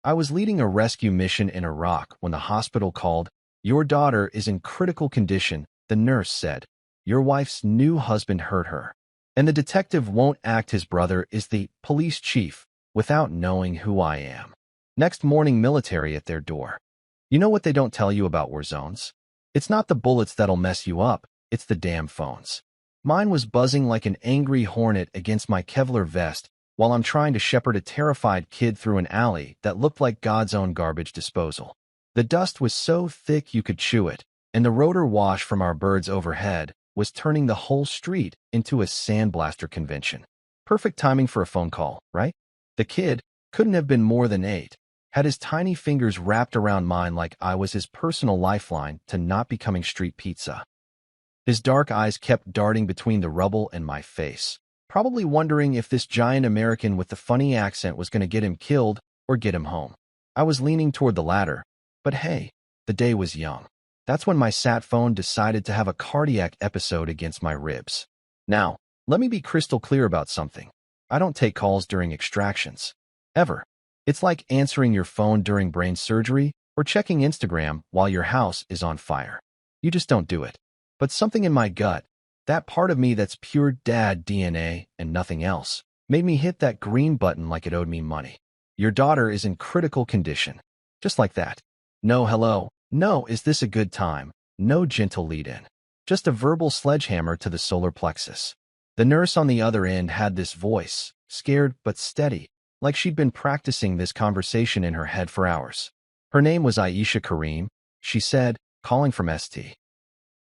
I was leading a rescue mission in Iraq when the hospital called. Your daughter is in critical condition, the nurse said. Your wife's new husband hurt her. And the detective won't act his brother is the police chief without knowing who I am. Next morning, military at their door. You know what they don't tell you about war zones? It's not the bullets that'll mess you up, it's the damn phones. Mine was buzzing like an angry hornet against my Kevlar vest while I'm trying to shepherd a terrified kid through an alley that looked like God's own garbage disposal. The dust was so thick you could chew it, and the rotor wash from our birds overhead was turning the whole street into a sandblaster convention. Perfect timing for a phone call, right? The kid couldn't have been more than 8, had his tiny fingers wrapped around mine like I was his personal lifeline to not becoming street pizza. His dark eyes kept darting between the rubble and my face, probably wondering if this giant American with the funny accent was going to get him killed or get him home. I was leaning toward the latter, but hey, the day was young. That's when my sat phone decided to have a cardiac episode against my ribs. Now, let me be crystal clear about something. I don't take calls during extractions. Ever. It's like answering your phone during brain surgery or checking Instagram while your house is on fire. You just don't do it. But something in my gut, that part of me that's pure dad DNA and nothing else, made me hit that green button like it owed me money. Your daughter is in critical condition. Just like that. No hello. No, is this a good time? No gentle lead-in. Just a verbal sledgehammer to the solar plexus. The nurse on the other end had this voice, scared but steady, like she'd been practicing this conversation in her head for hours. Her name was Aisha Kareem, she said, calling from St.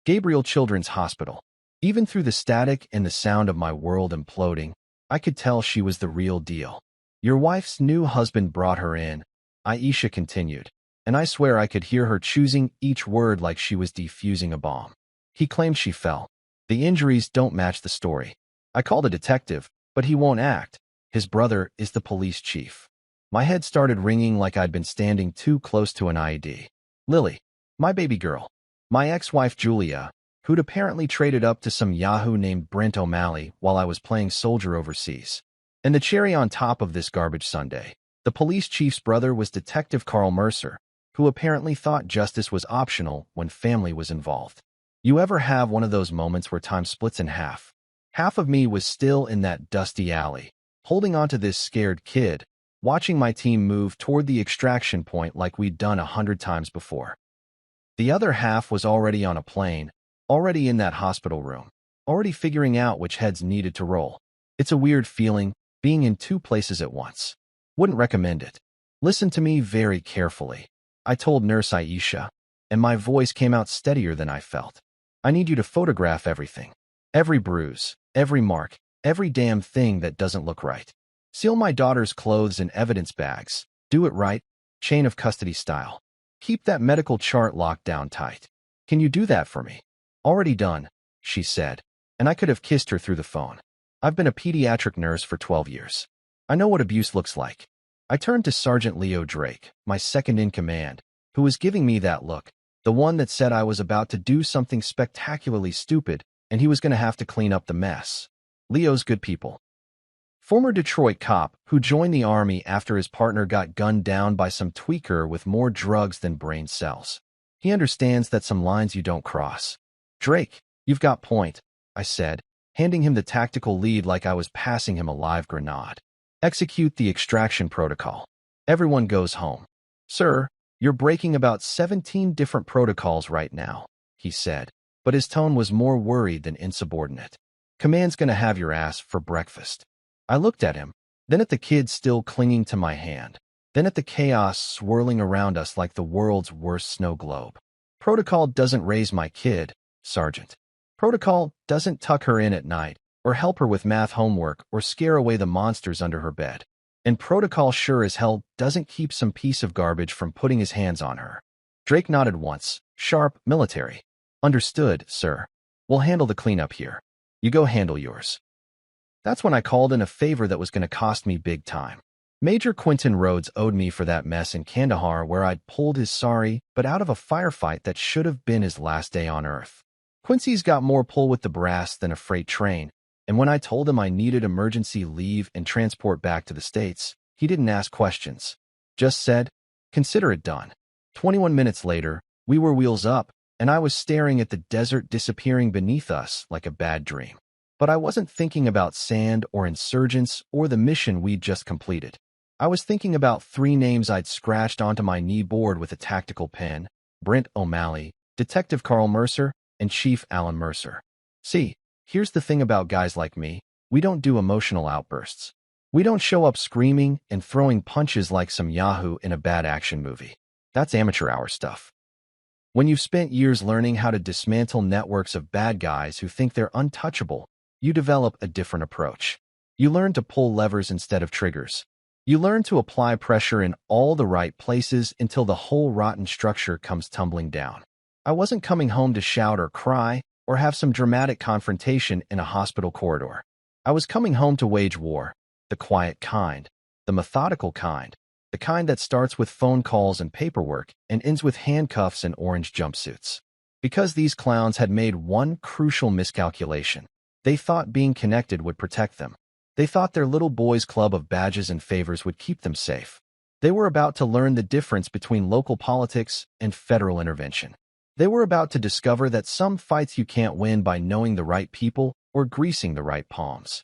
Gabriel Children's Hospital. Even through the static and the sound of my world imploding, I could tell she was the real deal. Your wife's new husband brought her in, Aisha continued, and I swear I could hear her choosing each word like she was defusing a bomb. He claimed she fell. The injuries don't match the story. I called a detective, but he won't act. His brother is the police chief. My head started ringing like I'd been standing too close to an IED. Lily, my baby girl, my ex-wife Julia, who'd apparently traded up to some yahoo named Brent O'Malley while I was playing soldier overseas. And the cherry on top of this garbage sundae, the police chief's brother was Detective Carl Mercer, who apparently thought justice was optional when family was involved. You ever have one of those moments where time splits in half? Half of me was still in that dusty alley, holding on to this scared kid, watching my team move toward the extraction point like we'd done 100 times before. The other half was already on a plane, already in that hospital room, already figuring out which heads needed to roll. It's a weird feeling, being in 2 places at once. Wouldn't recommend it. Listen to me very carefully, I told Nurse Aisha, and my voice came out steadier than I felt. I need you to photograph everything. Every bruise, every mark, every damn thing that doesn't look right. Seal my daughter's clothes in evidence bags. Do it right, chain of custody style. Keep that medical chart locked down tight. Can you do that for me? Already done, she said, and I could have kissed her through the phone. I've been a pediatric nurse for 12 years. I know what abuse looks like. I turned to Sergeant Leo Drake, my second in command, who was giving me that look, the one that said I was about to do something spectacularly stupid and he was going to have to clean up the mess. Leo's good people. Former Detroit cop who joined the Army after his partner got gunned down by some tweaker with more drugs than brain cells. He understands that some lines you don't cross. Drake, you've got point, I said, handing him the tactical lead like I was passing him a live grenade. Execute the extraction protocol. Everyone goes home. Sir, you're breaking about 17 different protocols right now, he said, but his tone was more worried than insubordinate. Command's gonna have your ass for breakfast. I looked at him, then at the kid still clinging to my hand, then at the chaos swirling around us like the world's worst snow globe. Protocol doesn't raise my kid, Sergeant. Protocol doesn't tuck her in at night, or help her with math homework, or scare away the monsters under her bed. And protocol sure as hell doesn't keep some piece of garbage from putting his hands on her. Drake nodded once, sharp, military. Understood, sir. We'll handle the cleanup here. You go handle yours. That's when I called in a favor that was going to cost me big time. Major Quentin Rhodes owed me for that mess in Kandahar where I'd pulled his sorry, but out of a firefight that should have been his last day on Earth. Quincy's got more pull with the brass than a freight train, and when I told him I needed emergency leave and transport back to the States, he didn't ask questions. Just said, "Consider it done." 21 minutes later, we were wheels up, and I was staring at the desert disappearing beneath us like a bad dream. But I wasn't thinking about sand or insurgents or the mission we'd just completed. I was thinking about 3 names I'd scratched onto my knee board with a tactical pen: Brent O'Malley, Detective Carl Mercer, and Chief Alan Mercer. See, here's the thing about guys like me: we don't do emotional outbursts. We don't show up screaming and throwing punches like some yahoo in a bad action movie. That's amateur hour stuff. When you've spent years learning how to dismantle networks of bad guys who think they're untouchable, you develop a different approach. You learn to pull levers instead of triggers. You learn to apply pressure in all the right places until the whole rotten structure comes tumbling down. I wasn't coming home to shout or cry or have some dramatic confrontation in a hospital corridor. I was coming home to wage war, the quiet kind, the methodical kind, the kind that starts with phone calls and paperwork and ends with handcuffs and orange jumpsuits. Because these clowns had made one crucial miscalculation. They thought being connected would protect them. They thought their little boys' club of badges and favors would keep them safe. They were about to learn the difference between local politics and federal intervention. They were about to discover that some fights you can't win by knowing the right people or greasing the right palms.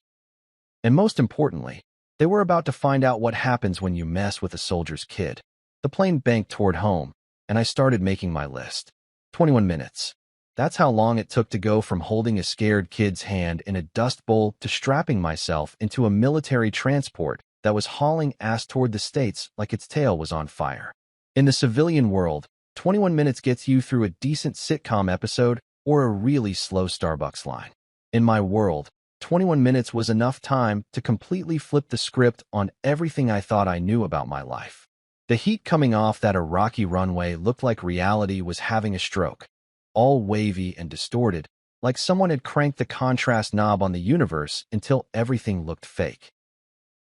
And most importantly, they were about to find out what happens when you mess with a soldier's kid. The plane banked toward home, and I started making my list. 21 minutes. That's how long it took to go from holding a scared kid's hand in a dust bowl to strapping myself into a military transport that was hauling ass toward the States like its tail was on fire. In the civilian world, 21 minutes gets you through a decent sitcom episode or a really slow Starbucks line. In my world, 21 minutes was enough time to completely flip the script on everything I thought I knew about my life. The heat coming off that Iraqi runway looked like reality was having a stroke, all wavy and distorted, like someone had cranked the contrast knob on the universe until everything looked fake.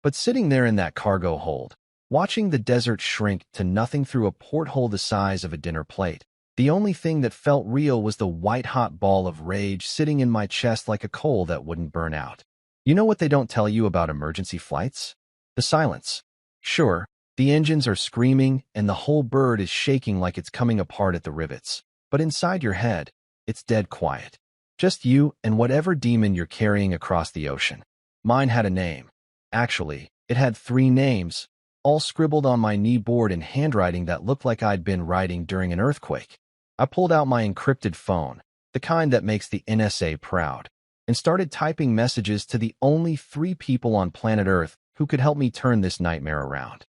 But sitting there in that cargo hold, watching the desert shrink to nothing through a porthole the size of a dinner plate, the only thing that felt real was the white-hot ball of rage sitting in my chest like a coal that wouldn't burn out. You know what they don't tell you about emergency flights? The silence. Sure, the engines are screaming and the whole bird is shaking like it's coming apart at the rivets. But inside your head, it's dead quiet. Just you and whatever demon you're carrying across the ocean. Mine had a name. Actually, it had 3 names, all scribbled on my knee board in handwriting that looked like I'd been writing during an earthquake. I pulled out my encrypted phone, the kind that makes the NSA proud, and started typing messages to the only 3 people on planet Earth who could help me turn this nightmare around.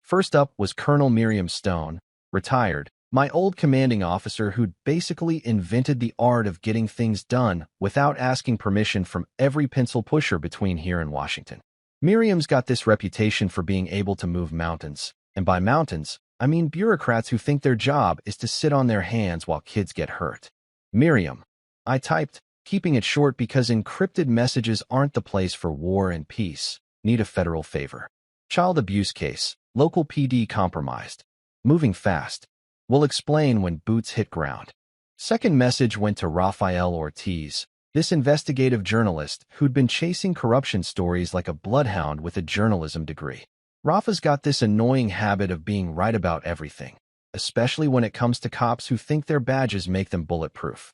First up was Colonel Miriam Stone, retired, my old commanding officer who'd basically invented the art of getting things done without asking permission from every pencil pusher between here and Washington. Miriam's got this reputation for being able to move mountains, and by mountains, I mean bureaucrats who think their job is to sit on their hands while kids get hurt. Miriam. I typed, keeping it short because encrypted messages aren't the place for war and peace. Need a federal favor. Child abuse case. Local PD compromised. Moving fast. We'll explain when boots hit ground. Second message went to Rafael Ortiz, this investigative journalist who'd been chasing corruption stories like a bloodhound with a journalism degree. Rafa's got this annoying habit of being right about everything, especially when it comes to cops who think their badges make them bulletproof.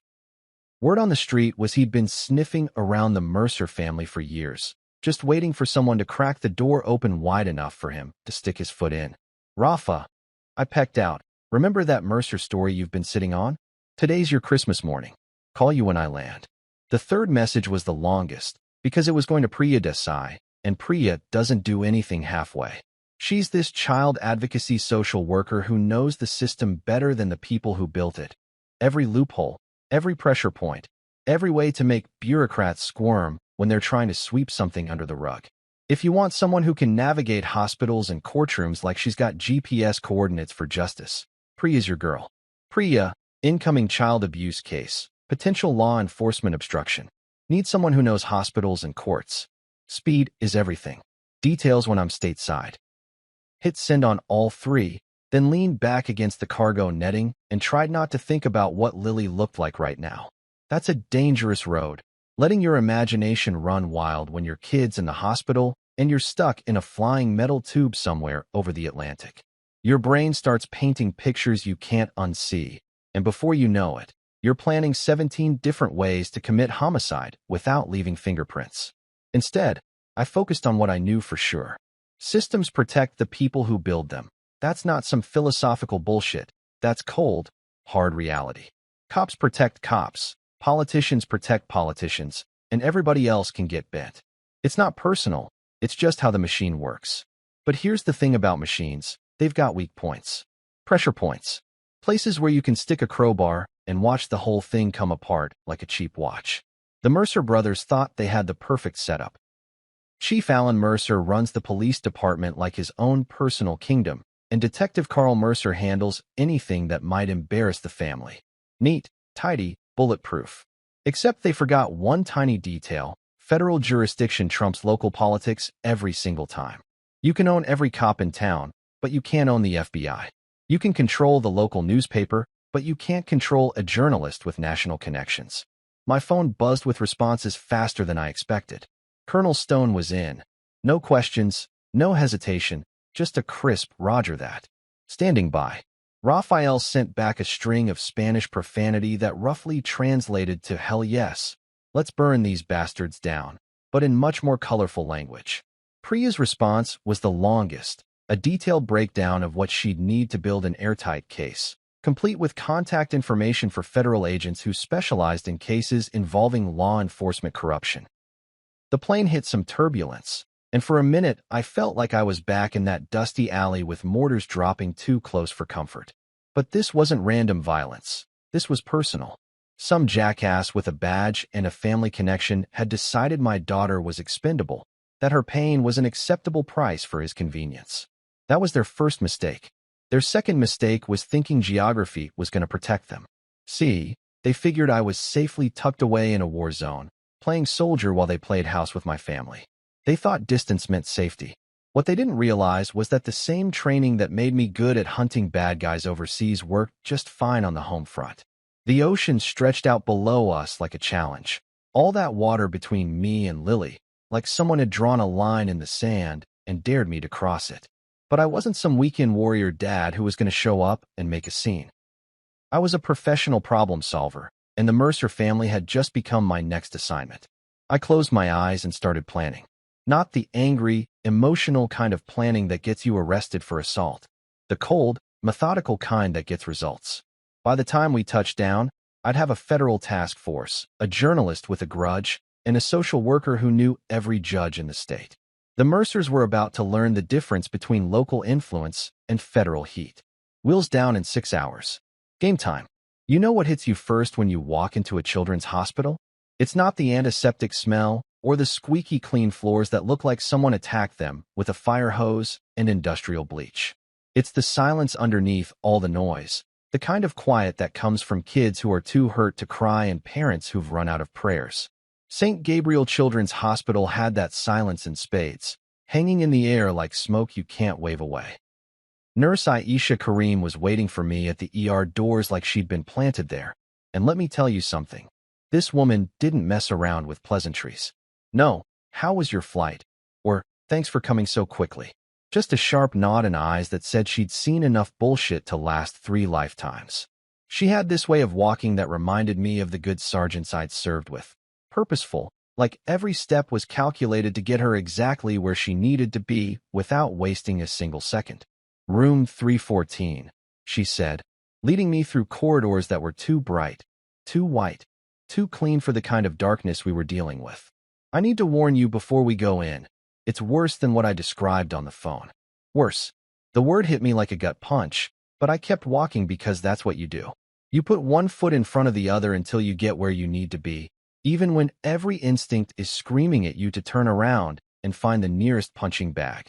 Word on the street was he'd been sniffing around the Mercer family for years, just waiting for someone to crack the door open wide enough for him to stick his foot in. Rafa, I pecked out. Remember that Mercer story you've been sitting on? Today's your Christmas morning. Call you when I land. The third message was the longest, because it was going to Priya Desai, and Priya doesn't do anything halfway. She's this child advocacy social worker who knows the system better than the people who built it. Every loophole, every pressure point, every way to make bureaucrats squirm when they're trying to sweep something under the rug. If you want someone who can navigate hospitals and courtrooms like she's got GPS coordinates for justice, Priya's your girl. Priya, incoming child abuse case, potential law enforcement obstruction. Need someone who knows hospitals and courts. Speed is everything. Details when I'm stateside. Hit send on all 3, then leaned back against the cargo netting and tried not to think about what Lily looked like right now. That's a dangerous road, letting your imagination run wild when your kid's in the hospital and you're stuck in a flying metal tube somewhere over the Atlantic. Your brain starts painting pictures you can't unsee, and before you know it, you're planning 17 different ways to commit homicide without leaving fingerprints. Instead, I focused on what I knew for sure. Systems protect the people who build them. That's not some philosophical bullshit. That's cold, hard reality. Cops protect cops, politicians protect politicians, and everybody else can get bent. It's not personal, it's just how the machine works. But here's the thing about machines, they've got weak points. Pressure points. Places where you can stick a crowbar and watch the whole thing come apart like a cheap watch. The Mercer brothers thought they had the perfect setup. Chief Alan Mercer runs the police department like his own personal kingdom, and Detective Carl Mercer handles anything that might embarrass the family. Neat, tidy, bulletproof. Except they forgot one tiny detail. Federal jurisdiction trumps local politics every single time. You can own every cop in town, but you can't own the FBI. You can control the local newspaper, but you can't control a journalist with national connections. My phone buzzed with responses faster than I expected. Colonel Stone was in. No questions, no hesitation, just a crisp "Roger that." Standing by. Raphael sent back a string of Spanish profanity that roughly translated to "hell yes. Let's burn these bastards down," but in much more colorful language. Priya's response was the longest, a detailed breakdown of what she'd need to build an airtight case, complete with contact information for federal agents who specialized in cases involving law enforcement corruption. The plane hit some turbulence, and for a minute I felt like I was back in that dusty alley with mortars dropping too close for comfort. But this wasn't random violence. This was personal. Some jackass with a badge and a family connection had decided my daughter was expendable, that her pain was an acceptable price for his convenience. That was their first mistake. Their second mistake was thinking geography was going to protect them. See, they figured I was safely tucked away in a war zone, playing soldier while they played house with my family. They thought distance meant safety. What they didn't realize was that the same training that made me good at hunting bad guys overseas worked just fine on the home front. The ocean stretched out below us like a challenge. All that water between me and Lily, like someone had drawn a line in the sand and dared me to cross it. But I wasn't some weekend warrior dad who was going to show up and make a scene. I was a professional problem solver, and the Mercer family had just become my next assignment. I closed my eyes and started planning. Not the angry, emotional kind of planning that gets you arrested for assault. The cold, methodical kind that gets results. By the time we touched down, I'd have a federal task force, a journalist with a grudge, and a social worker who knew every judge in the state. The Mercers were about to learn the difference between local influence and federal heat. Wheels down in 6 hours. Game time. You know what hits you first when you walk into a children's hospital? It's not the antiseptic smell or the squeaky clean floors that look like someone attacked them with a fire hose and industrial bleach. It's the silence underneath all the noise, the kind of quiet that comes from kids who are too hurt to cry and parents who've run out of prayers. St. Gabriel Children's Hospital had that silence in spades, hanging in the air like smoke you can't wave away. Nurse Aisha Karim was waiting for me at the ER doors like she'd been planted there. And let me tell you something. This woman didn't mess around with pleasantries. No, "How was your flight?" Or "Thanks for coming so quickly." Just a sharp nod and eyes that said she'd seen enough bullshit to last 3 lifetimes. She had this way of walking that reminded me of the good sergeants I'd served with. Purposeful, like every step was calculated to get her exactly where she needed to be without wasting a single second. "Room 314, she said, leading me through corridors that were too bright, too white, too clean for the kind of darkness we were dealing with. I need to warn you before we go in. It's worse than what I described on the phone. Worse. The word hit me like a gut punch, but I kept walking because that's what you do. You put one foot in front of the other until you get where you need to be, even when every instinct is screaming at you to turn around and find the nearest punching bag.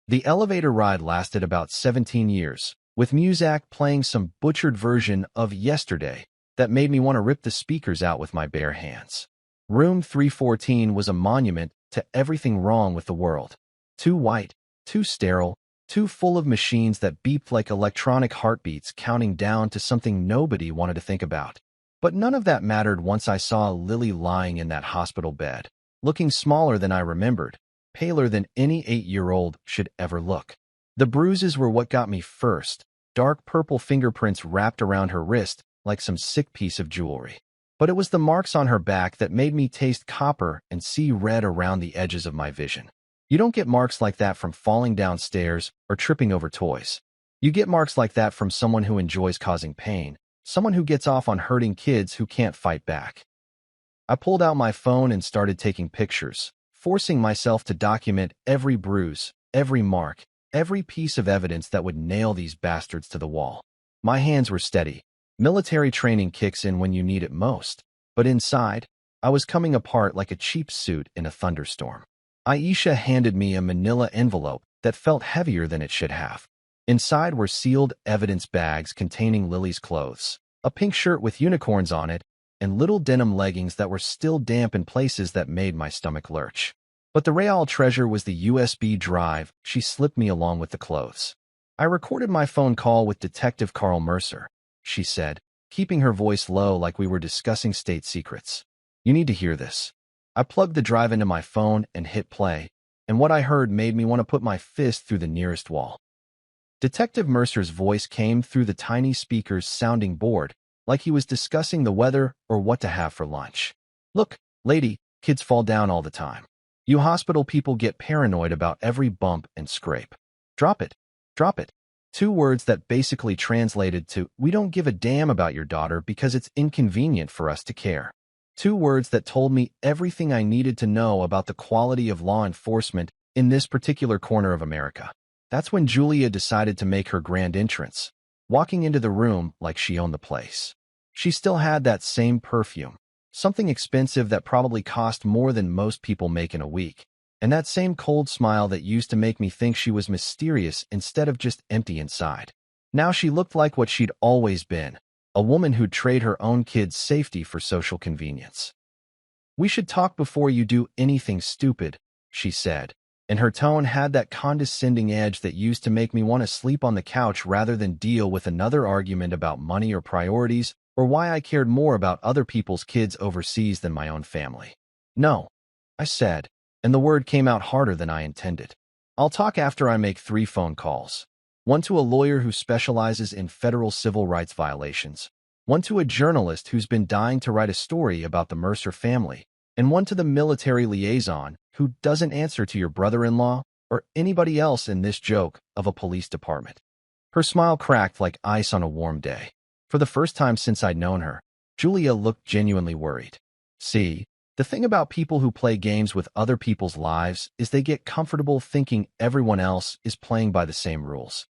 The elevator ride lasted about 17 years, with Muzak playing some butchered version of Yesterday that made me want to rip the speakers out with my bare hands. Room 314 was a monument to everything wrong with the world. Too white, too sterile, too full of machines that beeped like electronic heartbeats counting down to something nobody wanted to think about. But none of that mattered once I saw Lily lying in that hospital bed, looking smaller than I remembered, paler than any 8-year-old should ever look. The bruises were what got me first, dark purple fingerprints wrapped around her wrist like some sick piece of jewelry. But it was the marks on her back that made me taste copper and see red around the edges of my vision. You don't get marks like that from falling downstairs or tripping over toys. You get marks like that from someone who enjoys causing pain, someone who gets off on hurting kids who can't fight back. I pulled out my phone and started taking pictures, forcing myself to document every bruise, every mark, every piece of evidence that would nail these bastards to the wall. My hands were steady. Military training kicks in when you need it most. But inside, I was coming apart like a cheap suit in a thunderstorm. Aisha handed me a manila envelope that felt heavier than it should have. Inside were sealed evidence bags containing Lily's clothes, a pink shirt with unicorns on it, and little denim leggings that were still damp in places that made my stomach lurch. But the real treasure was the USB drive she slipped me along with the clothes. I recorded my phone call with Detective Carl Mercer, she said, keeping her voice low like we were discussing state secrets. You need to hear this. I plugged the drive into my phone and hit play, and what I heard made me want to put my fist through the nearest wall. Detective Mercer's voice came through the tiny speaker's sounding board, like he was discussing the weather or what to have for lunch. Look, lady, kids fall down all the time. You hospital people get paranoid about every bump and scrape. Drop it. Drop it. 2 words that basically translated to, we don't give a damn about your daughter because it's inconvenient for us to care. 2 words that told me everything I needed to know about the quality of law enforcement in this particular corner of America. That's when Julia decided to make her grand entrance, walking into the room like she owned the place. She still had that same perfume, something expensive that probably cost more than most people make in a week, and that same cold smile that used to make me think she was mysterious instead of just empty inside. Now she looked like what she'd always been, a woman who'd trade her own kids' safety for social convenience. We should talk before you do anything stupid, she said, and her tone had that condescending edge that used to make me want to sleep on the couch rather than deal with another argument about money or priorities or why I cared more about other people's kids overseas than my own family. No, I said, and the word came out harder than I intended. I'll talk after I make 3 phone calls. One to a lawyer who specializes in federal civil rights violations, one to a journalist who's been dying to write a story about the Mercer family, and one to the military liaison who doesn't answer to your brother-in-law or anybody else in this joke of a police department. Her smile cracked like ice on a warm day. For the first time since I'd known her, Julia looked genuinely worried. See, the thing about people who play games with other people's lives is they get comfortable thinking everyone else is playing by the same rules.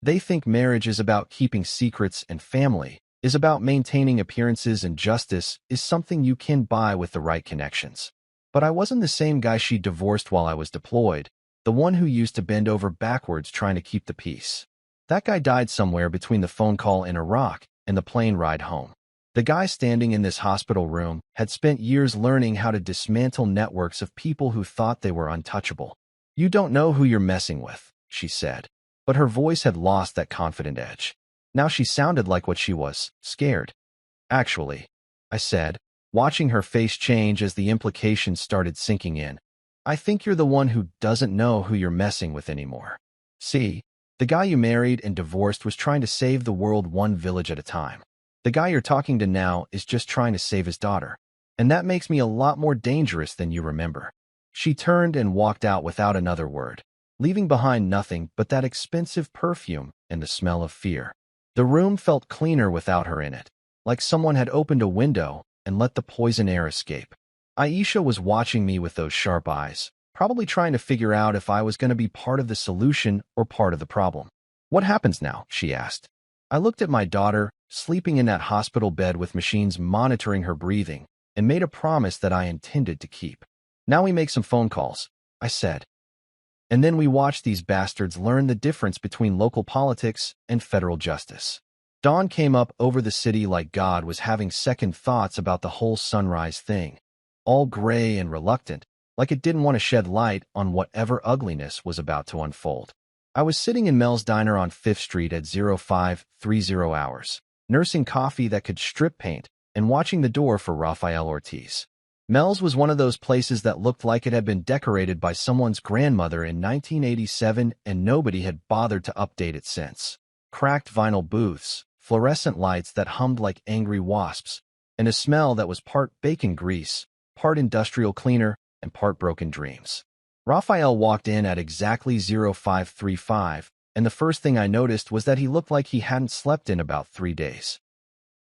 They think marriage is about keeping secrets and family is about maintaining appearances and justice is something you can buy with the right connections. But I wasn't the same guy she divorced while I was deployed, the one who used to bend over backwards trying to keep the peace. That guy died somewhere between the phone call in Iraq and the plane ride home. The guy standing in this hospital room had spent years learning how to dismantle networks of people who thought they were untouchable. You don't know who you're messing with, she said, but her voice had lost that confident edge. Now she sounded like what she was, scared. Actually, I said, watching her face change as the implications started sinking in, I think you're the one who doesn't know who you're messing with anymore. See, the guy you married and divorced was trying to save the world one village at a time. The guy you're talking to now is just trying to save his daughter. And that makes me a lot more dangerous than you remember. She turned and walked out without another word, leaving behind nothing but that expensive perfume and the smell of fear. The room felt cleaner without her in it, like someone had opened a window and let the poison air escape. Aisha was watching me with those sharp eyes, probably trying to figure out if I was going to be part of the solution or part of the problem. What happens now? She asked. I looked at my daughter, sleeping in that hospital bed with machines monitoring her breathing, and made a promise that I intended to keep. Now we make some phone calls, I said. And then we watch these bastards learn the difference between local politics and federal justice. Dawn came up over the city like God was having second thoughts about the whole sunrise thing, all gray and reluctant, like it didn't want to shed light on whatever ugliness was about to unfold. I was sitting in Mel's Diner on 5th Street at 0530 hours, nursing coffee that could strip paint and watching the door for Rafael Ortiz. Mel's was one of those places that looked like it had been decorated by someone's grandmother in 1987 and nobody had bothered to update it since. Cracked vinyl booths, fluorescent lights that hummed like angry wasps, and a smell that was part bacon grease, part industrial cleaner, and part broken dreams. Raphael walked in at exactly 0535, and the first thing I noticed was that he looked like he hadn't slept in about 3 days.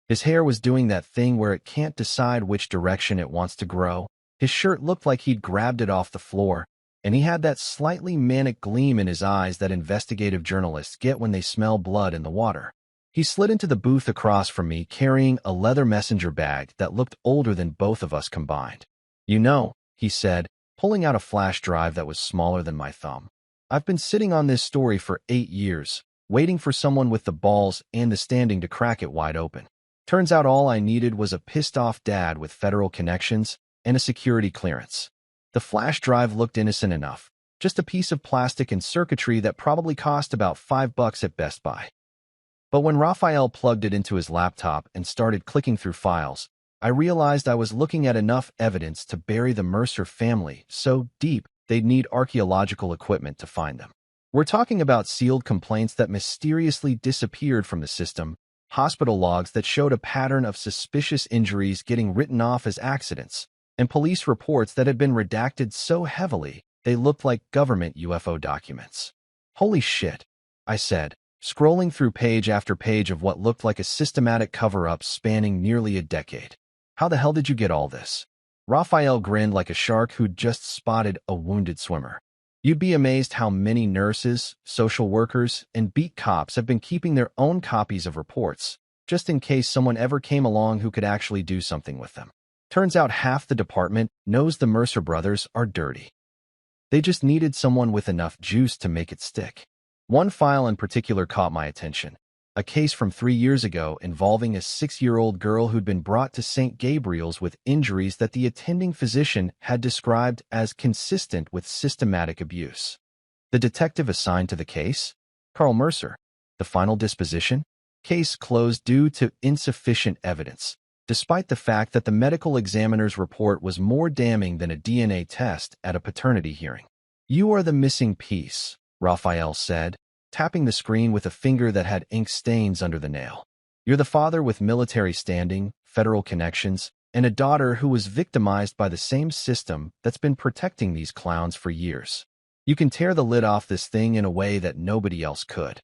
His hair was doing that thing where it can't decide which direction it wants to grow. His shirt looked like he'd grabbed it off the floor, and he had that slightly manic gleam in his eyes that investigative journalists get when they smell blood in the water. He slid into the booth across from me carrying a leather messenger bag that looked older than both of us combined. "You know," he said, pulling out a flash drive that was smaller than my thumb. "I've been sitting on this story for 8 years, waiting for someone with the balls and the standing to crack it wide open. Turns out all I needed was a pissed-off dad with federal connections and a security clearance." The flash drive looked innocent enough, just a piece of plastic and circuitry that probably cost about $5 at Best Buy. But when Raphael plugged it into his laptop and started clicking through files, I realized I was looking at enough evidence to bury the Mercer family so deep they'd need archaeological equipment to find them. We're talking about sealed complaints that mysteriously disappeared from the system, hospital logs that showed a pattern of suspicious injuries getting written off as accidents, and police reports that had been redacted so heavily they looked like government UFO documents. "Holy shit," I said, scrolling through page after page of what looked like a systematic cover-up spanning nearly a decade. "How the hell did you get all this?" Raphael grinned like a shark who'd just spotted a wounded swimmer. "You'd be amazed how many nurses, social workers, and beat cops have been keeping their own copies of reports, just in case someone ever came along who could actually do something with them. Turns out half the department knows the Mercer brothers are dirty. They just needed someone with enough juice to make it stick." One file in particular caught my attention, a case from 3 years ago involving a 6-year-old girl who'd been brought to St. Gabriel's with injuries that the attending physician had described as consistent with systematic abuse. The detective assigned to the case? Carl Mercer. The final disposition? Case closed due to insufficient evidence, despite the fact that the medical examiner's report was more damning than a DNA test at a paternity hearing. "You are the missing piece," Raphael said, tapping the screen with a finger that had ink stains under the nail. "You're the father with military standing, federal connections, and a daughter who was victimized by the same system that's been protecting these clowns for years. You can tear the lid off this thing in a way that nobody else could."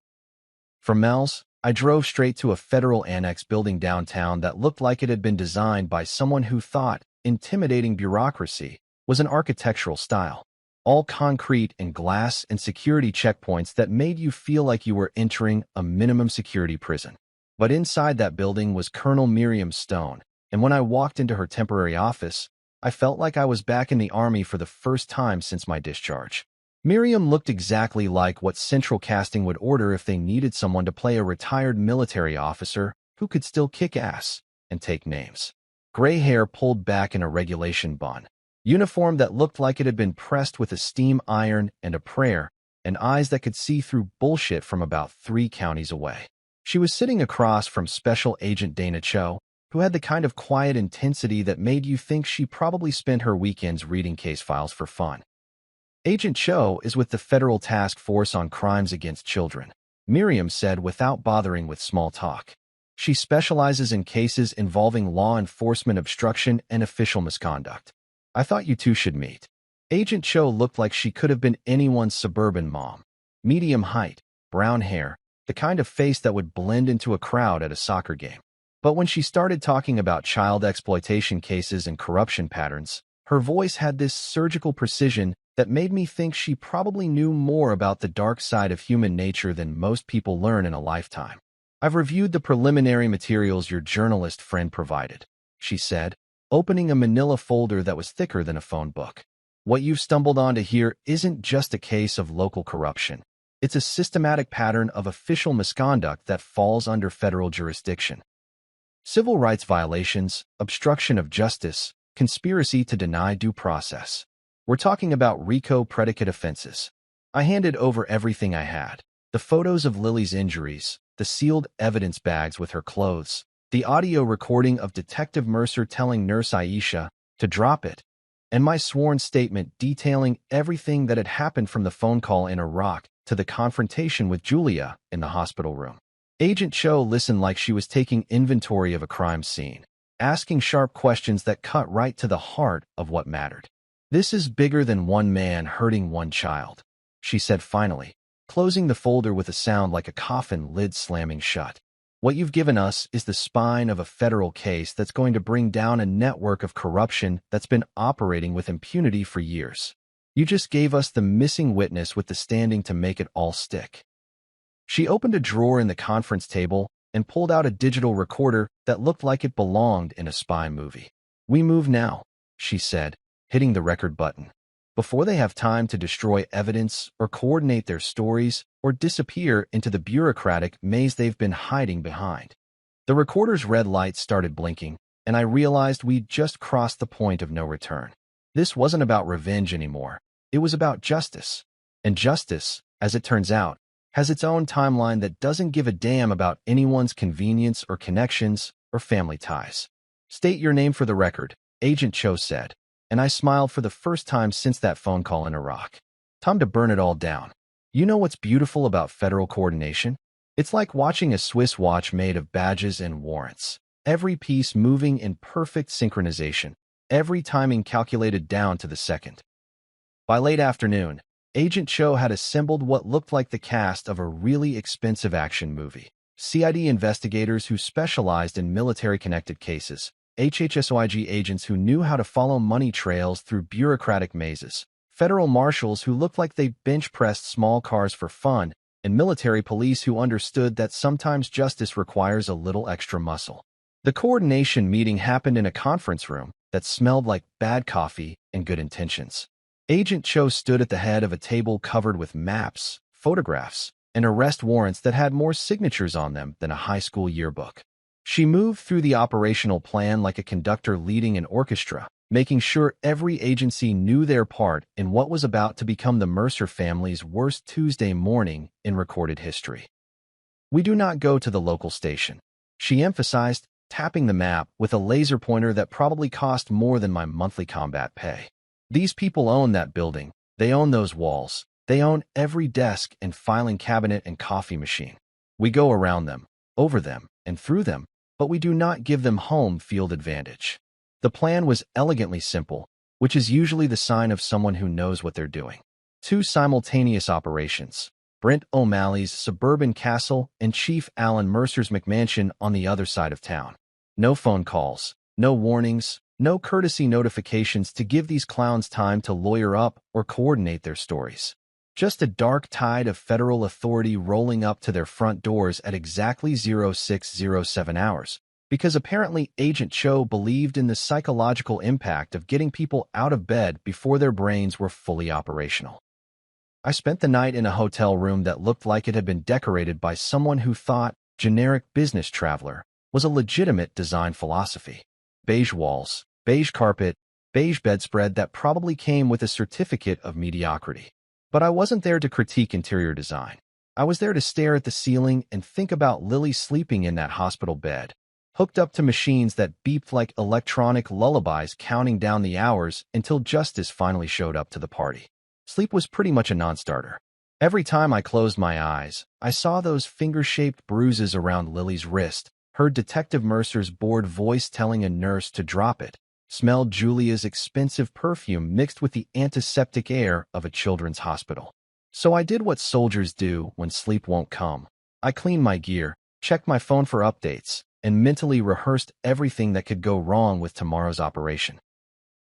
From Mel's, I drove straight to a federal annex building downtown that looked like it had been designed by someone who thought intimidating bureaucracy was an architectural style. All concrete and glass and security checkpoints that made you feel like you were entering a minimum security prison. But inside that building was Colonel Miriam Stone, and when I walked into her temporary office, I felt like I was back in the Army for the first time since my discharge. Miriam looked exactly like what Central Casting would order if they needed someone to play a retired military officer who could still kick ass and take names. Gray hair pulled back in a regulation bun, uniform that looked like it had been pressed with a steam iron and a prayer, and eyes that could see through bullshit from about 3 counties away. She was sitting across from Special Agent Dana Cho, who had the kind of quiet intensity that made you think she probably spent her weekends reading case files for fun. "Agent Cho is with the Federal Task Force on Crimes Against Children," Miriam said without bothering with small talk. "She specializes in cases involving law enforcement obstruction and official misconduct. I thought you two should meet." Agent Cho looked like she could have been anyone's suburban mom. Medium height, brown hair, the kind of face that would blend into a crowd at a soccer game. But when she started talking about child exploitation cases and corruption patterns, her voice had this surgical precision that made me think she probably knew more about the dark side of human nature than most people learn in a lifetime. "I've reviewed the preliminary materials your journalist friend provided," she said, opening a manila folder that was thicker than a phone book. "What you've stumbled onto here isn't just a case of local corruption. It's a systematic pattern of official misconduct that falls under federal jurisdiction. Civil rights violations, obstruction of justice, conspiracy to deny due process. We're talking about RICO predicate offenses." I handed over everything I had. The photos of Lily's injuries, the sealed evidence bags with her clothes, the audio recording of Detective Mercer telling Nurse Aisha to drop it, and my sworn statement detailing everything that had happened from the phone call in Iraq to the confrontation with Julia in the hospital room. Agent Cho listened like she was taking inventory of a crime scene, asking sharp questions that cut right to the heart of what mattered. "This is bigger than one man hurting one child," she said finally, closing the folder with a sound like a coffin lid slamming shut. "What you've given us is the spine of a federal case that's going to bring down a network of corruption that's been operating with impunity for years. You just gave us the missing witness with the standing to make it all stick." She opened a drawer in the conference table and pulled out a digital recorder that looked like it belonged in a spy movie. "We move now," she said, hitting the record button, "before they have time to destroy evidence or coordinate their stories or disappear into the bureaucratic maze they've been hiding behind." The recorder's red light started blinking, and I realized we'd just crossed the point of no return. This wasn't about revenge anymore. It was about justice. And justice, as it turns out, has its own timeline that doesn't give a damn about anyone's convenience or connections or family ties. "State your name for the record," Agent Cho said, and I smiled for the first time since that phone call in Iraq. "Time to burn it all down." You know what's beautiful about federal coordination? It's like watching a Swiss watch made of badges and warrants. Every piece moving in perfect synchronization, every timing calculated down to the second. By late afternoon, Agent Cho had assembled what looked like the cast of a really expensive action movie. CID investigators who specialized in military-connected cases, HHSOIG agents who knew how to follow money trails through bureaucratic mazes, federal marshals who looked like they bench-pressed small cars for fun, and military police who understood that sometimes justice requires a little extra muscle. The coordination meeting happened in a conference room that smelled like bad coffee and good intentions. Agent Cho stood at the head of a table covered with maps, photographs, and arrest warrants that had more signatures on them than a high school yearbook. She moved through the operational plan like a conductor leading an orchestra, making sure every agency knew their part in what was about to become the Mercer family's worst Tuesday morning in recorded history. "We do not go to the local station," she emphasized, tapping the map with a laser pointer that probably cost more than my monthly combat pay. "These people own that building. They own those walls. They own every desk and filing cabinet and coffee machine. We go around them, over them, and through them, but we do not give them home field advantage." The plan was elegantly simple, which is usually the sign of someone who knows what they're doing. 2 simultaneous operations: Brent O'Malley's suburban castle and Chief Alan Mercer's McMansion on the other side of town. No phone calls, no warnings, no courtesy notifications to give these clowns time to lawyer up or coordinate their stories. Just a dark tide of federal authority rolling up to their front doors at exactly 0607 hours, because apparently Agent Cho believed in the psychological impact of getting people out of bed before their brains were fully operational. I spent the night in a hotel room that looked like it had been decorated by someone who thought generic business traveler was a legitimate design philosophy. Beige walls, beige carpet, beige bedspread that probably came with a certificate of mediocrity. But I wasn't there to critique interior design. I was there to stare at the ceiling and think about Lily sleeping in that hospital bed, hooked up to machines that beeped like electronic lullabies counting down the hours until justice finally showed up to the party. Sleep was pretty much a non-starter. Every time I closed my eyes, I saw those finger-shaped bruises around Lily's wrist, heard Detective Mercer's bored voice telling a nurse to drop it, smelled Julia's expensive perfume mixed with the antiseptic air of a children's hospital. So I did what soldiers do when sleep won't come. I cleaned my gear, checked my phone for updates, and mentally rehearsed everything that could go wrong with tomorrow's operation.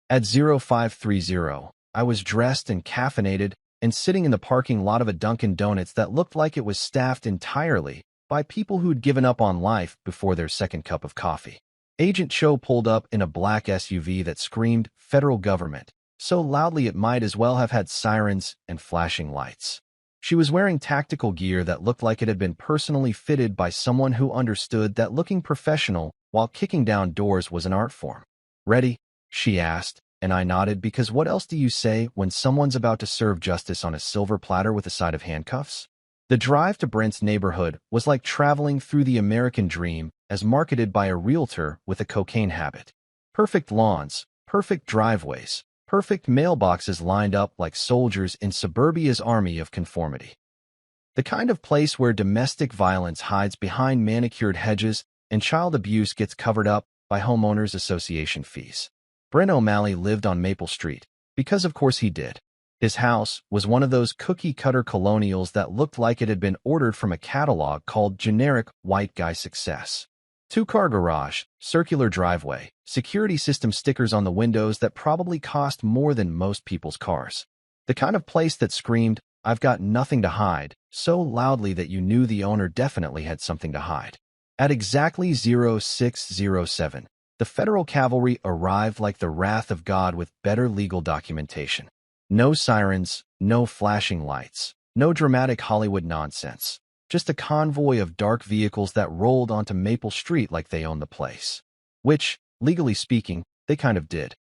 At 0530, I was dressed and caffeinated and sitting in the parking lot of a Dunkin' Donuts that looked like it was staffed entirely by people who'd given up on life before their second cup of coffee. Agent Cho pulled up in a black SUV that screamed federal government, so loudly it might as well have had sirens and flashing lights. She was wearing tactical gear that looked like it had been personally fitted by someone who understood that looking professional while kicking down doors was an art form. "Ready?" she asked, and I nodded because what else do you say when someone's about to serve justice on a silver platter with a side of handcuffs? The drive to Brent's neighborhood was like traveling through the American dream as marketed by a realtor with a cocaine habit. Perfect lawns, perfect driveways, perfect mailboxes lined up like soldiers in suburbia's army of conformity. The kind of place where domestic violence hides behind manicured hedges and child abuse gets covered up by homeowners association fees. Brent O'Malley lived on Maple Street, because of course he did. His house was one of those cookie-cutter colonials that looked like it had been ordered from a catalog called Generic White Guy Success. Two-car garage, circular driveway, security system stickers on the windows that probably cost more than most people's cars. The kind of place that screamed, "I've got nothing to hide," so loudly that you knew the owner definitely had something to hide. At exactly 0607, the federal cavalry arrived like the wrath of God with better legal documentation. No sirens, no flashing lights, no dramatic Hollywood nonsense. Just a convoy of dark vehicles that rolled onto Maple Street like they owned the place. Which, legally speaking, they kind of did.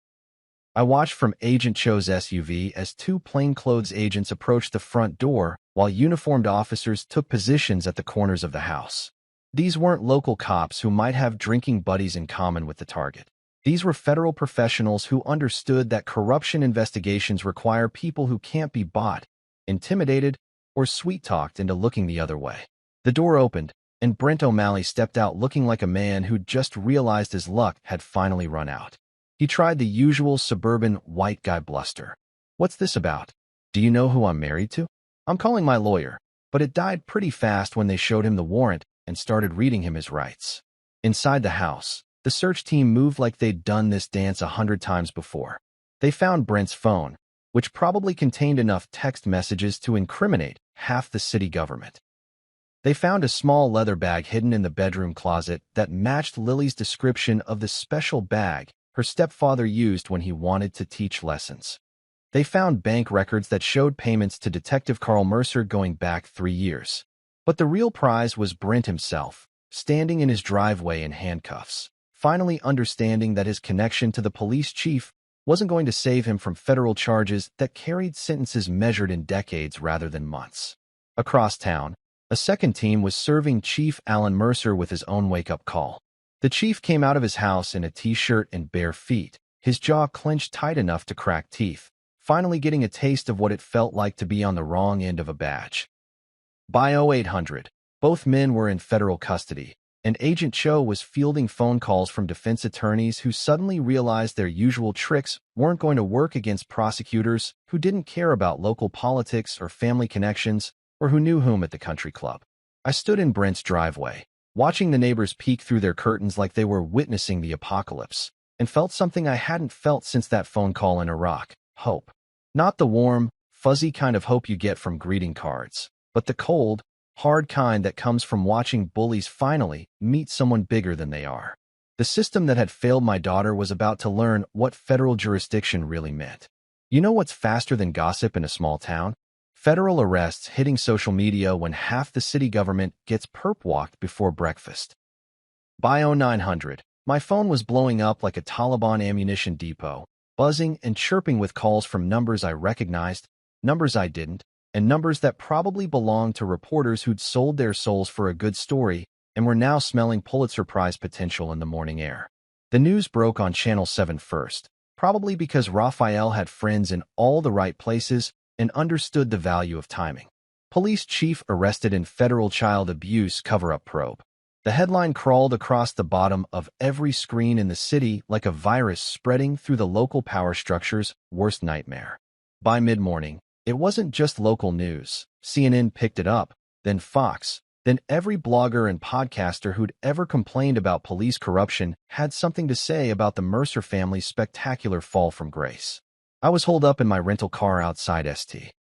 I watched from Agent Cho's SUV as two plainclothes agents approached the front door while uniformed officers took positions at the corners of the house. These weren't local cops who might have drinking buddies in common with the target. These were federal professionals who understood that corruption investigations require people who can't be bought, intimidated, or sweet-talked into looking the other way. The door opened, and Brent O'Malley stepped out looking like a man who'd just realized his luck had finally run out. He tried the usual suburban white guy bluster. "What's this about? Do you know who I'm married to? I'm calling my lawyer," but it died pretty fast when they showed him the warrant and started reading him his rights. Inside the house, the search team moved like they'd done this dance 100 times before. They found Brent's phone, which probably contained enough text messages to incriminate half the city government. They found a small leather bag hidden in the bedroom closet that matched Lily's description of the special bag her stepfather used when he wanted to teach lessons. They found bank records that showed payments to Detective Carl Mercer going back 3 years. But the real prize was Brent himself, standing in his driveway in handcuffs, finally understanding that his connection to the police chief wasn't going to save him from federal charges that carried sentences measured in decades rather than months. Across town, a second team was serving Chief Alan Mercer with his own wake-up call. The chief came out of his house in a t-shirt and bare feet, his jaw clenched tight enough to crack teeth, finally getting a taste of what it felt like to be on the wrong end of a badge. By 0800, both men were in federal custody, and Agent Cho was fielding phone calls from defense attorneys who suddenly realized their usual tricks weren't going to work against prosecutors who didn't care about local politics or family connections or who knew whom at the country club. I stood in Brent's driveway, watching the neighbors peek through their curtains like they were witnessing the apocalypse, and felt something I hadn't felt since that phone call in Iraq: hope. Not the warm, fuzzy kind of hope you get from greeting cards, but the cold, hard kind that comes from watching bullies finally meet someone bigger than they are. The system that had failed my daughter was about to learn what federal jurisdiction really meant. You know what's faster than gossip in a small town? Federal arrests hitting social media when half the city government gets perp-walked before breakfast. By 0900, my phone was blowing up like a Taliban ammunition depot, buzzing and chirping with calls from numbers I recognized, numbers I didn't, and numbers that probably belonged to reporters who'd sold their souls for a good story and were now smelling Pulitzer Prize potential in the morning air. The news broke on Channel 7 first, probably because Raphael had friends in all the right places and understood the value of timing. Police chief arrested in federal child abuse cover-up probe. The headline crawled across the bottom of every screen in the city like a virus spreading through the local power structure's worst nightmare. By mid-morning, it wasn't just local news. CNN picked it up, then Fox, then every blogger and podcaster who'd ever complained about police corruption had something to say about the Mercer family's spectacular fall from grace. I was holed up in my rental car outside St.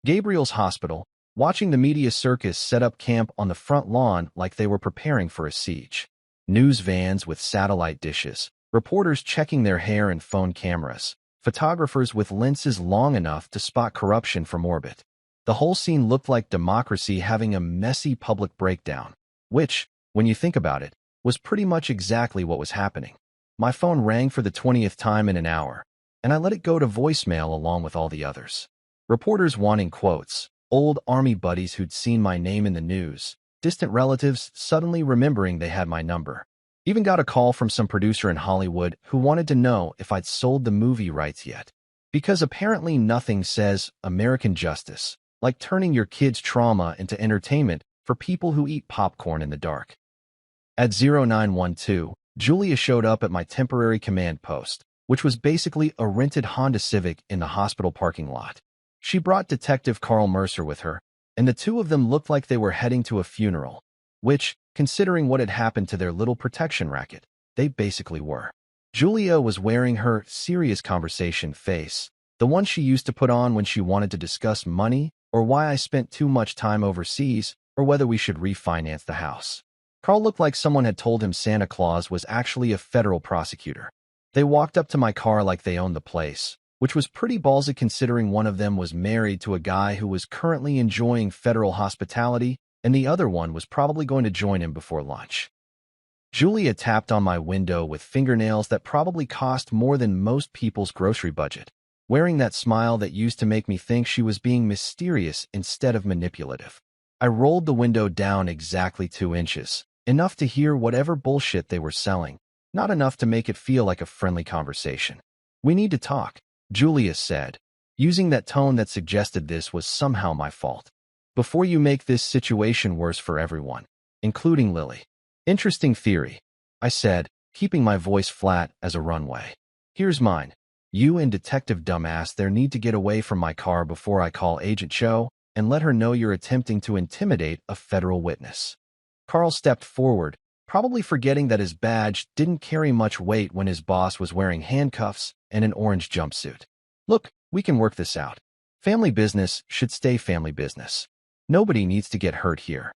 Gabriel's Hospital, watching the media circus set up camp on the front lawn like they were preparing for a siege. News vans with satellite dishes, reporters checking their hair and phone cameras, photographers with lenses long enough to spot corruption from orbit. The whole scene looked like democracy having a messy public breakdown, which, when you think about it, was pretty much exactly what was happening. My phone rang for the 20th time in an hour, and I let it go to voicemail along with all the others. Reporters wanting quotes, old army buddies who'd seen my name in the news, distant relatives suddenly remembering they had my number. Even got a call from some producer in Hollywood who wanted to know if I'd sold the movie rights yet. Because apparently nothing says American justice like turning your kids' trauma into entertainment for people who eat popcorn in the dark. At 0912, Julia showed up at my temporary command post, which was basically a rented Honda Civic in the hospital parking lot. She brought Detective Carl Mercer with her, and the two of them looked like they were heading to a funeral, which, considering what had happened to their little protection racket, they basically were. Julia was wearing her serious conversation face, the one she used to put on when she wanted to discuss money or why I spent too much time overseas or whether we should refinance the house. Carl looked like someone had told him Santa Claus was actually a federal prosecutor. They walked up to my car like they owned the place, which was pretty ballsy considering one of them was married to a guy who was currently enjoying federal hospitality and the other one was probably going to join him before lunch. Julia tapped on my window with fingernails that probably cost more than most people's grocery budget, wearing that smile that used to make me think she was being mysterious instead of manipulative. I rolled the window down exactly 2 inches, enough to hear whatever bullshit they were selling, not enough to make it feel like a friendly conversation. "We need to talk," Julia said, using that tone that suggested this was somehow my fault. "Before you make this situation worse for everyone, including Lily." "Interesting theory," I said, keeping my voice flat as a runway. "Here's mine. You and Detective Dumbass there need to get away from my car before I call Agent Cho and let her know you're attempting to intimidate a federal witness." Carl stepped forward, probably forgetting that his badge didn't carry much weight when his boss was wearing handcuffs and an orange jumpsuit. "Look, we can work this out. Family business should stay family business. Nobody needs to get hurt here."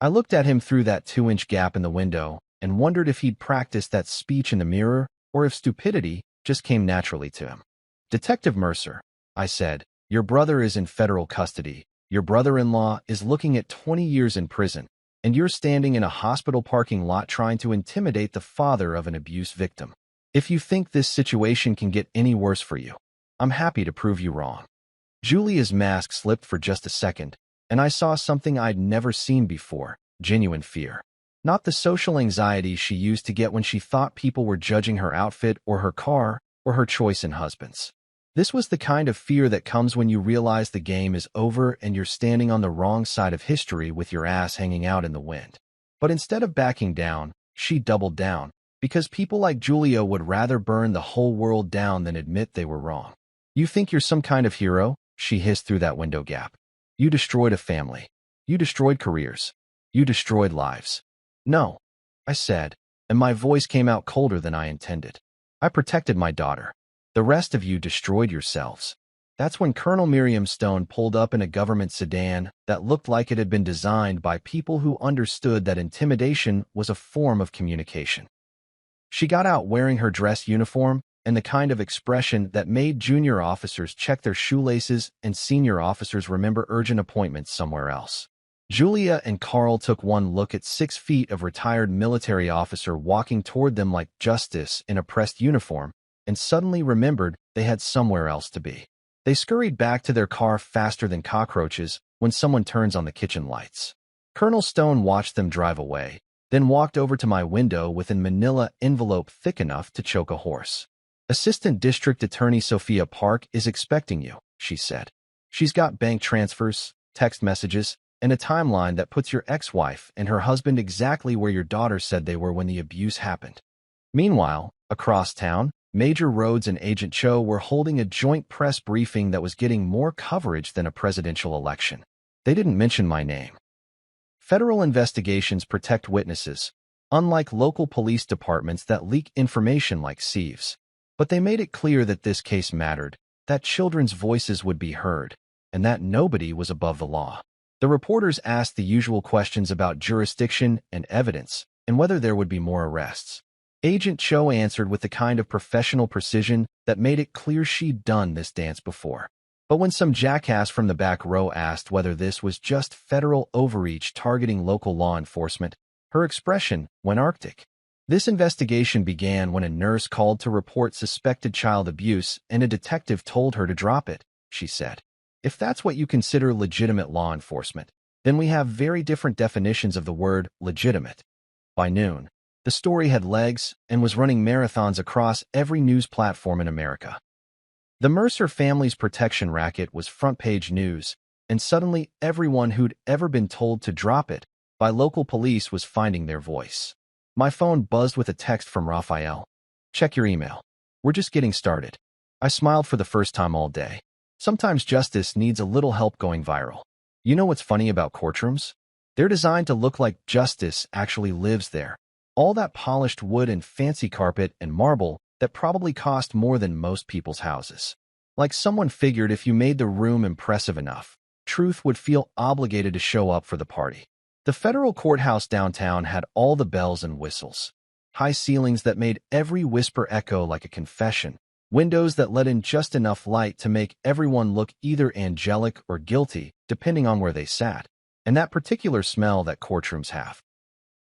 I looked at him through that 2-inch gap in the window and wondered if he'd practiced that speech in the mirror or if stupidity just came naturally to him. "Detective Mercer," I said, "your brother is in federal custody. Your brother-in-law is looking at 20 years in prison, and you're standing in a hospital parking lot trying to intimidate the father of an abuse victim. If you think this situation can get any worse for you, I'm happy to prove you wrong." Julia's mask slipped for just a second, and I saw something I'd never seen before, genuine fear. Not the social anxiety she used to get when she thought people were judging her outfit or her car or her choice in husbands. This was the kind of fear that comes when you realize the game is over and you're standing on the wrong side of history with your ass hanging out in the wind. But instead of backing down, she doubled down, because people like Julia would rather burn the whole world down than admit they were wrong. "You think you're some kind of hero?" she hissed through that window gap. "You destroyed a family. You destroyed careers. You destroyed lives." "No," I said, and my voice came out colder than I intended. "I protected my daughter. The rest of you destroyed yourselves." That's when Colonel Miriam Stone pulled up in a government sedan that looked like it had been designed by people who understood that intimidation was a form of communication. She got out wearing her dress uniform and the kind of expression that made junior officers check their shoelaces and senior officers remember urgent appointments somewhere else. Julia and Carl took one look at 6 feet of retired military officer walking toward them like justice in a pressed uniform and suddenly remembered they had somewhere else to be. They scurried back to their car faster than cockroaches when someone turns on the kitchen lights. Colonel Stone watched them drive away, then walked over to my window with a manila envelope thick enough to choke a horse. "Assistant District Attorney Sophia Park is expecting you," she said. "She's got bank transfers, text messages, and a timeline that puts your ex-wife and her husband exactly where your daughter said they were when the abuse happened." Meanwhile, across town, Major Rhodes and Agent Cho were holding a joint press briefing that was getting more coverage than a presidential election. They didn't mention my name. Federal investigations protect witnesses, unlike local police departments that leak information like sieves. But they made it clear that this case mattered, that children's voices would be heard, and that nobody was above the law. The reporters asked the usual questions about jurisdiction and evidence, and whether there would be more arrests. Agent Cho answered with the kind of professional precision that made it clear she'd done this dance before. But when some jackass from the back row asked whether this was just federal overreach targeting local law enforcement, her expression went Arctic. This investigation began when a nurse called to report suspected child abuse and a detective told her to drop it, she said. "If that's what you consider legitimate law enforcement, then we have very different definitions of the word legitimate." By noon, The story had legs and was running marathons across every news platform in America. The Mercer family's protection racket was front-page news, and suddenly everyone who'd ever been told to drop it by local police was finding their voice. My phone buzzed with a text from Raphael. "Check your email. We're just getting started." I smiled for the first time all day. Sometimes justice needs a little help going viral. You know what's funny about courtrooms? They're designed to look like justice actually lives there. All that polished wood and fancy carpet and marble that probably cost more than most people's houses. Like someone figured if you made the room impressive enough, truth would feel obligated to show up for the party. The federal courthouse downtown had all the bells and whistles. High ceilings that made every whisper echo like a confession. Windows that let in just enough light to make everyone look either angelic or guilty, depending on where they sat. And that particular smell that courtrooms have.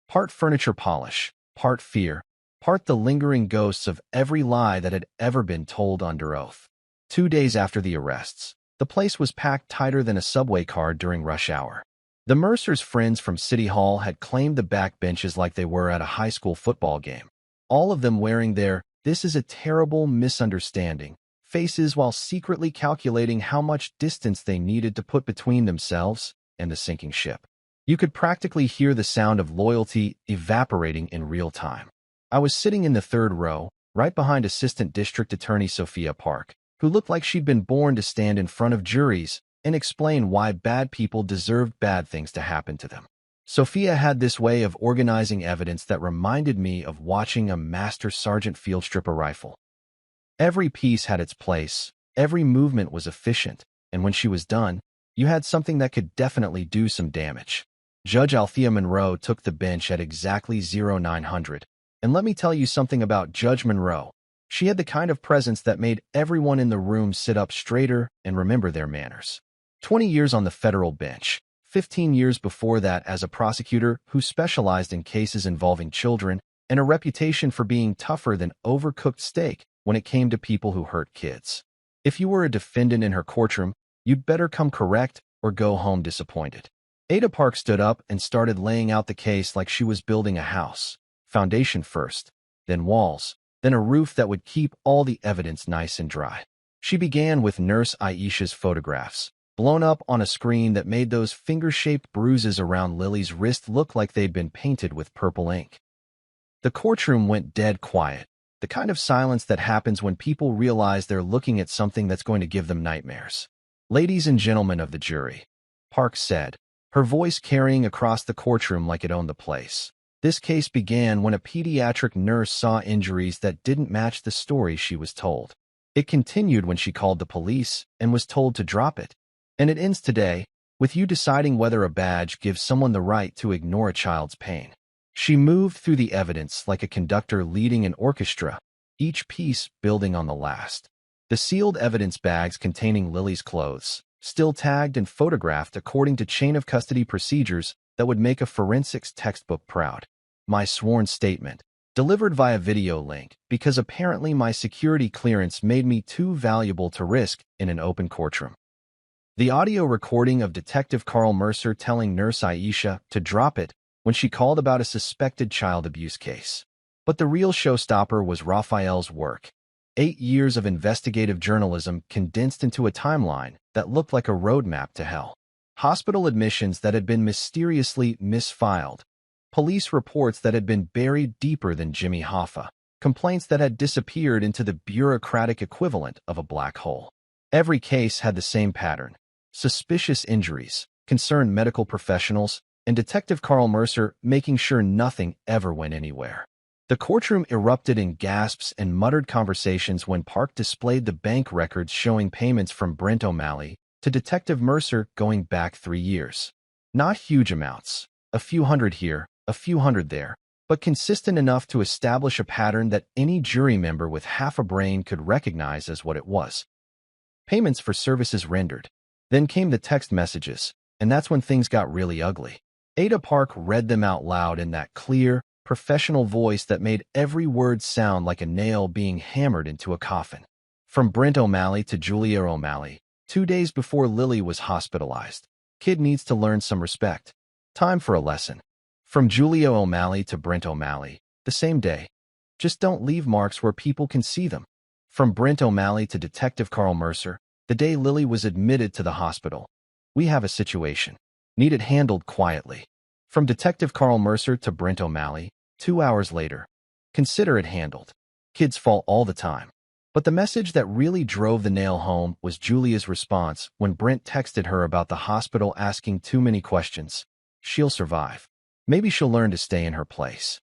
Part furniture polish, part fear, part the lingering ghosts of every lie that had ever been told under oath. 2 days after the arrests, the place was packed tighter than a subway car during rush hour. The Mercers' friends from City Hall had claimed the back benches like they were at a high school football game. All of them wearing their "this is a terrible misunderstanding" faces while secretly calculating how much distance they needed to put between themselves and the sinking ship. You could practically hear the sound of loyalty evaporating in real time. I was sitting in the third row, right behind Assistant District Attorney Sophia Park, who looked like she'd been born to stand in front of juries and explain why bad people deserved bad things to happen to them. Sophia had this way of organizing evidence that reminded me of watching a Master Sergeant field strip a rifle. Every piece had its place, every movement was efficient, and when she was done, you had something that could definitely do some damage. Judge Althea Monroe took the bench at exactly 0900, and let me tell you something about Judge Monroe. She had the kind of presence that made everyone in the room sit up straighter and remember their manners. 20 years on the federal bench, 15 years before that as a prosecutor who specialized in cases involving children, and a reputation for being tougher than overcooked steak when it came to people who hurt kids. If you were a defendant in her courtroom, you'd better come correct or go home disappointed. Ada Park stood up and started laying out the case like she was building a house. Foundation first, then walls, then a roof that would keep all the evidence nice and dry. She began with Nurse Aisha's photographs, blown up on a screen that made those finger-shaped bruises around Lily's wrist look like they'd been painted with purple ink. The courtroom went dead quiet, the kind of silence that happens when people realize they're looking at something that's going to give them nightmares. "Ladies and gentlemen of the jury," Park said, her voice carrying across the courtroom like it owned the place. This case began when a pediatric nurse saw injuries that didn't match the story she was told. It continued when she called the police and was told to drop it. And it ends today, with you deciding whether a badge gives someone the right to ignore a child's pain. She moved through the evidence like a conductor leading an orchestra, each piece building on the last. The sealed evidence bags containing Lily's clothes, still tagged and photographed according to chain of custody procedures that would make a forensics textbook proud. My sworn statement, delivered via video link because apparently my security clearance made me too valuable to risk in an open courtroom. The audio recording of Detective Carl Mercer telling Nurse Aisha to drop it when she called about a suspected child abuse case. But the real showstopper was Raphael's work. 8 years of investigative journalism condensed into a timeline that looked like a roadmap to hell. Hospital admissions that had been mysteriously misfiled. Police reports that had been buried deeper than Jimmy Hoffa. Complaints that had disappeared into the bureaucratic equivalent of a black hole. Every case had the same pattern. Suspicious injuries, concerned medical professionals, and Detective Carl Mercer making sure nothing ever went anywhere. The courtroom erupted in gasps and muttered conversations when Park displayed the bank records showing payments from Brent O'Malley to Detective Mercer going back 3 years. Not huge amounts, a few hundred here, a few hundred there, but consistent enough to establish a pattern that any jury member with half a brain could recognize as what it was. Payments for services rendered. Then came the text messages, and that's when things got really ugly. Ada Park read them out loud in that clear, professional voice that made every word sound like a nail being hammered into a coffin. From Brent O'Malley to Julia O'Malley, 2 days before Lily was hospitalized. Kid needs to learn some respect. Time for a lesson. From Julia O'Malley to Brent O'Malley, the same day. Just don't leave marks where people can see them. From Brent O'Malley to Detective Carl Mercer, the day Lily was admitted to the hospital. We have a situation. Need it handled quietly. From Detective Carl Mercer to Brent O'Malley, 2 hours later. Consider it handled. Kids fall all the time. But the message that really drove the nail home was Julia's response when Brent texted her about the hospital asking too many questions. She'll survive. Maybe she'll learn to stay in her place.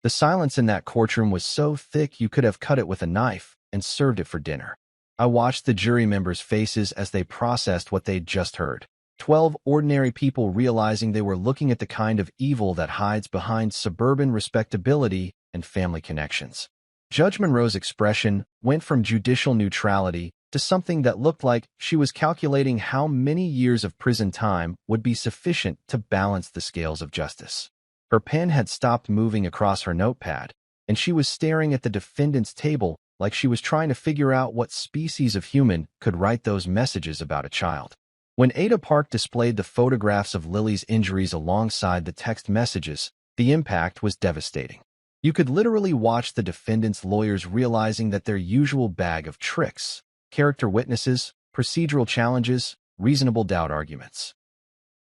The silence in that courtroom was so thick you could have cut it with a knife and served it for dinner. I watched the jury members' faces as they processed what they'd just heard. 12 ordinary people realizing they were looking at the kind of evil that hides behind suburban respectability and family connections. Judge Monroe's expression went from judicial neutrality to something that looked like she was calculating how many years of prison time would be sufficient to balance the scales of justice. Her pen had stopped moving across her notepad, and she was staring at the defendant's table like she was trying to figure out what species of human could write those messages about a child. When Ada Park displayed the photographs of Lily's injuries alongside the text messages, the impact was devastating. You could literally watch the defendant's lawyers realizing that their usual bag of tricks, character witnesses, procedural challenges, reasonable doubt arguments,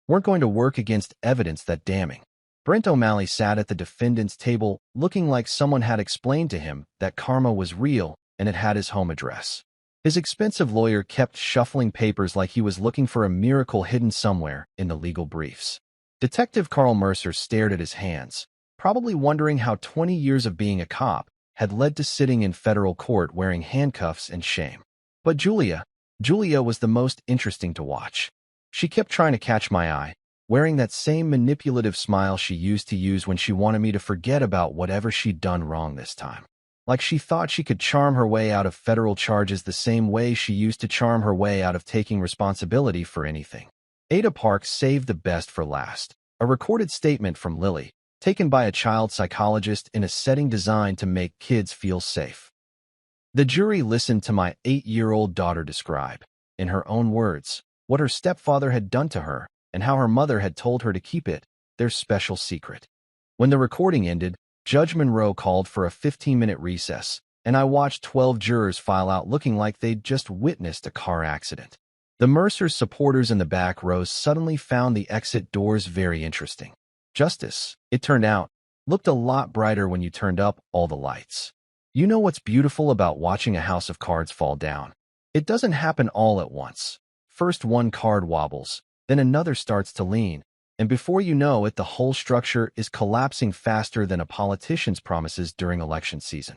weren't going to work against evidence that damning. Brent O'Malley sat at the defendant's table looking like someone had explained to him that karma was real and it had his home address. His expensive lawyer kept shuffling papers like he was looking for a miracle hidden somewhere in the legal briefs. Detective Carl Mercer stared at his hands, probably wondering how 20 years of being a cop had led to sitting in federal court wearing handcuffs and shame. But Julia was the most interesting to watch. She kept trying to catch my eye, wearing that same manipulative smile she used to use when she wanted me to forget about whatever she'd done wrong this time. Like she thought she could charm her way out of federal charges the same way she used to charm her way out of taking responsibility for anything. Ada Park saved the best for last. A recorded statement from Lily, taken by a child psychologist in a setting designed to make kids feel safe. The jury listened to my 8-year-old daughter describe, in her own words, what her stepfather had done to her and how her mother had told her to keep it, their special secret. When the recording ended, Judge Monroe called for a 15-minute recess, and I watched 12 jurors file out looking like they'd just witnessed a car accident. The Mercer's supporters in the back rows suddenly found the exit doors very interesting. Justice, it turned out, looked a lot brighter when you turned up all the lights. You know what's beautiful about watching a house of cards fall down? It doesn't happen all at once. First one card wobbles, then another starts to lean, and before you know it, the whole structure is collapsing faster than a politician's promises during election season.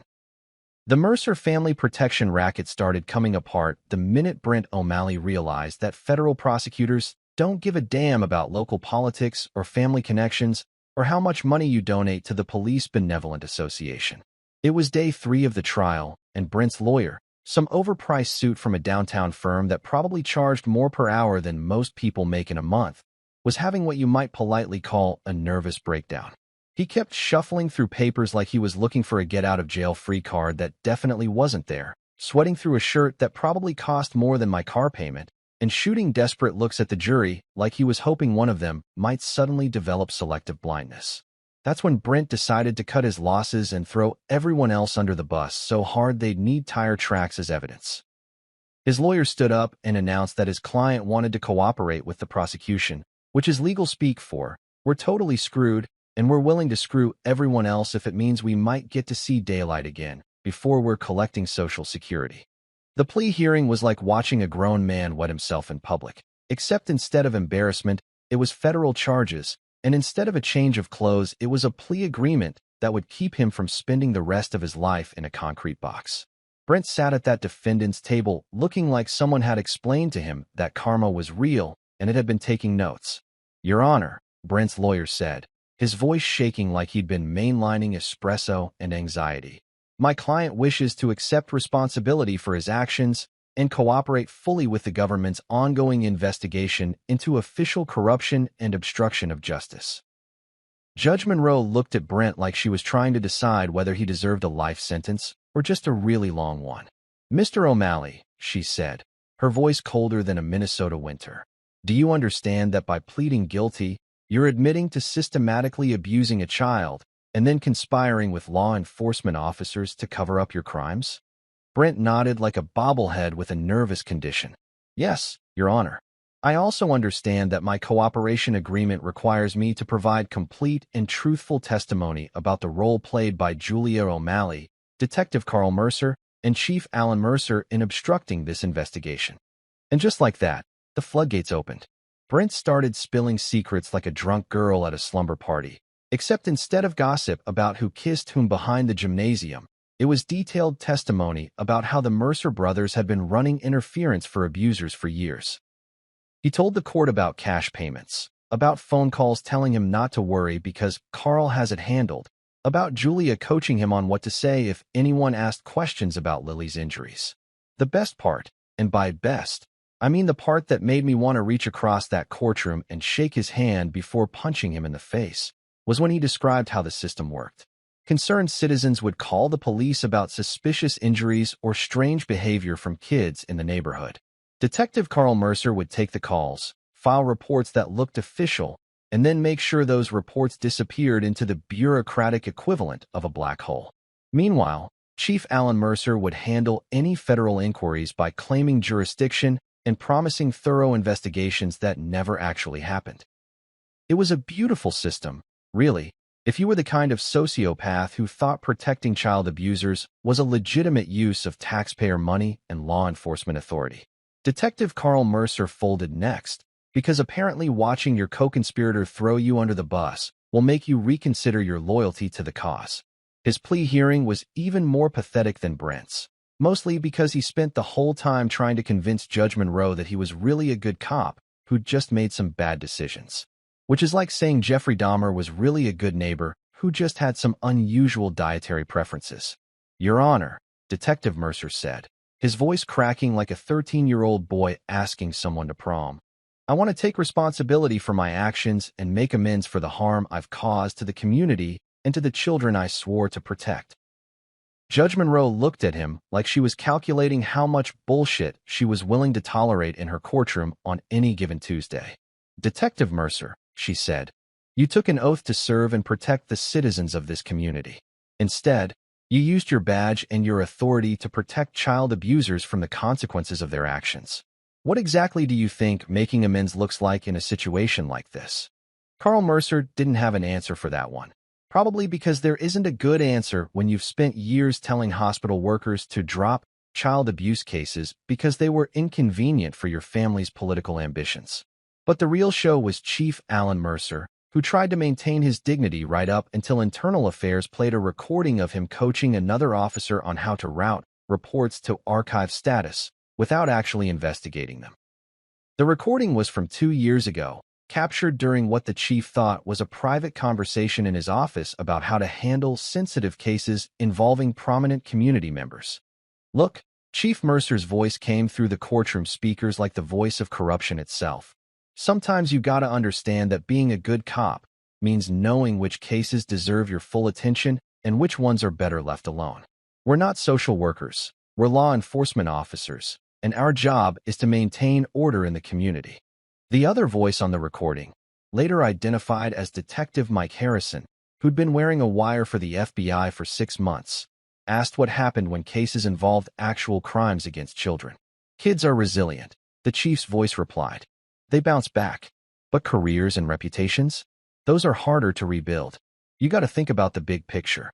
The Mercer family protection racket started coming apart the minute Brent O'Malley realized that federal prosecutors don't give a damn about local politics or family connections or how much money you donate to the Police Benevolent Association. It was day 3 of the trial, and Brent's lawyer, some overpriced suit from a downtown firm that probably charged more per hour than most people make in a month, was having what you might politely call a nervous breakdown. He kept shuffling through papers like he was looking for a get-out-of-jail-free card that definitely wasn't there, sweating through a shirt that probably cost more than my car payment, and shooting desperate looks at the jury like he was hoping one of them might suddenly develop selective blindness. That's when Brent decided to cut his losses and throw everyone else under the bus so hard they'd need tire tracks as evidence. His lawyer stood up and announced that his client wanted to cooperate with the prosecution, which is legal speak for, "We're totally screwed, and we're willing to screw everyone else if it means we might get to see daylight again before we're collecting Social Security." The plea hearing was like watching a grown man wet himself in public, except instead of embarrassment, it was federal charges, and instead of a change of clothes, it was a plea agreement that would keep him from spending the rest of his life in a concrete box. Brent sat at that defendant's table looking like someone had explained to him that karma was real and it had been taking notes. "Your Honor," Brent's lawyer said, his voice shaking like he'd been mainlining espresso and anxiety. "My client wishes to accept responsibility for his actions and cooperate fully with the government's ongoing investigation into official corruption and obstruction of justice." Judge Monroe looked at Brent like she was trying to decide whether he deserved a life sentence or just a really long one. "Mr. O'Malley," she said, her voice colder than a Minnesota winter, "do you understand that by pleading guilty, you're admitting to systematically abusing a child and then conspiring with law enforcement officers to cover up your crimes? Brent nodded like a bobblehead with a nervous condition. Yes, Your Honor. I also understand that my cooperation agreement requires me to provide complete and truthful testimony about the role played by Julia O'Malley, Detective Carl Mercer, and Chief Alan Mercer in obstructing this investigation. And just like that, the floodgates opened. Brent started spilling secrets like a drunk girl at a slumber party, except instead of gossip about who kissed whom behind the gymnasium, it was detailed testimony about how the Mercer brothers had been running interference for abusers for years. He told the court about cash payments, about phone calls telling him not to worry because Carl has it handled, about Julia coaching him on what to say if anyone asked questions about Lily's injuries. The best part, and by best, I mean the part that made me want to reach across that courtroom and shake his hand before punching him in the face, was when he described how the system worked. Concerned citizens would call the police about suspicious injuries or strange behavior from kids in the neighborhood. Detective Carl Mercer would take the calls, file reports that looked official, and then make sure those reports disappeared into the bureaucratic equivalent of a black hole. Meanwhile, Chief Alan Mercer would handle any federal inquiries by claiming jurisdiction and promising thorough investigations that never actually happened. It was a beautiful system, really, if you were the kind of sociopath who thought protecting child abusers was a legitimate use of taxpayer money and law enforcement authority. Detective Carl Mercer folded next, because apparently watching your co-conspirator throw you under the bus will make you reconsider your loyalty to the cause. His plea hearing was even more pathetic than Brent's, mostly because he spent the whole time trying to convince Judge Monroe that he was really a good cop who'd just made some bad decisions. Which is like saying Jeffrey Dahmer was really a good neighbor who just had some unusual dietary preferences. Your Honor, Detective Mercer said, his voice cracking like a 13-year-old boy asking someone to prom. I want to take responsibility for my actions and make amends for the harm I've caused to the community and to the children I swore to protect. Judge Monroe looked at him like she was calculating how much bullshit she was willing to tolerate in her courtroom on any given Tuesday. Detective Mercer, she said, you took an oath to serve and protect the citizens of this community. Instead, you used your badge and your authority to protect child abusers from the consequences of their actions. What exactly do you think making amends looks like in a situation like this? Carl Mercer didn't have an answer for that one. Probably because there isn't a good answer when you've spent years telling hospital workers to drop child abuse cases because they were inconvenient for your family's political ambitions. But the real show was Chief Alan Mercer, who tried to maintain his dignity right up until Internal Affairs played a recording of him coaching another officer on how to route reports to archive status without actually investigating them. The recording was from 2 years ago, captured during what the chief thought was a private conversation in his office about how to handle sensitive cases involving prominent community members. Look, Chief Mercer's voice came through the courtroom speakers like the voice of corruption itself. Sometimes you gotta understand that being a good cop means knowing which cases deserve your full attention and which ones are better left alone. We're not social workers, we're law enforcement officers, and our job is to maintain order in the community. The other voice on the recording, later identified as Detective Mike Harrison, who'd been wearing a wire for the FBI for 6 months, asked what happened when cases involved actual crimes against children. Kids are resilient, the chief's voice replied. They bounce back. But careers and reputations? Those are harder to rebuild. You gotta think about the big picture.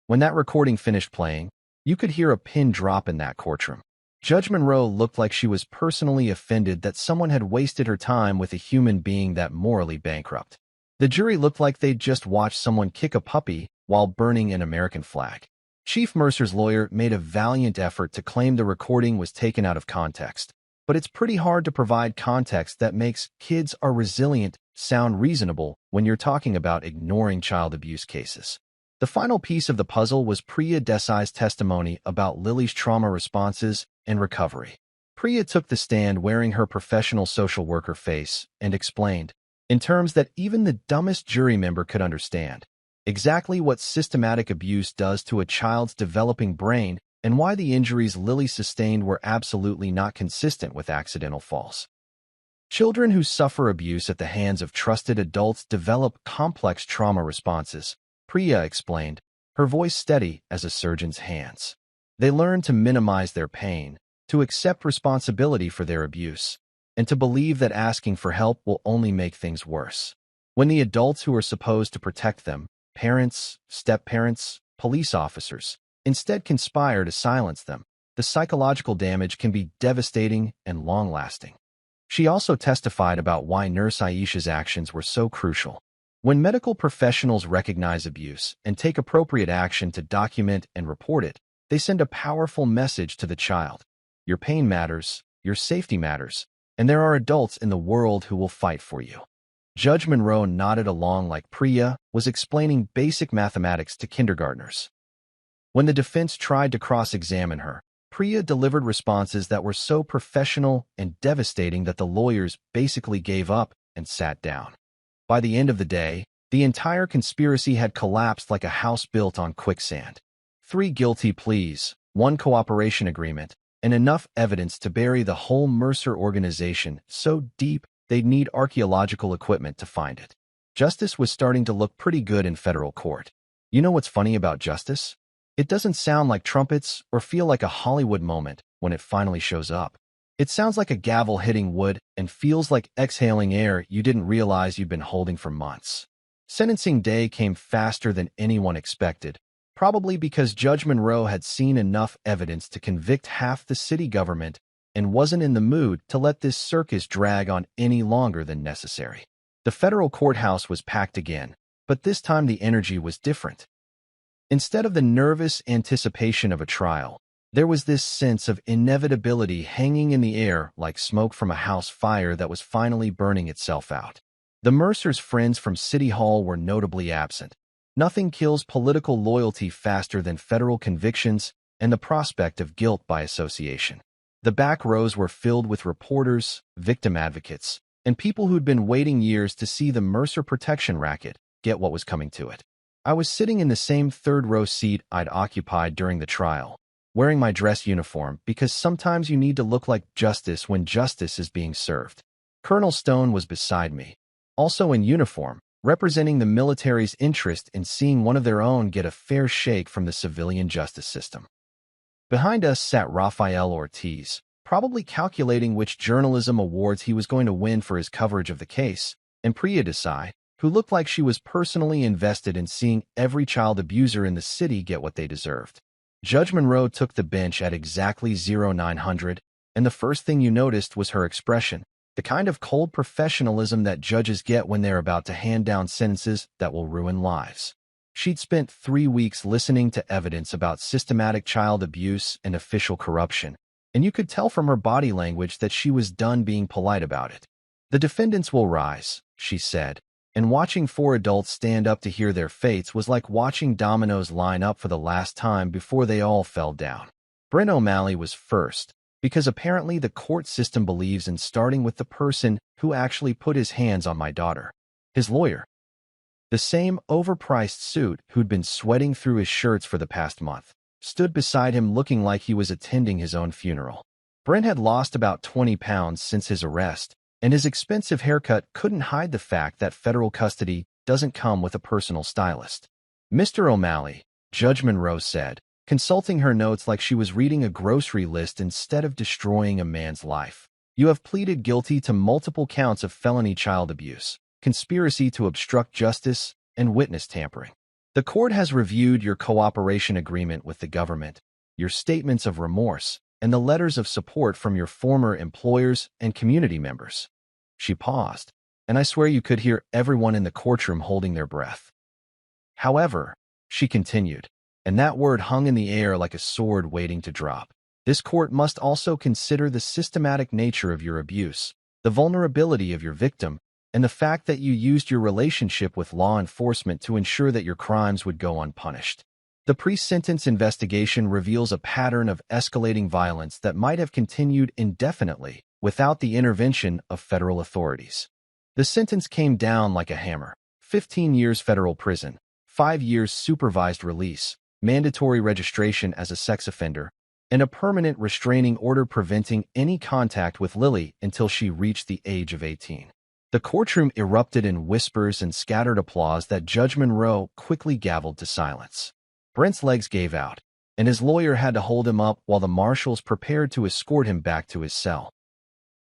When that recording finished playing, you could hear a pin drop in that courtroom. Judge Monroe looked like she was personally offended that someone had wasted her time with a human being that morally bankrupt. The jury looked like they'd just watched someone kick a puppy while burning an American flag. Chief Mercer's lawyer made a valiant effort to claim the recording was taken out of context. But it's pretty hard to provide context that makes kids are resilient sound reasonable when you're talking about ignoring child abuse cases. The final piece of the puzzle was Priya Desai's testimony about Lily's trauma responses and recovery. Priya took the stand wearing her professional social worker face and explained, in terms that even the dumbest jury member could understand, exactly what systematic abuse does to a child's developing brain and why the injuries Lily sustained were absolutely not consistent with accidental falls. Children who suffer abuse at the hands of trusted adults develop complex trauma responses, Priya explained, her voice steady as a surgeon's hands. They learned to minimize their pain, to accept responsibility for their abuse, and to believe that asking for help will only make things worse. When the adults who are supposed to protect them, parents, step-parents, police officers, instead conspire to silence them, the psychological damage can be devastating and long-lasting. She also testified about why Nurse Aisha's actions were so crucial. When medical professionals recognize abuse and take appropriate action to document and report it, they send a powerful message to the child. Your pain matters, your safety matters, and there are adults in the world who will fight for you. Judge Monroe nodded along like Priya was explaining basic mathematics to kindergartners. When the defense tried to cross-examine her, Priya delivered responses that were so professional and devastating that the lawyers basically gave up and sat down. By the end of the day, the entire conspiracy had collapsed like a house built on quicksand. 3 guilty pleas, 1 cooperation agreement, and enough evidence to bury the whole Mercer organization so deep they'd need archaeological equipment to find it. Justice was starting to look pretty good in federal court. You know what's funny about justice? It doesn't sound like trumpets or feel like a Hollywood moment when it finally shows up. It sounds like a gavel hitting wood and feels like exhaling air you didn't realize you'd been holding for months. Sentencing day came faster than anyone expected, probably because Judge Monroe had seen enough evidence to convict half the city government and wasn't in the mood to let this circus drag on any longer than necessary. The federal courthouse was packed again, but this time the energy was different. Instead of the nervous anticipation of a trial, there was this sense of inevitability hanging in the air like smoke from a house fire that was finally burning itself out. The Mercers' friends from City Hall were notably absent. Nothing kills political loyalty faster than federal convictions and the prospect of guilt by association. The back rows were filled with reporters, victim advocates, and people who'd been waiting years to see the Mercer protection racket get what was coming to it. I was sitting in the same third-row seat I'd occupied during the trial, wearing my dress uniform because sometimes you need to look like justice when justice is being served. Colonel Stone was beside me, also in uniform, representing the military's interest in seeing one of their own get a fair shake from the civilian justice system. Behind us sat Rafael Ortiz, probably calculating which journalism awards he was going to win for his coverage of the case, and Priya Desai, who looked like she was personally invested in seeing every child abuser in the city get what they deserved. Judge Monroe took the bench at exactly 0900, and the first thing you noticed was her expression, the kind of cold professionalism that judges get when they're about to hand down sentences that will ruin lives. She'd spent 3 weeks listening to evidence about systematic child abuse and official corruption, and you could tell from her body language that she was done being polite about it. The defendants will rise, she said, and watching 4 adults stand up to hear their fates was like watching dominoes line up for the last time before they all fell down. Brent O'Malley was first, because apparently the court system believes in starting with the person who actually put his hands on my daughter. His lawyer. The same overpriced suit who'd been sweating through his shirts for the past month, stood beside him looking like he was attending his own funeral. Brent had lost about 20 pounds since his arrest, and his expensive haircut couldn't hide the fact that federal custody doesn't come with a personal stylist. Mr. O'Malley, Judge Monroe said, consulting her notes like she was reading a grocery list instead of destroying a man's life. You have pleaded guilty to multiple counts of felony child abuse, conspiracy to obstruct justice, and witness tampering. The court has reviewed your cooperation agreement with the government, your statements of remorse, and the letters of support from your former employers and community members. She paused, and I swear you could hear everyone in the courtroom holding their breath. However, she continued, and that word hung in the air like a sword waiting to drop. This court must also consider the systematic nature of your abuse, the vulnerability of your victim, and the fact that you used your relationship with law enforcement to ensure that your crimes would go unpunished. The pre-sentence investigation reveals a pattern of escalating violence that might have continued indefinitely without the intervention of federal authorities. The sentence came down like a hammer: 15 years federal prison, 5 years supervised release, mandatory registration as a sex offender, and a permanent restraining order preventing any contact with Lily until she reached the age of 18. The courtroom erupted in whispers and scattered applause that Judge Monroe quickly gavelled to silence. Brent's legs gave out, and his lawyer had to hold him up while the marshals prepared to escort him back to his cell.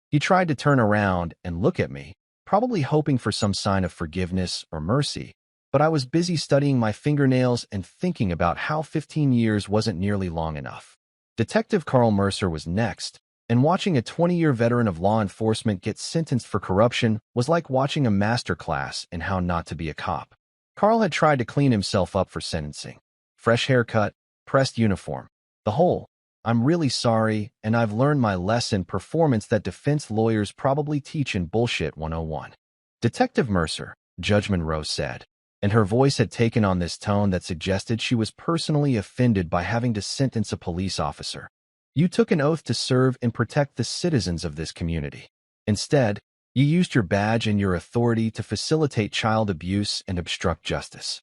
He tried to turn around and look at me, probably hoping for some sign of forgiveness or mercy, but I was busy studying my fingernails and thinking about how 15 years wasn't nearly long enough. Detective Carl Mercer was next, and watching a 20-year veteran of law enforcement get sentenced for corruption was like watching a masterclass in how not to be a cop. Carl had tried to clean himself up for sentencing. Fresh haircut, pressed uniform. The whole, "I'm really sorry, and I've learned my lesson" performance that defense lawyers probably teach in Bullshit 101. Detective Mercer, Judge Monroe said, and her voice had taken on this tone that suggested she was personally offended by having to sentence a police officer. "You took an oath to serve and protect the citizens of this community. Instead, you used your badge and your authority to facilitate child abuse and obstruct justice.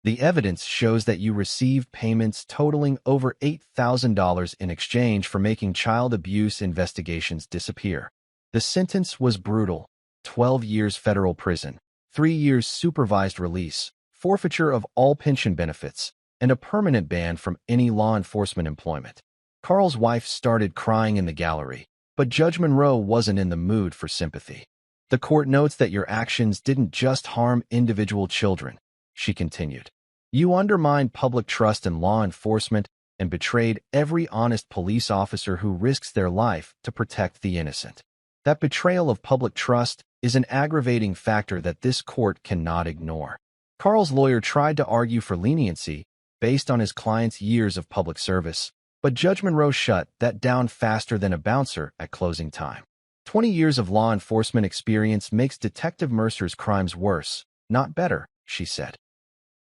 The evidence shows that you received payments totaling over $8,000 in exchange for making child abuse investigations disappear. The sentence was brutal: 12 years federal prison, 3 years supervised release, forfeiture of all pension benefits, and a permanent ban from any law enforcement employment." Carl's wife started crying in the gallery, but Judge Monroe wasn't in the mood for sympathy. "The court notes that your actions didn't just harm individual children," she continued. "You undermined public trust in law enforcement and betrayed every honest police officer who risks their life to protect the innocent. That betrayal of public trust is an aggravating factor that this court cannot ignore." Carl's lawyer tried to argue for leniency based on his client's years of public service, but Judge Monroe shut that down faster than a bouncer at closing time. 20 years of law enforcement experience makes Detective Mercer's crimes worse, not better, she said.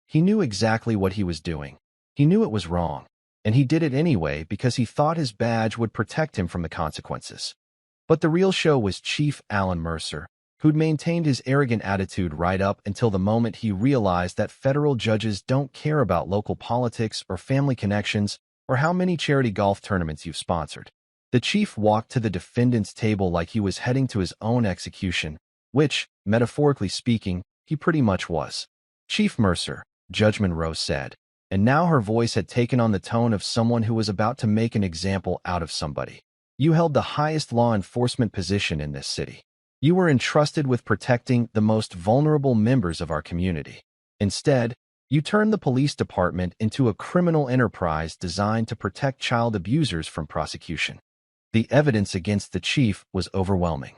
He knew exactly what he was doing. He knew it was wrong, and he did it anyway because he thought his badge would protect him from the consequences. But the real show was Chief Alan Mercer, who'd maintained his arrogant attitude right up until the moment he realized that federal judges don't care about local politics or family connections or how many charity golf tournaments you've sponsored. The chief walked to the defendant's table like he was heading to his own execution, which, metaphorically speaking, he pretty much was. "Chief Mercer," Judge Monroe said, and now her voice had taken on the tone of someone who was about to make an example out of somebody. "You held the highest law enforcement position in this city. You were entrusted with protecting the most vulnerable members of our community. Instead, you turned the police department into a criminal enterprise designed to protect child abusers from prosecution." The evidence against the chief was overwhelming.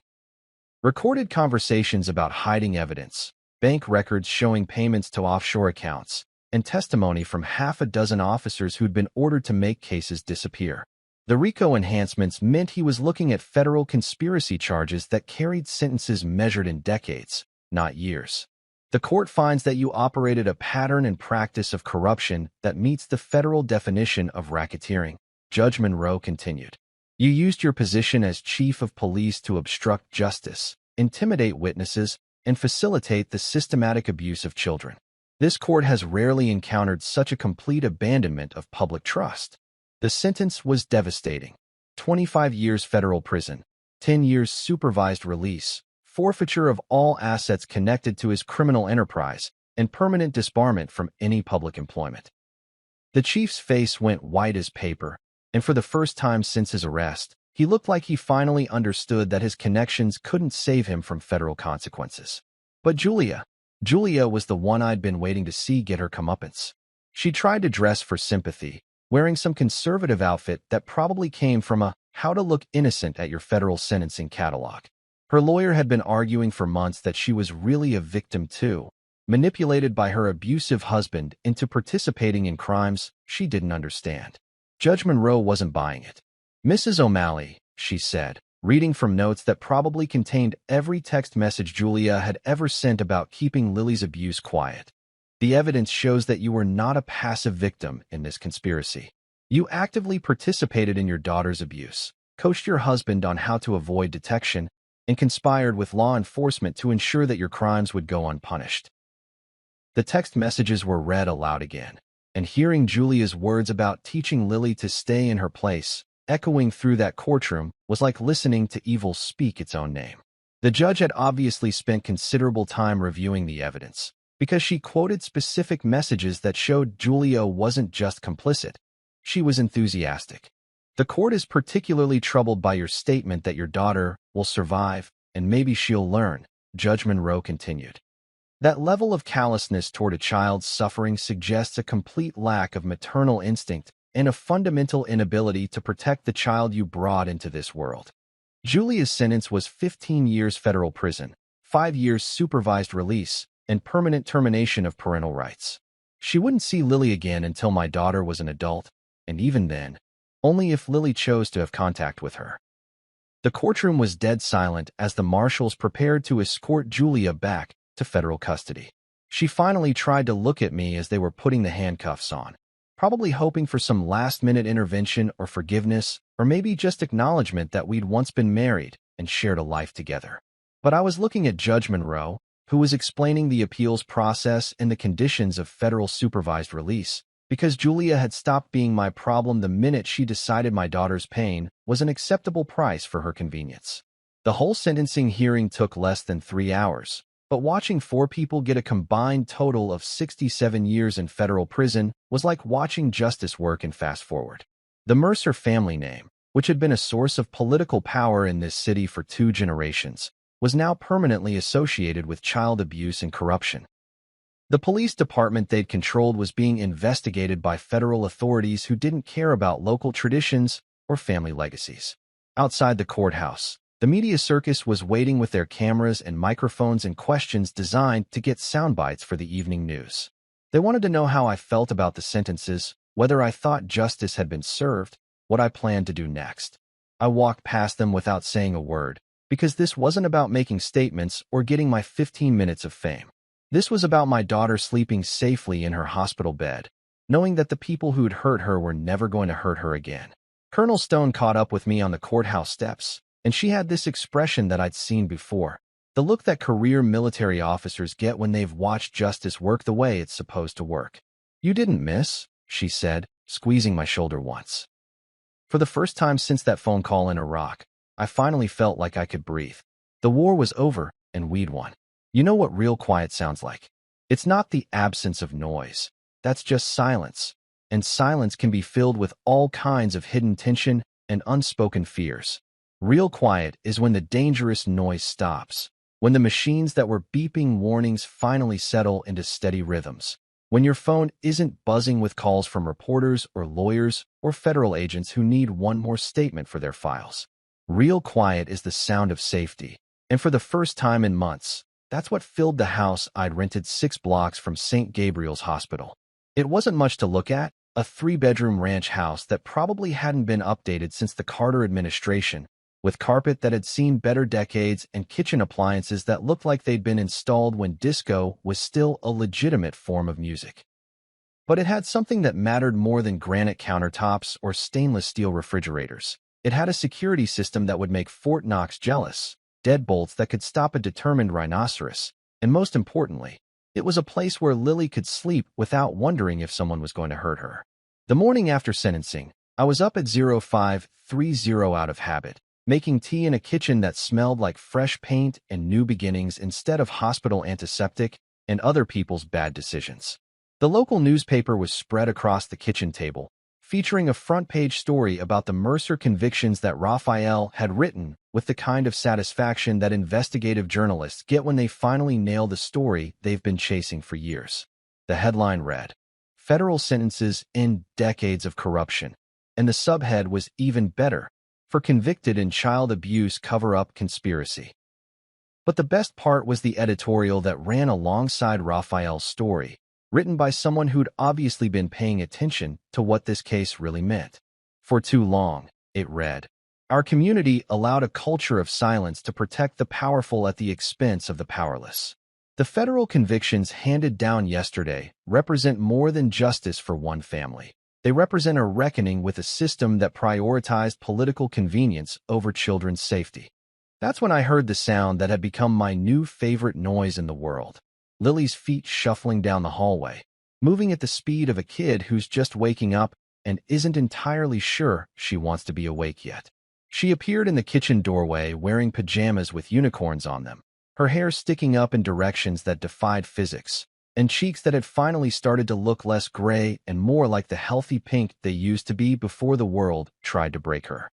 Recorded conversations about hiding evidence, bank records showing payments to offshore accounts, and testimony from half a dozen officers who'd been ordered to make cases disappear. The RICO enhancements meant he was looking at federal conspiracy charges that carried sentences measured in decades, not years. "The court finds that you operated a pattern and practice of corruption that meets the federal definition of racketeering," Judge Monroe continued. "You used your position as chief of police to obstruct justice, intimidate witnesses, and facilitate the systematic abuse of children. This court has rarely encountered such a complete abandonment of public trust." The sentence was devastating: 25 years federal prison, 10 years supervised release, forfeiture of all assets connected to his criminal enterprise, and permanent disbarment from any public employment. The chief's face went white as paper, and for the first time since his arrest, he looked like he finally understood that his connections couldn't save him from federal consequences. But Julia was the one I'd been waiting to see get her comeuppance. She tried to dress for sympathy, wearing some conservative outfit that probably came from a "how to look innocent at your federal sentencing" catalog. Her lawyer had been arguing for months that she was really a victim too, manipulated by her abusive husband into participating in crimes she didn't understand. Judge Monroe wasn't buying it. "Mrs. O'Malley," she said, reading from notes that probably contained every text message Julia had ever sent about keeping Lily's abuse quiet. "The evidence shows that you were not a passive victim in this conspiracy. You actively participated in your daughter's abuse, coached your husband on how to avoid detection, and conspired with law enforcement to ensure that your crimes would go unpunished." The text messages were read aloud again, and hearing Julia's words about teaching Lily to stay in her place, echoing through that courtroom, was like listening to evil speak its own name. The judge had obviously spent considerable time reviewing the evidence, because she quoted specific messages that showed Julia wasn't just complicit. She was enthusiastic. The court is particularly troubled by your statement that your daughter will survive, and maybe she'll learn, Judge Monroe continued. That level of callousness toward a child's suffering suggests a complete lack of maternal instinct and a fundamental inability to protect the child you brought into this world. Julia's sentence was 15 years federal prison, 5 years supervised release, and permanent termination of parental rights. She wouldn't see Lily again until my daughter was an adult, and even then, only if Lily chose to have contact with her. The courtroom was dead silent as the marshals prepared to escort Julia back to federal custody. She finally tried to look at me as they were putting the handcuffs on, probably hoping for some last-minute intervention or forgiveness, or maybe just acknowledgement that we'd once been married and shared a life together. But I was looking at Judge Monroe, who was explaining the appeals process and the conditions of federal supervised release, because Julia had stopped being my problem the minute she decided my daughter's pain was an acceptable price for her convenience. The whole sentencing hearing took less than 3 hours, but watching 4 people get a combined total of 67 years in federal prison was like watching justice work in fast forward. The Mercer family name, which had been a source of political power in this city for 2 generations, was now permanently associated with child abuse and corruption. The police department they'd controlled was being investigated by federal authorities who didn't care about local traditions or family legacies. Outside the courthouse, the media circus was waiting with their cameras and microphones and questions designed to get sound bites for the evening news. They wanted to know how I felt about the sentences, whether I thought justice had been served, what I planned to do next. I walked past them without saying a word, because this wasn't about making statements or getting my 15 minutes of fame. This was about my daughter sleeping safely in her hospital bed, knowing that the people who'd hurt her were never going to hurt her again. Colonel Stone caught up with me on the courthouse steps, and she had this expression that I'd seen before, the look that career military officers get when they've watched justice work the way it's supposed to work. "You didn't miss," she said, squeezing my shoulder once. For the first time since that phone call in Iraq, I finally felt like I could breathe. The war was over, and we'd won. You know what real quiet sounds like? It's not the absence of noise. That's just silence. And silence can be filled with all kinds of hidden tension and unspoken fears. Real quiet is when the dangerous noise stops, when the machines that were beeping warnings finally settle into steady rhythms, when your phone isn't buzzing with calls from reporters or lawyers or federal agents who need one more statement for their files. Real quiet is the sound of safety, and for the first time in months, that's what filled the house I'd rented 6 blocks from St. Gabriel's Hospital. It wasn't much to look at, a 3-bedroom ranch house that probably hadn't been updated since the Carter administration, with carpet that had seen better decades and kitchen appliances that looked like they'd been installed when disco was still a legitimate form of music. But it had something that mattered more than granite countertops or stainless steel refrigerators. It had a security system that would make Fort Knox jealous, deadbolts that could stop a determined rhinoceros, and most importantly, it was a place where Lily could sleep without wondering if someone was going to hurt her. The morning after sentencing, I was up at 0530 out of habit, making tea in a kitchen that smelled like fresh paint and new beginnings instead of hospital antiseptic and other people's bad decisions. The local newspaper was spread across the kitchen table, featuring a front-page story about the Mercer convictions that Raphael had written with the kind of satisfaction that investigative journalists get when they finally nail the story they've been chasing for years. The headline read, "Federal Sentences End Decades of Corruption," and the subhead was even better, "For Convicted in Child Abuse Cover-Up Conspiracy." But the best part was the editorial that ran alongside Raphael's story, written by someone who'd obviously been paying attention to what this case really meant. For too long, it read, "Our community allowed a culture of silence to protect the powerful at the expense of the powerless." The federal convictions handed down yesterday represent more than justice for one family. They represent a reckoning with a system that prioritized political convenience over children's safety. That's when I heard the sound that had become my new favorite noise in the world. Lily's feet shuffling down the hallway, moving at the speed of a kid who's just waking up and isn't entirely sure she wants to be awake yet. She appeared in the kitchen doorway wearing pajamas with unicorns on them, her hair sticking up in directions that defied physics, and cheeks that had finally started to look less gray and more like the healthy pink they used to be before the world tried to break her.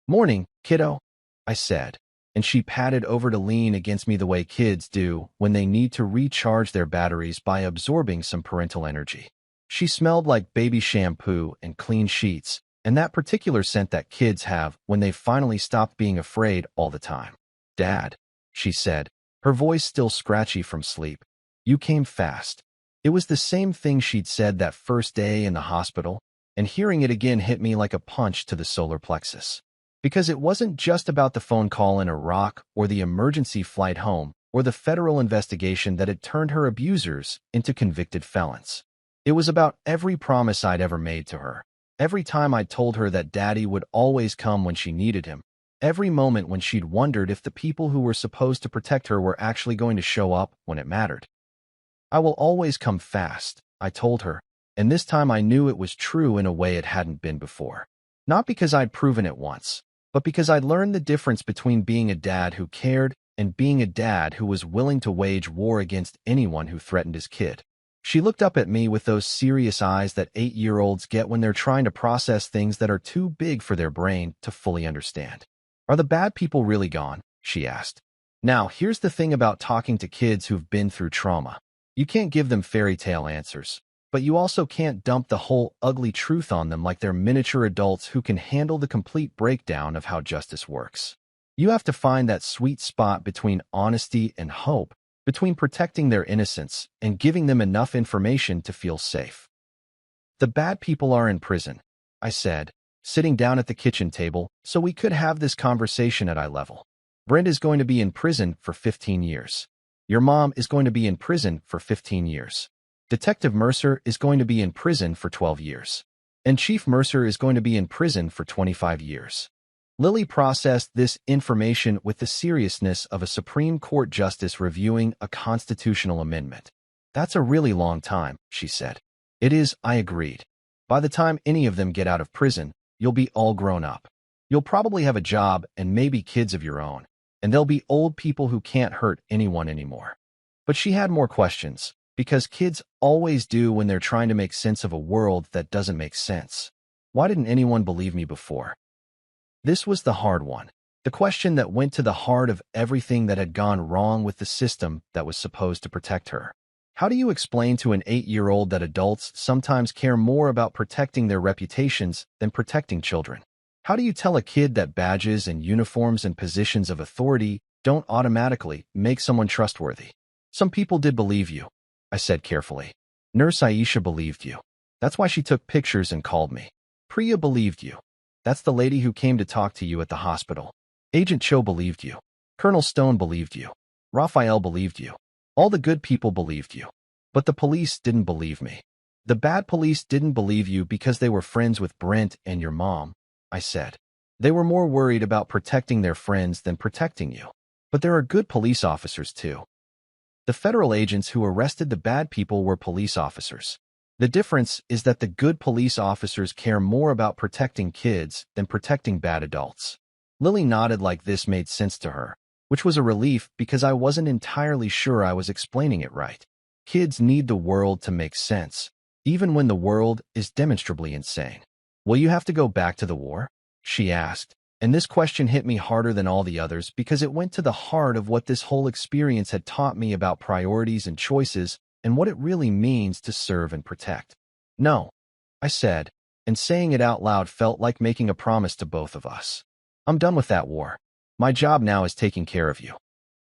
"Morning, kiddo," I said, and she patted over to lean against me the way kids do when they need to recharge their batteries by absorbing some parental energy. She smelled like baby shampoo and clean sheets, and that particular scent that kids have when they've finally stopped being afraid all the time. "Dad," she said, her voice still scratchy from sleep, "you came fast." It was the same thing she'd said that first day in the hospital, and hearing it again hit me like a punch to the solar plexus. Because it wasn't just about the phone call in Iraq or the emergency flight home or the federal investigation that had turned her abusers into convicted felons. It was about every promise I'd ever made to her, every time I told her that Daddy would always come when she needed him, every moment when she'd wondered if the people who were supposed to protect her were actually going to show up when it mattered. "I will always come fast," I told her, and this time I knew it was true in a way it hadn't been before. Not because I'd proven it once, but because I'd learned the difference between being a dad who cared and being a dad who was willing to wage war against anyone who threatened his kid. She looked up at me with those serious eyes that 8-year-olds get when they're trying to process things that are too big for their brain to fully understand. "Are the bad people really gone?" she asked. Now, here's the thing about talking to kids who've been through trauma. You can't give them fairy tale answers, but you also can't dump the whole ugly truth on them like they're miniature adults who can handle the complete breakdown of how justice works. You have to find that sweet spot between honesty and hope, between protecting their innocence and giving them enough information to feel safe. "The bad people are in prison," I said, sitting down at the kitchen table so we could have this conversation at eye level. "Brent is going to be in prison for 15 years. Your mom is going to be in prison for 15 years. Detective Mercer is going to be in prison for 12 years. And Chief Mercer is going to be in prison for 25 years. Lily processed this information with the seriousness of a Supreme Court justice reviewing a constitutional amendment. "That's a really long time," she said. "It is," I agreed. "By the time any of them get out of prison, you'll be all grown up. You'll probably have a job and maybe kids of your own, and they'll be old people who can't hurt anyone anymore." But she had more questions, because kids always do when they're trying to make sense of a world that doesn't make sense. Why didn't anyone believe me before? This was the hard one, the question that went to the heart of everything that had gone wrong with the system that was supposed to protect her. How do you explain to an 8-year-old that adults sometimes care more about protecting their reputations than protecting children? How do you tell a kid that badges and uniforms and positions of authority don't automatically make someone trustworthy? "Some people did believe you," I said carefully. "Nurse Aisha believed you. That's why she took pictures and called me. Priya believed you. That's the lady who came to talk to you at the hospital. Agent Cho believed you. Colonel Stone believed you. Raphael believed you. All the good people believed you. But the police didn't believe me. The bad police didn't believe you because they were friends with Brent and your mom," I said. "They were more worried about protecting their friends than protecting you. But there are good police officers too. The federal agents who arrested the bad people were police officers. The difference is that the good police officers care more about protecting kids than protecting bad adults." Lily nodded like this made sense to her, which was a relief because I wasn't entirely sure I was explaining it right. Kids need the world to make sense, even when the world is demonstrably insane. "Will you have to go back to the war?" she asked, and this question hit me harder than all the others because it went to the heart of what this whole experience had taught me about priorities and choices and what it really means to serve and protect. "No," I said, and saying it out loud felt like making a promise to both of us. "I'm done with that war. My job now is taking care of you."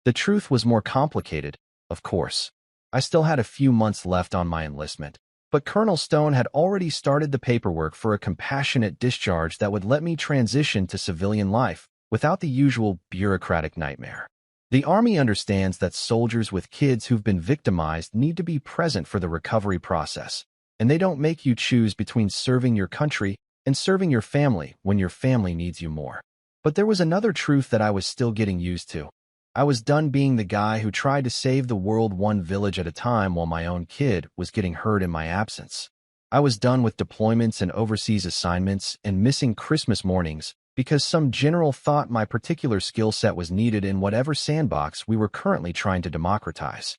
The truth was more complicated, of course. I still had a few months left on my enlistment, but Colonel Stone had already started the paperwork for a compassionate discharge that would let me transition to civilian life without the usual bureaucratic nightmare. The Army understands that soldiers with kids who've been victimized need to be present for the recovery process, and they don't make you choose between serving your country and serving your family when your family needs you more. But there was another truth that I was still getting used to. I was done being the guy who tried to save the world one village at a time while my own kid was getting hurt in my absence. I was done with deployments and overseas assignments and missing Christmas mornings because some general thought my particular skill set was needed in whatever sandbox we were currently trying to democratize.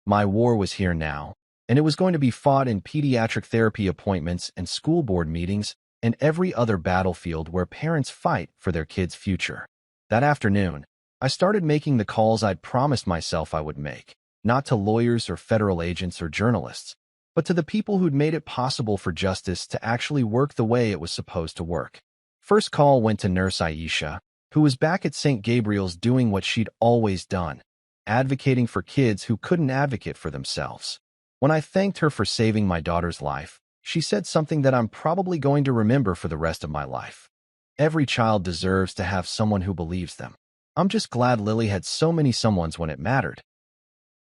My war was here now, and it was going to be fought in pediatric therapy appointments and school board meetings and every other battlefield where parents fight for their kids' future. That afternoon, I started making the calls I'd promised myself I would make, not to lawyers or federal agents or journalists, but to the people who'd made it possible for justice to actually work the way it was supposed to work. First call went to Nurse Aisha, who was back at St. Gabriel's doing what she'd always done, advocating for kids who couldn't advocate for themselves. When I thanked her for saving my daughter's life, she said something that I'm probably going to remember for the rest of my life. Every child deserves to have someone who believes them. I'm just glad Lily had so many someones when it mattered.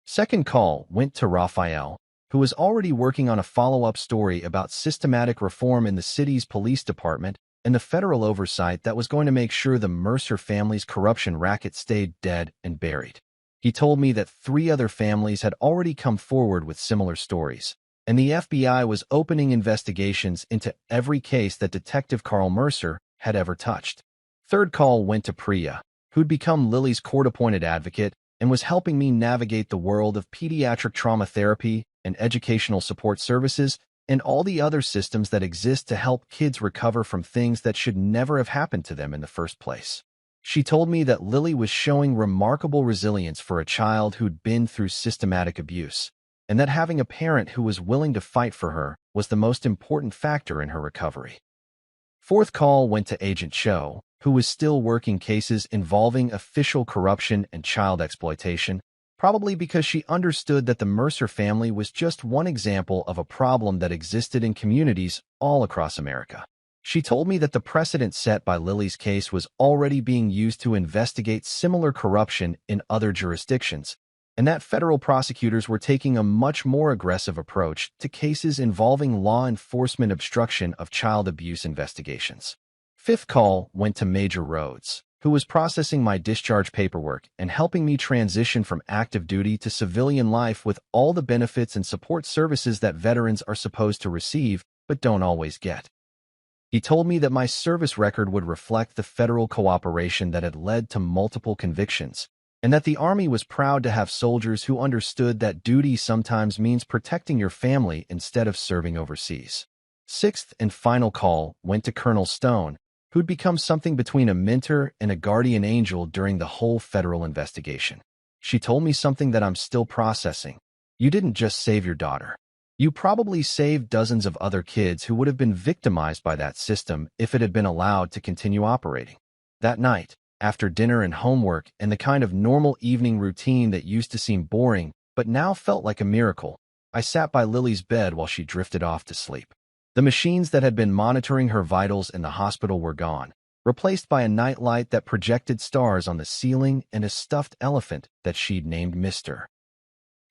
Second call went to Raphael, who was already working on a follow-up story about systematic reform in the city's police department and the federal oversight that was going to make sure the Mercer family's corruption racket stayed dead and buried. He told me that 3 other families had already come forward with similar stories, and the FBI was opening investigations into every case that Detective Carl Mercer had ever touched. Third call went to Priya, who'd become Lily's court-appointed advocate and was helping me navigate the world of pediatric trauma therapy and educational support services and all the other systems that exist to help kids recover from things that should never have happened to them in the first place. She told me that Lily was showing remarkable resilience for a child who'd been through systematic abuse, and that having a parent who was willing to fight for her was the most important factor in her recovery. Fourth call went to Agent Cho, who was still working cases involving official corruption and child exploitation, probably because she understood that the Mercer family was just one example of a problem that existed in communities all across America. She told me that the precedent set by Lily's case was already being used to investigate similar corruption in other jurisdictions, and that federal prosecutors were taking a much more aggressive approach to cases involving law enforcement obstruction of child abuse investigations. Fifth call went to Major Rhodes, who was processing my discharge paperwork and helping me transition from active duty to civilian life with all the benefits and support services that veterans are supposed to receive but don't always get. He told me that my service record would reflect the federal cooperation that had led to multiple convictions, and that the Army was proud to have soldiers who understood that duty sometimes means protecting your family instead of serving overseas. Sixth and final call went to Colonel Stone, who'd become something between a mentor and a guardian angel during the whole federal investigation. She told me something that I'm still processing. You didn't just save your daughter. You probably saved dozens of other kids who would have been victimized by that system if it had been allowed to continue operating. That night, after dinner and homework and the kind of normal evening routine that used to seem boring but now felt like a miracle, I sat by Lily's bed while she drifted off to sleep. The machines that had been monitoring her vitals in the hospital were gone, replaced by a nightlight that projected stars on the ceiling and a stuffed elephant that she'd named Mr.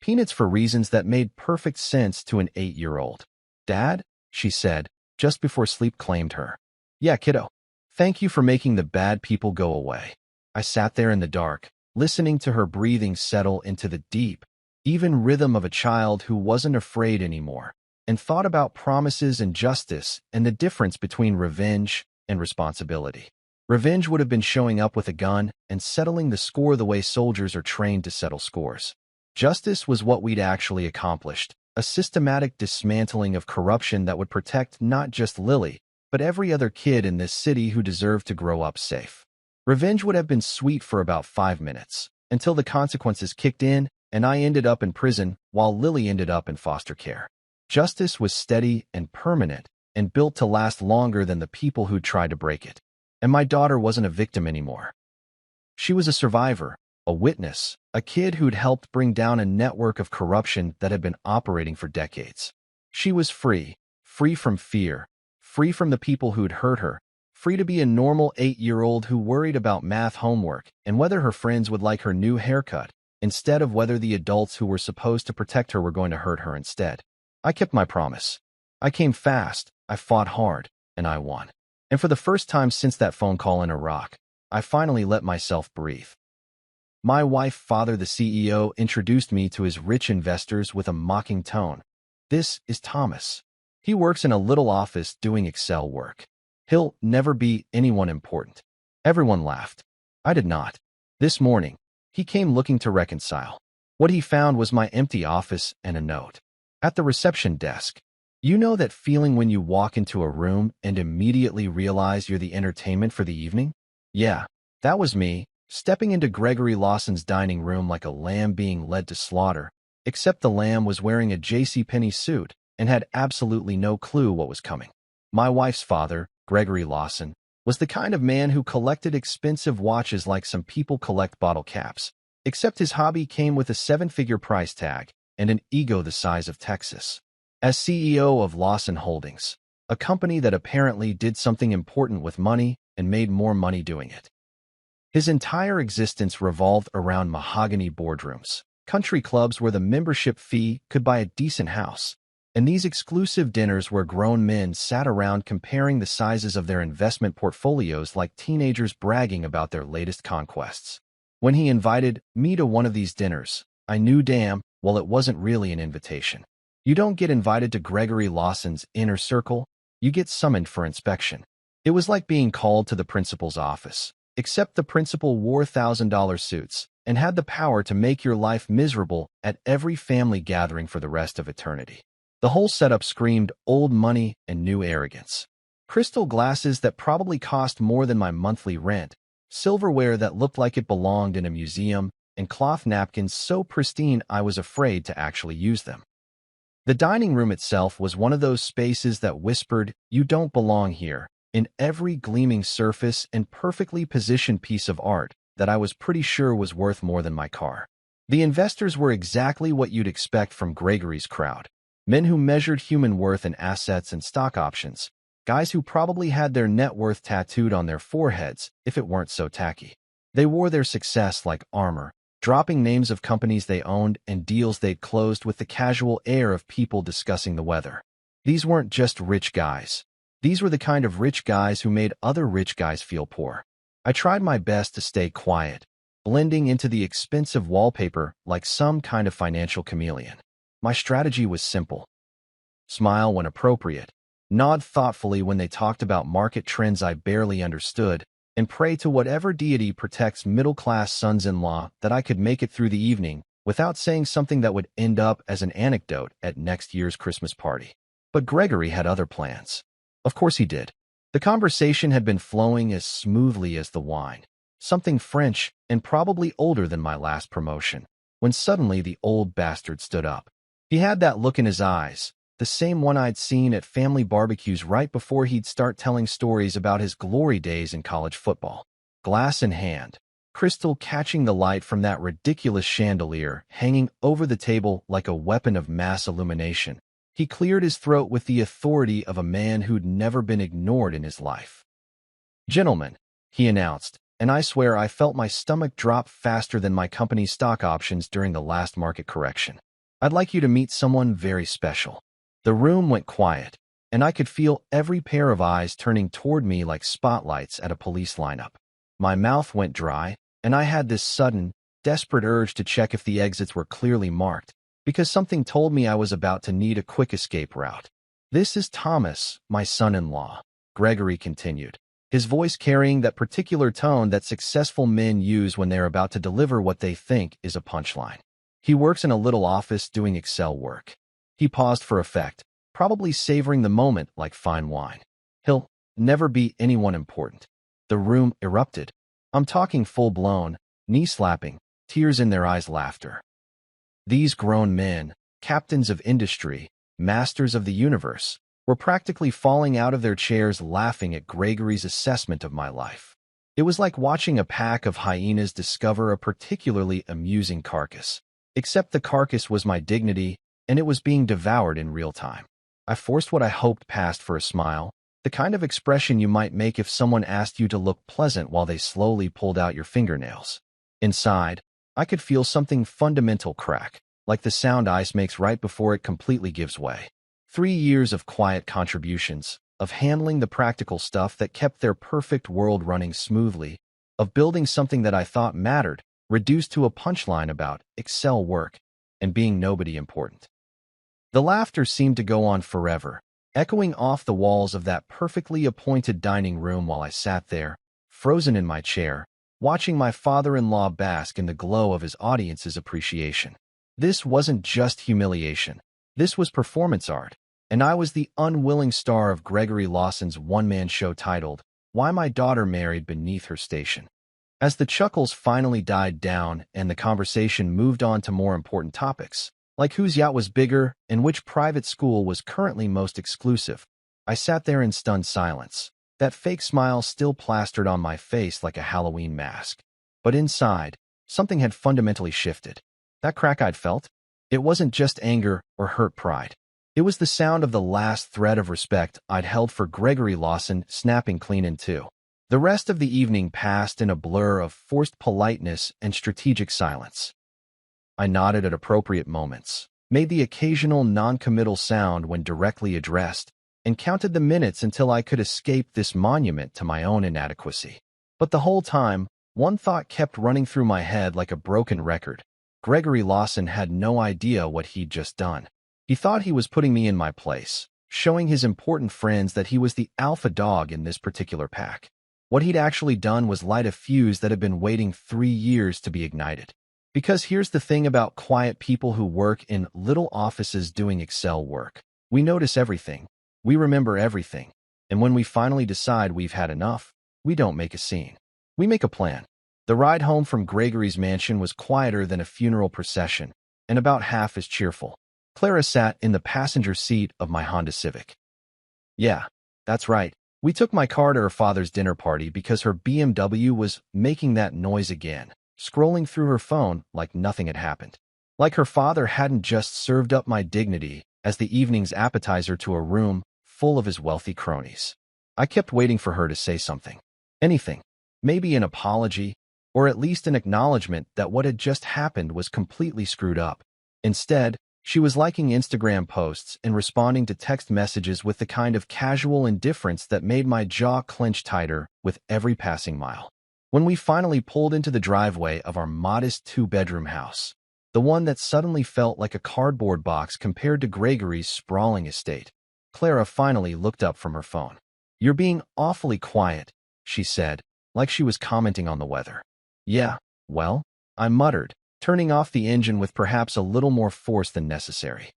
Peanuts for reasons that made perfect sense to an 8-year-old. "Dad," she said, just before sleep claimed her. "Yeah, kiddo. Thank you for making the bad people go away." I sat there in the dark, listening to her breathing settle into the deep, even rhythm of a child who wasn't afraid anymore, and thought about promises and justice and the difference between revenge and responsibility. Revenge would have been showing up with a gun and settling the score the way soldiers are trained to settle scores. Justice was what we'd actually accomplished, a systematic dismantling of corruption that would protect not just Lily, but every other kid in this city who deserved to grow up safe. Revenge would have been sweet for about 5 minutes, until the consequences kicked in and I ended up in prison while Lily ended up in foster care. Justice was steady and permanent and built to last longer than the people who'd tried to break it. And my daughter wasn't a victim anymore. She was a survivor, a witness, a kid who'd helped bring down a network of corruption that had been operating for decades. She was free from fear, free from the people who'd hurt her, free to be a normal 8-year-old who worried about math homework and whether her friends would like her new haircut, instead of whether the adults who were supposed to protect her were going to hurt her instead. I kept my promise. I came fast, I fought hard, and I won. And for the first time since that phone call in Iraq, I finally let myself breathe. My wife, Father the CEO, introduced me to his rich investors with a mocking tone. "This is Thomas. He works in a little office doing Excel work. He'll never be anyone important. Everyone laughed. I did not. This morning, he came looking to reconcile. What he found was my empty office and a note. At the reception desk. You know that feeling when you walk into a room and immediately realize you're the entertainment for the evening? Yeah, that was me, stepping into Gregory Lawson's dining room like a lamb being led to slaughter, except the lamb was wearing a JCPenney suit and had absolutely no clue what was coming. My wife's father, Gregory Lawson, was the kind of man who collected expensive watches like some people collect bottle caps, except his hobby came with a seven-figure price tag and an ego the size of Texas. As CEO of Lawson Holdings, a company that apparently did something important with money and made more money doing it. His entire existence revolved around mahogany boardrooms, country clubs where the membership fee could buy a decent house, and these exclusive dinners where grown men sat around comparing the sizes of their investment portfolios like teenagers bragging about their latest conquests. When he invited me to one of these dinners, I knew damn well it wasn't really an invitation. You don't get invited to Gregory Lawson's inner circle, you get summoned for inspection. It was like being called to the principal's office, except the principal wore $1,000 suits and had the power to make your life miserable at every family gathering for the rest of eternity. The whole setup screamed old money and new arrogance. Crystal glasses that probably cost more than my monthly rent, silverware that looked like it belonged in a museum, and cloth napkins so pristine I was afraid to actually use them. The dining room itself was one of those spaces that whispered, "You don't belong here," in every gleaming surface and perfectly positioned piece of art that I was pretty sure was worth more than my car. The investors were exactly what you'd expect from Gregory's crowd. Men who measured human worth in assets and stock options. Guys who probably had their net worth tattooed on their foreheads if it weren't so tacky. They wore their success like armor, dropping names of companies they owned and deals they'd closed with the casual air of people discussing the weather. These weren't just rich guys. These were the kind of rich guys who made other rich guys feel poor. I tried my best to stay quiet, blending into the expensive wallpaper like some kind of financial chameleon. My strategy was simple. Smile when appropriate, nod thoughtfully when they talked about market trends I barely understood, and pray to whatever deity protects middle-class sons-in-law that I could make it through the evening without saying something that would end up as an anecdote at next year's Christmas party. But Gregory had other plans. Of course he did. The conversation had been flowing as smoothly as the wine, something French and probably older than my last promotion, when suddenly the old bastard stood up. He had that look in his eyes, the same one I'd seen at family barbecues right before he'd start telling stories about his glory days in college football. Glass in hand, crystal catching the light from that ridiculous chandelier hanging over the table like a weapon of mass illumination. He cleared his throat with the authority of a man who'd never been ignored in his life. "Gentlemen," he announced, and I swear I felt my stomach drop faster than my company's stock options during the last market correction. "I'd like you to meet someone very special." The room went quiet, and I could feel every pair of eyes turning toward me like spotlights at a police lineup. My mouth went dry, and I had this sudden, desperate urge to check if the exits were clearly marked, because something told me I was about to need a quick escape route. "This is Thomas, my son-in-law," Gregory continued, his voice carrying that particular tone that successful men use when they're about to deliver what they think is a punchline. "He works in a little office doing Excel work." He paused for effect, probably savoring the moment like fine wine. "He'll never be anyone important." The room erupted. I'm talking full-blown, knee-slapping, tears in their eyes laughter. These grown men, captains of industry, masters of the universe, were practically falling out of their chairs laughing at Gregory's assessment of my life. It was like watching a pack of hyenas discover a particularly amusing carcass. Except the carcass was my dignity, and it was being devoured in real time. I forced what I hoped passed for a smile, the kind of expression you might make if someone asked you to look pleasant while they slowly pulled out your fingernails. Inside, I could feel something fundamental crack, like the sound ice makes right before it completely gives way. 3 years of quiet contributions, of handling the practical stuff that kept their perfect world running smoothly, of building something that I thought mattered, reduced to a punchline about Excel work and being nobody important. The laughter seemed to go on forever, echoing off the walls of that perfectly appointed dining room while I sat there, frozen in my chair, watching my father-in-law bask in the glow of his audience's appreciation. This wasn't just humiliation. This was performance art, and I was the unwilling star of Gregory Lawson's one-man show titled, Why My Daughter Married Beneath Her Station. As the chuckles finally died down and the conversation moved on to more important topics, like whose yacht was bigger and which private school was currently most exclusive, I sat there in stunned silence, that fake smile still plastered on my face like a Halloween mask. But inside, something had fundamentally shifted. That crack I'd felt? It wasn't just anger or hurt pride. It was the sound of the last thread of respect I'd held for Gregory Lawson snapping clean in two. The rest of the evening passed in a blur of forced politeness and strategic silence. I nodded at appropriate moments, made the occasional non-committal sound when directly addressed, and counted the minutes until I could escape this monument to my own inadequacy. But the whole time, one thought kept running through my head like a broken record. Gregory Lawson had no idea what he'd just done. He thought he was putting me in my place, showing his important friends that he was the alpha dog in this particular pack. What he'd actually done was light a fuse that had been waiting 3 years to be ignited. Because here's the thing about quiet people who work in little offices doing Excel work. We notice everything. We remember everything. And when we finally decide we've had enough, we don't make a scene. We make a plan. The ride home from Gregory's mansion was quieter than a funeral procession, and about half as cheerful. Clara sat in the passenger seat of my Honda Civic. Yeah, that's right. We took my car to her father's dinner party because her BMW was making that noise again, scrolling through her phone like nothing had happened. Like her father hadn't just served up my dignity as the evening's appetizer to a room full of his wealthy cronies. I kept waiting for her to say something. Anything. Maybe an apology, or at least an acknowledgement that what had just happened was completely screwed up. Instead, she was liking Instagram posts and responding to text messages with the kind of casual indifference that made my jaw clench tighter with every passing mile. When we finally pulled into the driveway of our modest 2-bedroom house, the one that suddenly felt like a cardboard box compared to Gregory's sprawling estate, Clara finally looked up from her phone. "You're being awfully quiet," she said, like she was commenting on the weather. "Yeah, well," I muttered, turning off the engine with perhaps a little more force than necessary.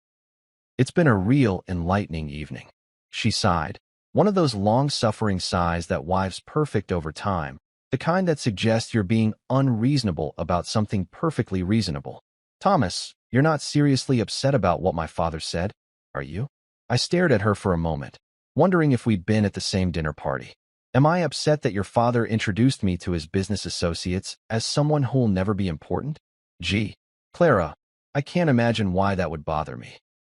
"It's been a real enlightening evening," she sighed, one of those long-suffering sighs that wives perfect over time, the kind that suggests you're being unreasonable about something perfectly reasonable. "Thomas, you're not seriously upset about what my father said, are you?" I stared at her for a moment, wondering if we'd been at the same dinner party. "Am I upset that your father introduced me to his business associates as someone who'll never be important? Gee, Clara, I can't imagine why that would bother me."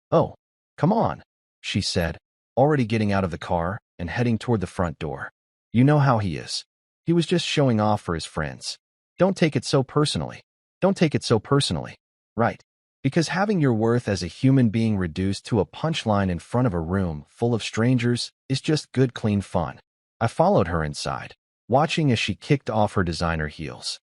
"Oh, come on," she said, already getting out of the car and heading toward the front door. "You know how he is. He was just showing off for his friends. Don't take it so personally. Don't take it so personally. Right? Because having your worth as a human being reduced to a punchline in front of a room full of strangers is just good, clean fun." I followed her inside, watching as she kicked off her designer heels,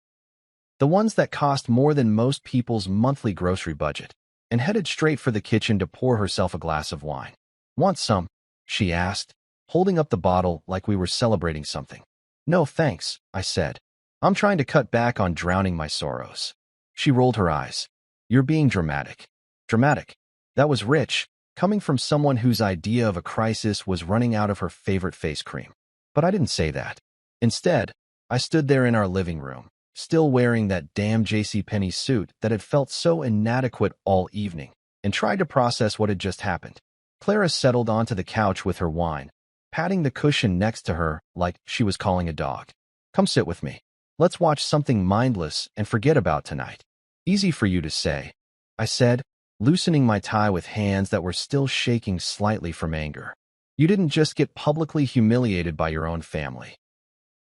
the ones that cost more than most people's monthly grocery budget, and headed straight for the kitchen to pour herself a glass of wine. "Want some?" she asked, holding up the bottle like we were celebrating something. "No, thanks," I said. "I'm trying to cut back on drowning my sorrows." She rolled her eyes. "You're being dramatic." Dramatic. That was rich, coming from someone whose idea of a crisis was running out of her favorite face cream. But I didn't say that. Instead, I stood there in our living room, still wearing that damn JCPenney suit that had felt so inadequate all evening, and tried to process what had just happened. Clara settled onto the couch with her wine, patting the cushion next to her like she was calling a dog. "Come sit with me. Let's watch something mindless and forget about tonight." "Easy for you to say," I said, loosening my tie with hands that were still shaking slightly from anger. "You didn't just get publicly humiliated by your own family."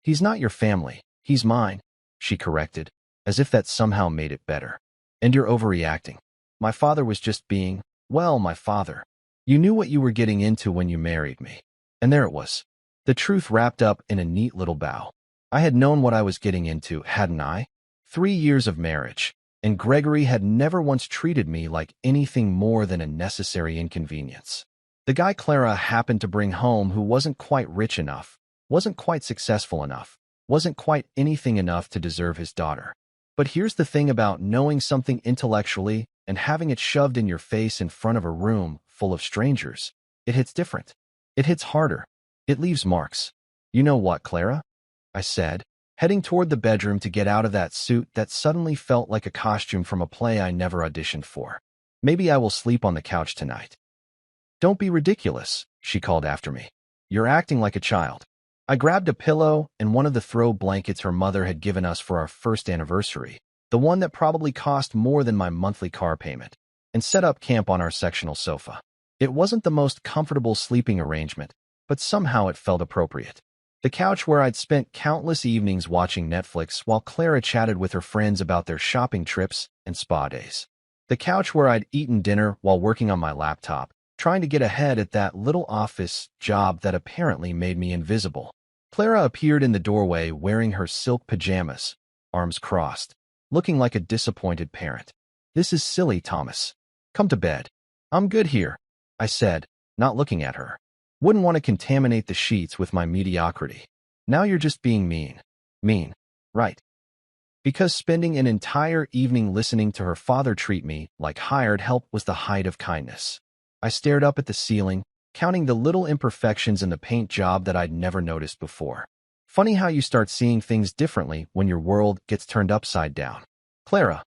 "He's not your family, he's mine," she corrected, as if that somehow made it better. "And you're overreacting. My father was just being, well, my father. You knew what you were getting into when you married me." And there it was. The truth wrapped up in a neat little bow. I had known what I was getting into, hadn't I? 3 years of marriage, and Gregory had never once treated me like anything more than a necessary inconvenience. The guy Clara happened to bring home who wasn't quite rich enough, wasn't quite successful enough, wasn't quite anything enough to deserve his daughter. But here's the thing about knowing something intellectually and having it shoved in your face in front of a room full of strangers. It hits different. It hits harder. It leaves marks. You know what, Clara? I said, heading toward the bedroom to get out of that suit that suddenly felt like a costume from a play I never auditioned for. Maybe I will sleep on the couch tonight. Don't be ridiculous, she called after me. You're acting like a child. I grabbed a pillow and one of the throw blankets her mother had given us for our first anniversary, the one that probably cost more than my monthly car payment, and set up camp on our sectional sofa. It wasn't the most comfortable sleeping arrangement, but somehow it felt appropriate. The couch where I'd spent countless evenings watching Netflix while Clara chatted with her friends about their shopping trips and spa days. The couch where I'd eaten dinner while working on my laptop, trying to get ahead at that little office job that apparently made me invisible. Clara appeared in the doorway wearing her silk pajamas, arms crossed, looking like a disappointed parent. This is silly, Thomas. Come to bed. I'm good here, I said, not looking at her. Wouldn't want to contaminate the sheets with my mediocrity. Now you're just being mean. Mean, right? Because spending an entire evening listening to her father treat me like hired help was the height of kindness. I stared up at the ceiling, counting the little imperfections in the paint job that I'd never noticed before. Funny how you start seeing things differently when your world gets turned upside down. Clara,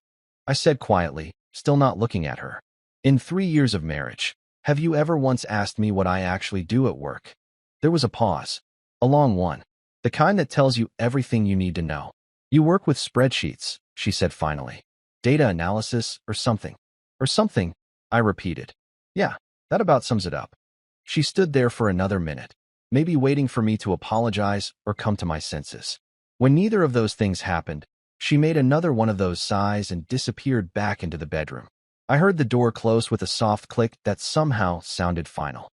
I said quietly, still not looking at her. In 3 years of marriage, have you ever once asked me what I actually do at work? There was a pause. A long one. The kind that tells you everything you need to know. You work with spreadsheets, she said finally. Data analysis or something. Or something, I repeated. Yeah, that about sums it up. She stood there for another minute, maybe waiting for me to apologize or come to my senses. When neither of those things happened, she made another one of those sighs and disappeared back into the bedroom. I heard the door close with a soft click that somehow sounded final.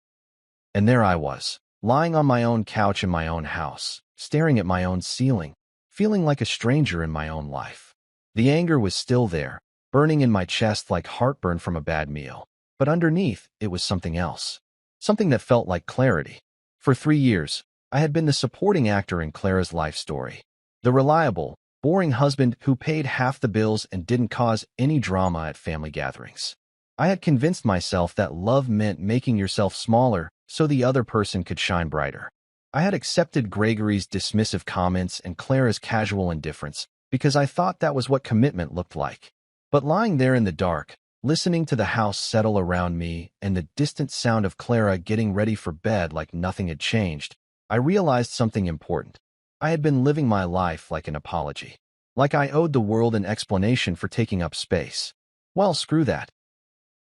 And there I was, lying on my own couch in my own house, staring at my own ceiling, feeling like a stranger in my own life. The anger was still there, burning in my chest like heartburn from a bad meal. But underneath, it was something else. Something that felt like clarity. For 3 years, I had been the supporting actor in Clara's life story. The reliable, boring husband who paid half the bills and didn't cause any drama at family gatherings. I had convinced myself that love meant making yourself smaller so the other person could shine brighter. I had accepted Gregory's dismissive comments and Clara's casual indifference because I thought that was what commitment looked like. But lying there in the dark, listening to the house settle around me and the distant sound of Clara getting ready for bed like nothing had changed, I realized something important. I had been living my life like an apology. Like I owed the world an explanation for taking up space. Well, screw that.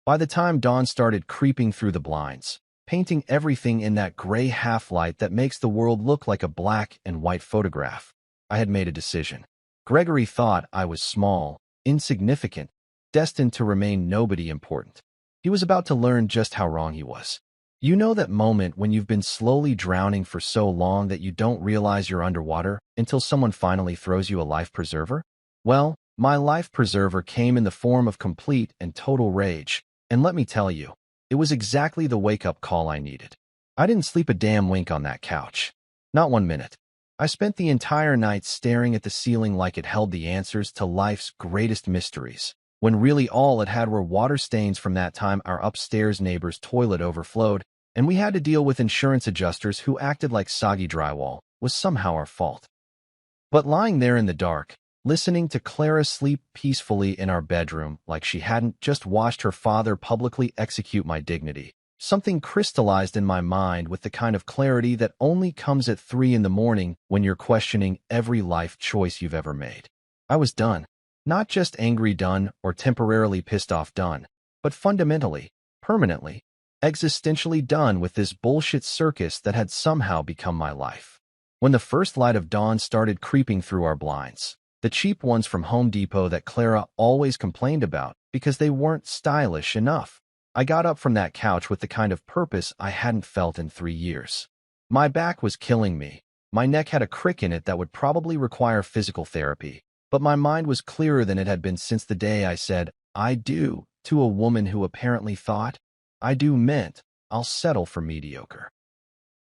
By the time dawn started creeping through the blinds, painting everything in that gray half-light that makes the world look like a black and white photograph, I had made a decision. Gregory thought I was small, insignificant, destined to remain nobody important. He was about to learn just how wrong he was. You know that moment when you've been slowly drowning for so long that you don't realize you're underwater until someone finally throws you a life preserver? Well, my life preserver came in the form of complete and total rage, and let me tell you, it was exactly the wake-up call I needed. I didn't sleep a damn wink on that couch. Not 1 minute. I spent the entire night staring at the ceiling like it held the answers to life's greatest mysteries, when really all it had were water stains from that time our upstairs neighbor's toilet overflowed, and we had to deal with insurance adjusters who acted like soggy drywall was somehow our fault. But lying there in the dark, listening to Clara sleep peacefully in our bedroom like she hadn't just watched her father publicly execute my dignity, something crystallized in my mind with the kind of clarity that only comes at 3 in the morning when you're questioning every life choice you've ever made. I was done. Not just angry done or temporarily pissed off done, but fundamentally, permanently, existentially done with this bullshit circus that had somehow become my life. When the first light of dawn started creeping through our blinds, the cheap ones from Home Depot that Clara always complained about because they weren't stylish enough, I got up from that couch with the kind of purpose I hadn't felt in 3 years. My back was killing me. My neck had a crick in it that would probably require physical therapy, but my mind was clearer than it had been since the day I said, "I do," to a woman who apparently thought, "I do" meant, I'll settle for mediocre.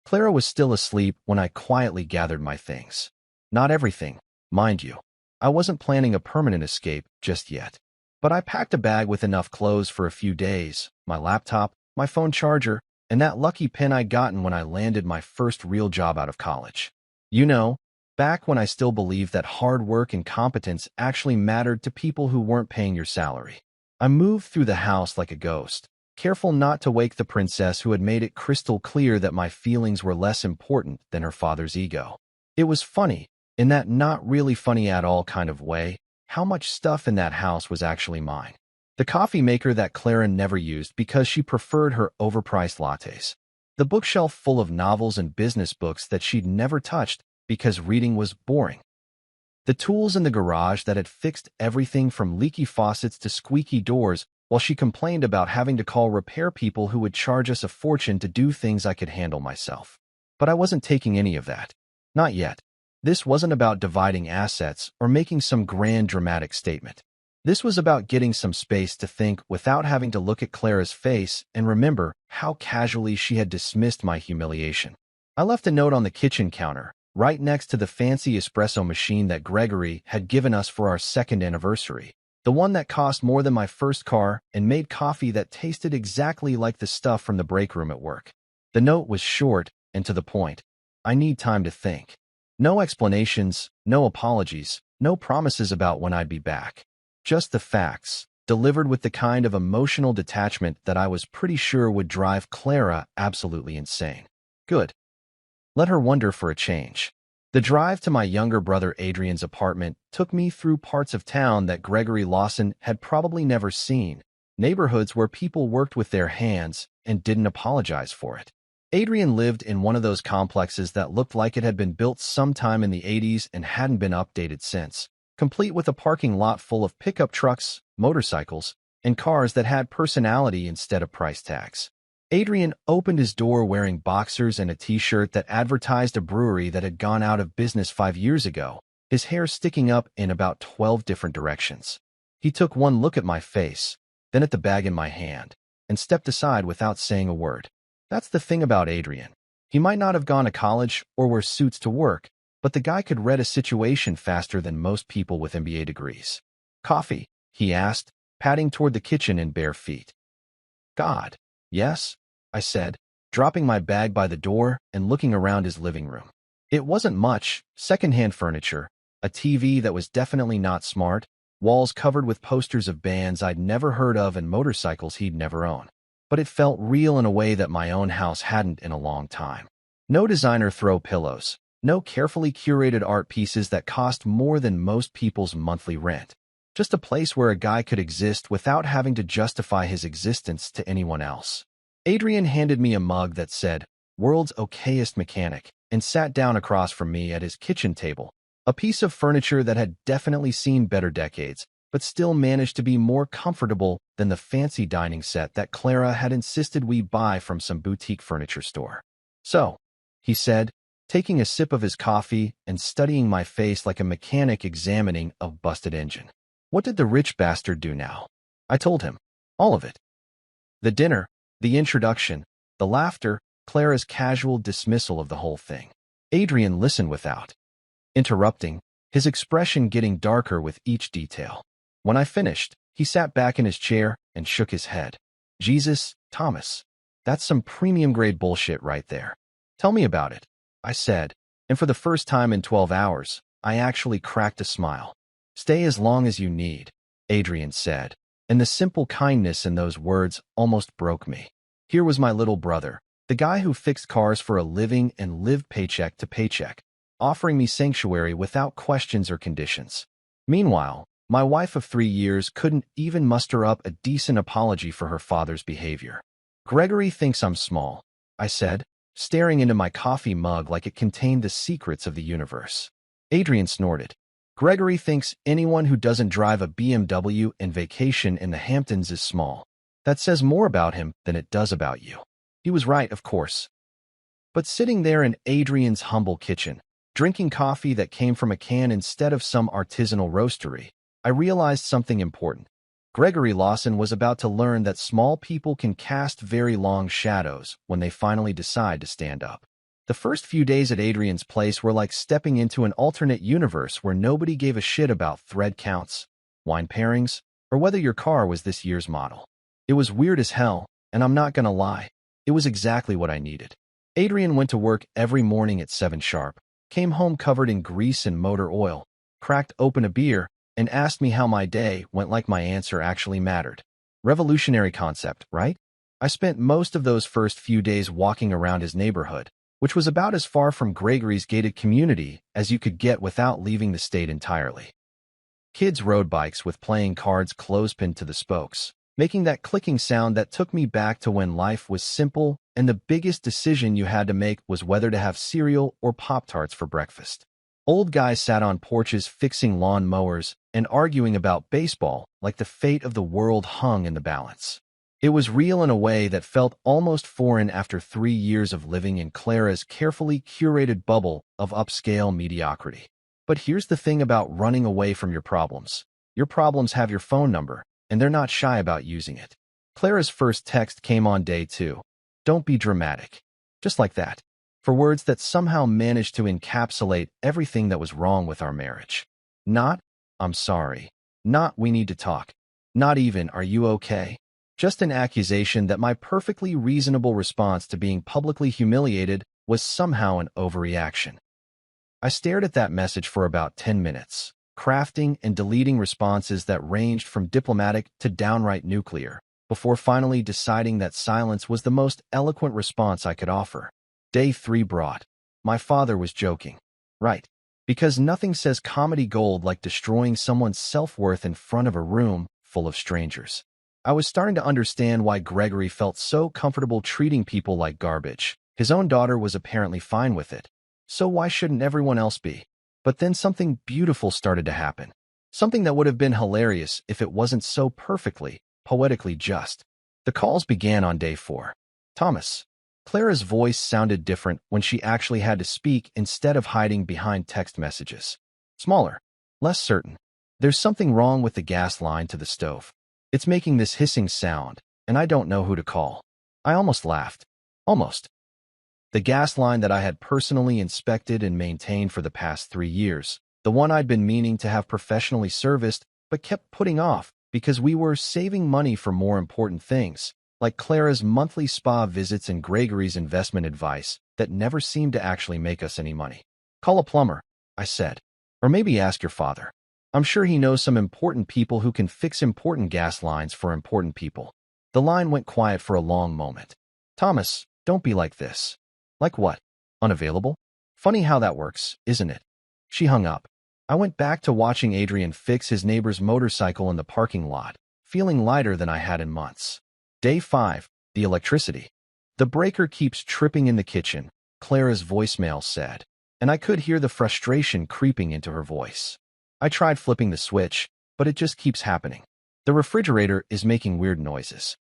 Clara was still asleep when I quietly gathered my things. Not everything, mind you. I wasn't planning a permanent escape just yet. But I packed a bag with enough clothes for a few days, my laptop, my phone charger, and that lucky pin I'd gotten when I landed my first real job out of college. You know, back when I still believed that hard work and competence actually mattered to people who weren't paying your salary. I moved through the house like a ghost, careful not to wake the princess who had made it crystal clear that my feelings were less important than her father's ego. It was funny, in that not really funny at all kind of way, how much stuff in that house was actually mine. The coffee maker that Clara never used because she preferred her overpriced lattes. The bookshelf full of novels and business books that she'd never touched because reading was boring. The tools in the garage that had fixed everything from leaky faucets to squeaky doors while she complained about having to call repair people who would charge us a fortune to do things I could handle myself. But I wasn't taking any of that. Not yet. This wasn't about dividing assets or making some grand dramatic statement. This was about getting some space to think without having to look at Clara's face and remember how casually she had dismissed my humiliation. I left a note on the kitchen counter, right next to the fancy espresso machine that Gregory had given us for our second anniversary, the one that cost more than my first car and made coffee that tasted exactly like the stuff from the break room at work. The note was short and to the point. I need time to think. No explanations, no apologies, no promises about when I'd be back. Just the facts, delivered with the kind of emotional detachment that I was pretty sure would drive Clara absolutely insane. Good. Let her wonder for a change. The drive to my younger brother Adrian's apartment took me through parts of town that Gregory Lawson had probably never seen, neighborhoods where people worked with their hands and didn't apologize for it. Adrian lived in one of those complexes that looked like it had been built sometime in the 80s and hadn't been updated since, complete with a parking lot full of pickup trucks, motorcycles, and cars that had personality instead of price tags. Adrian opened his door wearing boxers and a t-shirt that advertised a brewery that had gone out of business 5 years ago, his hair sticking up in about 12 different directions. He took one look at my face, then at the bag in my hand, and stepped aside without saying a word. That's the thing about Adrian. He might not have gone to college or wear suits to work, but the guy could read a situation faster than most people with MBA degrees. Coffee? He asked, padding toward the kitchen in bare feet. God, yes, I said, dropping my bag by the door and looking around his living room. It wasn't much, secondhand furniture, a TV that was definitely not smart, walls covered with posters of bands I'd never heard of and motorcycles he'd never owned. But it felt real in a way that my own house hadn't in a long time. No designer throw pillows, no carefully curated art pieces that cost more than most people's monthly rent. Just a place where a guy could exist without having to justify his existence to anyone else. Adrian handed me a mug that said, "World's okayest mechanic," and sat down across from me at his kitchen table, a piece of furniture that had definitely seen better decades, but still managed to be more comfortable than the fancy dining set that Clara had insisted we buy from some boutique furniture store. "So," he said, taking a sip of his coffee and studying my face like a mechanic examining a busted engine. "What did the rich bastard do now?" I told him. All of it. The dinner, the introduction, the laughter, Clara's casual dismissal of the whole thing. Adrian listened without interrupting, his expression getting darker with each detail. When I finished, he sat back in his chair and shook his head. "Jesus, Thomas, that's some premium-grade bullshit right there. Tell me about it," I said, and for the first time in 12 hours, I actually cracked a smile. "Stay as long as you need," Adrian said, and the simple kindness in those words almost broke me. Here was my little brother, the guy who fixed cars for a living and lived paycheck to paycheck, offering me sanctuary without questions or conditions. Meanwhile, my wife of 3 years couldn't even muster up a decent apology for her father's behavior. "Gregory thinks I'm small," I said, staring into my coffee mug like it contained the secrets of the universe. Adrian snorted. "Gregory thinks anyone who doesn't drive a BMW and vacation in the Hamptons is small. That says more about him than it does about you." He was right, of course. But sitting there in Adrian's humble kitchen, drinking coffee that came from a can instead of some artisanal roastery, I realized something important. Gregory Lawson was about to learn that small people can cast very long shadows when they finally decide to stand up. The first few days at Adrian's place were like stepping into an alternate universe where nobody gave a shit about thread counts, wine pairings, or whether your car was this year's model. It was weird as hell, and I'm not gonna lie, it was exactly what I needed. Adrian went to work every morning at 7 sharp, came home covered in grease and motor oil, cracked open a beer, and asked me how my day went like my answer actually mattered. Revolutionary concept, right? I spent most of those first few days walking around his neighborhood, which was about as far from Gregory's gated community as you could get without leaving the state entirely. Kids rode bikes with playing cards clothespin to the spokes, making that clicking sound that took me back to when life was simple and the biggest decision you had to make was whether to have cereal or Pop-Tarts for breakfast. Old guys sat on porches fixing lawn mowers and arguing about baseball like the fate of the world hung in the balance. It was real in a way that felt almost foreign after 3 years of living in Clara's carefully curated bubble of upscale mediocrity. But here's the thing about running away from your problems. Your problems have your phone number, and they're not shy about using it. Clara's first text came on day 2. Don't be dramatic. Just like that. For words that somehow managed to encapsulate everything that was wrong with our marriage. Not, I'm sorry. Not, we need to talk. Not even, are you okay? Just an accusation that my perfectly reasonable response to being publicly humiliated was somehow an overreaction. I stared at that message for about 10 minutes, crafting and deleting responses that ranged from diplomatic to downright nuclear, before finally deciding that silence was the most eloquent response I could offer. Day 3 brought. My father was joking. Right. Because nothing says comedy gold like destroying someone's self-worth in front of a room full of strangers. I was starting to understand why Gregory felt so comfortable treating people like garbage. His own daughter was apparently fine with it. So why shouldn't everyone else be? But then something beautiful started to happen. Something that would have been hilarious if it wasn't so perfectly, poetically just. The calls began on day 4. Thomas. Clara's voice sounded different when she actually had to speak instead of hiding behind text messages. Smaller. Less certain. There's something wrong with the gas line to the stove. It's making this hissing sound, and I don't know who to call. I almost laughed. Almost. The gas line that I had personally inspected and maintained for the past 3 years, the one I'd been meaning to have professionally serviced but kept putting off because we were saving money for more important things, like Clara's monthly spa visits and Gregory's investment advice that never seemed to actually make us any money. Call a plumber, I said. Or maybe ask your father. I'm sure he knows some important people who can fix important gas lines for important people. The line went quiet for a long moment. Thomas, don't be like this. Like what? Unavailable? Funny how that works, isn't it? She hung up. I went back to watching Adrian fix his neighbor's motorcycle in the parking lot, feeling lighter than I had in months. Day 5, the electricity. The breaker keeps tripping in the kitchen, Clara's voicemail said, and I could hear the frustration creeping into her voice. I tried flipping the switch, but it just keeps happening. The refrigerator is making weird noises.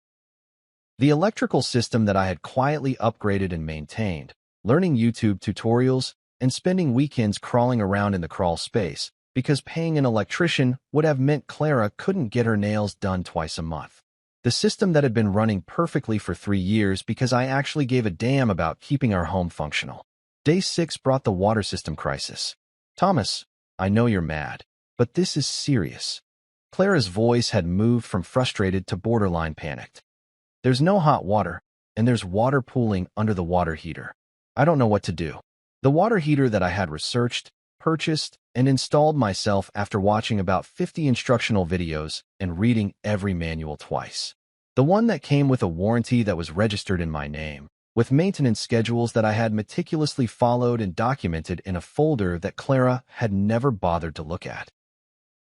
The electrical system that I had quietly upgraded and maintained, learning YouTube tutorials, and spending weekends crawling around in the crawl space, because paying an electrician would have meant Clara couldn't get her nails done twice a month. The system that had been running perfectly for 3 years because I actually gave a damn about keeping our home functional. Day 6 brought the water system crisis. Thomas, I know you're mad, but this is serious. Clara's voice had moved from frustrated to borderline panicked. There's no hot water, and there's water pooling under the water heater. I don't know what to do. The water heater that I had researched, purchased, and installed myself after watching about 50 instructional videos and reading every manual twice. The one that came with a warranty that was registered in my name, with maintenance schedules that I had meticulously followed and documented in a folder that Clara had never bothered to look at.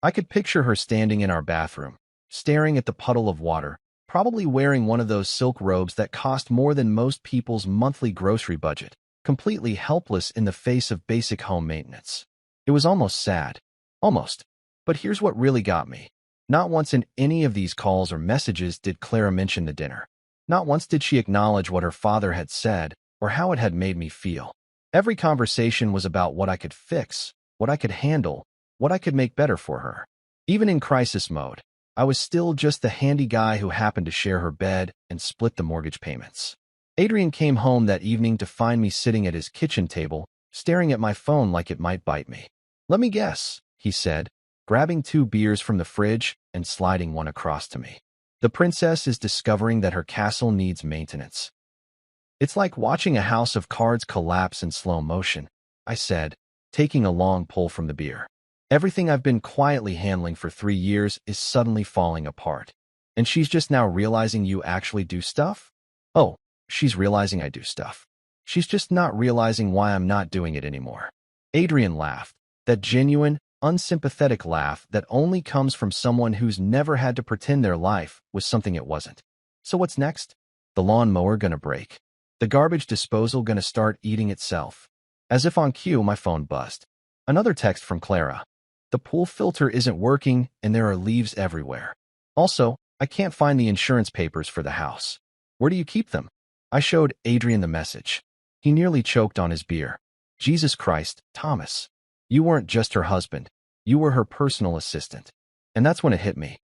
I could picture her standing in our bathroom, staring at the puddle of water, probably wearing one of those silk robes that cost more than most people's monthly grocery budget, completely helpless in the face of basic home maintenance. It was almost sad. Almost. But here's what really got me. Not once in any of these calls or messages did Clara mention the dinner. Not once did she acknowledge what her father had said or how it had made me feel. Every conversation was about what I could fix, what I could handle, what I could make better for her. Even in crisis mode, I was still just the handy guy who happened to share her bed and split the mortgage payments. Adrian came home that evening to find me sitting at his kitchen table, staring at my phone like it might bite me. "Let me guess," he said, grabbing 2 beers from the fridge and sliding one across to me. "The princess is discovering that her castle needs maintenance." "It's like watching a house of cards collapse in slow motion," I said, taking a long pull from the beer. "Everything I've been quietly handling for 3 years is suddenly falling apart. And she's just now realizing you actually do stuff?" "Oh, she's realizing I do stuff. She's just not realizing why I'm not doing it anymore." Adrian laughed, that genuine, unsympathetic laugh that only comes from someone who's never had to pretend their life was something it wasn't. "So what's next? The lawnmower gonna break? The garbage disposal gonna start eating itself?" As if on cue, my phone buzzed. Another text from Clara. "The pool filter isn't working and there are leaves everywhere. Also, I can't find the insurance papers for the house. Where do you keep them?" I showed Adrian the message. He nearly choked on his beer. "Jesus Christ, Thomas. You weren't just her husband. You were her personal assistant." And that's when it hit me.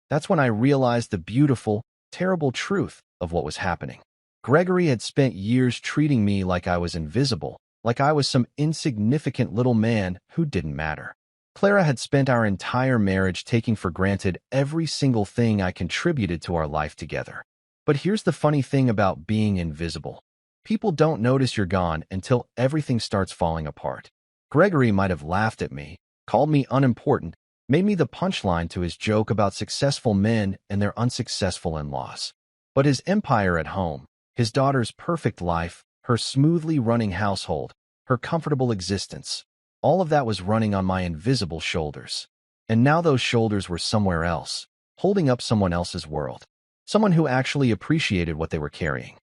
That's when I realized the beautiful, terrible truth of what was happening. Gregory had spent years treating me like I was invisible, like I was some insignificant little man who didn't matter. Clara had spent our entire marriage taking for granted every single thing I contributed to our life together. But here's the funny thing about being invisible. People don't notice you're gone until everything starts falling apart. Gregory might have laughed at me, called me unimportant, made me the punchline to his joke about successful men and their unsuccessful in-laws. But his empire at home, his daughter's perfect life, her smoothly running household, her comfortable existence, all of that was running on my invisible shoulders. And now those shoulders were somewhere else, holding up someone else's world. Someone who actually appreciated what they were carrying.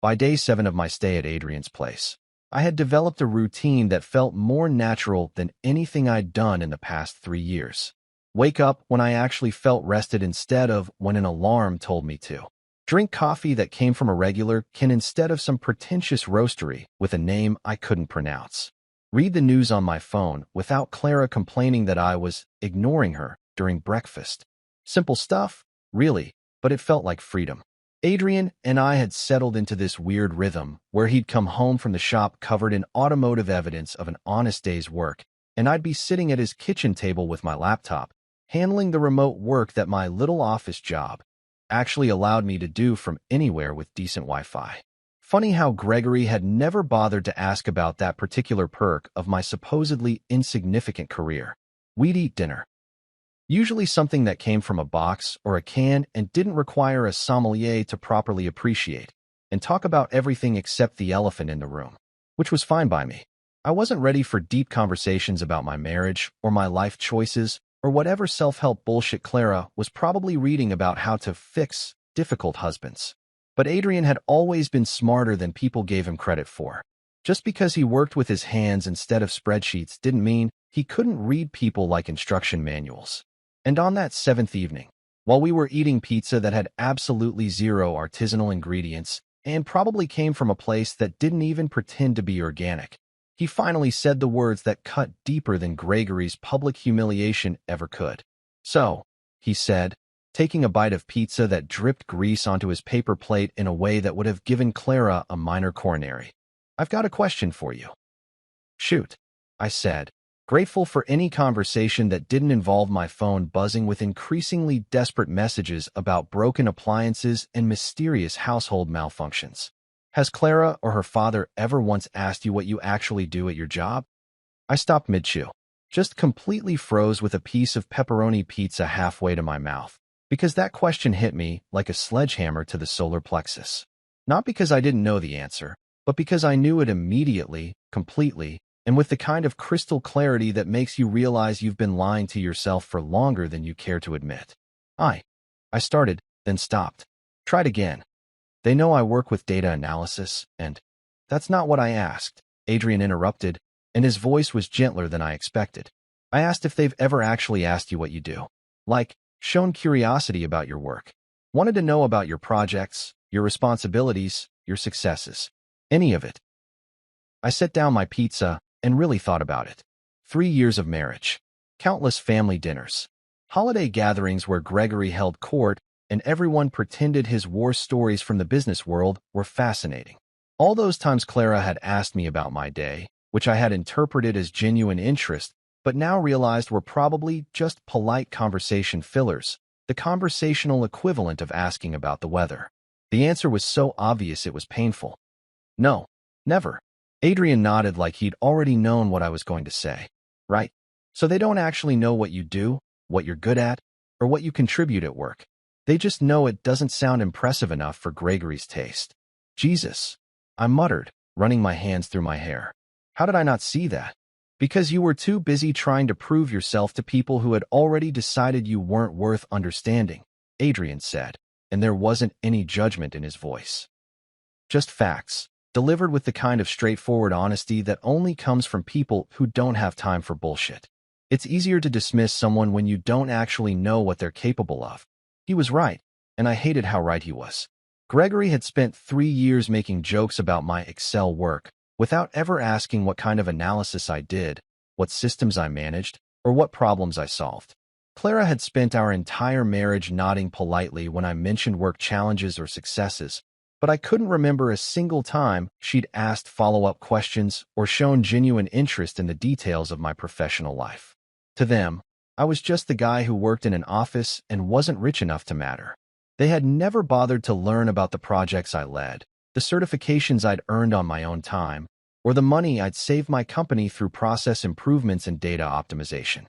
By day 7 of my stay at Adrian's place, I had developed a routine that felt more natural than anything I'd done in the past 3 years. Wake up when I actually felt rested instead of when an alarm told me to. Drink coffee that came from a regular can instead of some pretentious roastery with a name I couldn't pronounce. Read the news on my phone without Clara complaining that I was ignoring her during breakfast. Simple stuff, really, but it felt like freedom. Adrian and I had settled into this weird rhythm where he'd come home from the shop covered in automotive evidence of an honest day's work, and I'd be sitting at his kitchen table with my laptop, handling the remote work that my little office job actually allowed me to do from anywhere with decent Wi-Fi. Funny how Gregory had never bothered to ask about that particular perk of my supposedly insignificant career. We'd eat dinner. Usually something that came from a box or a can and didn't require a sommelier to properly appreciate, and talk about everything except the elephant in the room, which was fine by me. I wasn't ready for deep conversations about my marriage or my life choices or whatever self-help bullshit Clara was probably reading about how to fix difficult husbands. But Adrian had always been smarter than people gave him credit for. Just because he worked with his hands instead of spreadsheets didn't mean he couldn't read people like instruction manuals. And on that 7th evening, while we were eating pizza that had absolutely zero artisanal ingredients and probably came from a place that didn't even pretend to be organic, he finally said the words that cut deeper than Gregory's public humiliation ever could. "So," he said, taking a bite of pizza that dripped grease onto his paper plate in a way that would have given Clara a minor coronary, "I've got a question for you." "Shoot," I said, grateful for any conversation that didn't involve my phone buzzing with increasingly desperate messages about broken appliances and mysterious household malfunctions. "Has Clara or her father ever once asked you what you actually do at your job?" I stopped mid-chew, just completely froze with a piece of pepperoni pizza halfway to my mouth, because that question hit me like a sledgehammer to the solar plexus. Not because I didn't know the answer, but because I knew it immediately, completely, and with the kind of crystal clarity that makes you realize you've been lying to yourself for longer than you care to admit. I started, then stopped. Tried again. "They know I work with data analysis, and—" "That's not what I asked," Adrian interrupted, and his voice was gentler than I expected. "I asked if they've ever actually asked you what you do. Like, shown curiosity about your work. Wanted to know about your projects, your responsibilities, your successes. Any of it." I set down my pizza and really thought about it. 3 years of marriage. Countless family dinners. holiday gatherings where Gregory held court and everyone pretended his war stories from the business world were fascinating. All those times Clara had asked me about my day, which I had interpreted as genuine interest, but now realized were probably just polite conversation fillers, the conversational equivalent of asking about the weather. The answer was so obvious it was painful. No, never. Adrian nodded like he'd already known what I was going to say. Right? So they don't actually know what you do, what you're good at, or what you contribute at work. They just know it doesn't sound impressive enough for Gregory's taste. Jesus, I muttered, running my hands through my hair. How did I not see that? Because you were too busy trying to prove yourself to people who had already decided you weren't worth understanding, Adrian said, and there wasn't any judgment in his voice. Just facts, delivered with the kind of straightforward honesty that only comes from people who don't have time for bullshit. It's easier to dismiss someone when you don't actually know what they're capable of. He was right, and I hated how right he was. Gregory had spent 3 years making jokes about my Excel work, without ever asking what kind of analysis I did, what systems I managed, or what problems I solved. Clara had spent our entire marriage nodding politely when I mentioned work challenges or successes, but I couldn't remember a single time she'd asked follow-up questions or shown genuine interest in the details of my professional life. To them, I was just the guy who worked in an office and wasn't rich enough to matter. They had never bothered to learn about the projects I led, the certifications I'd earned on my own time, or the money I'd saved my company through process improvements and data optimization.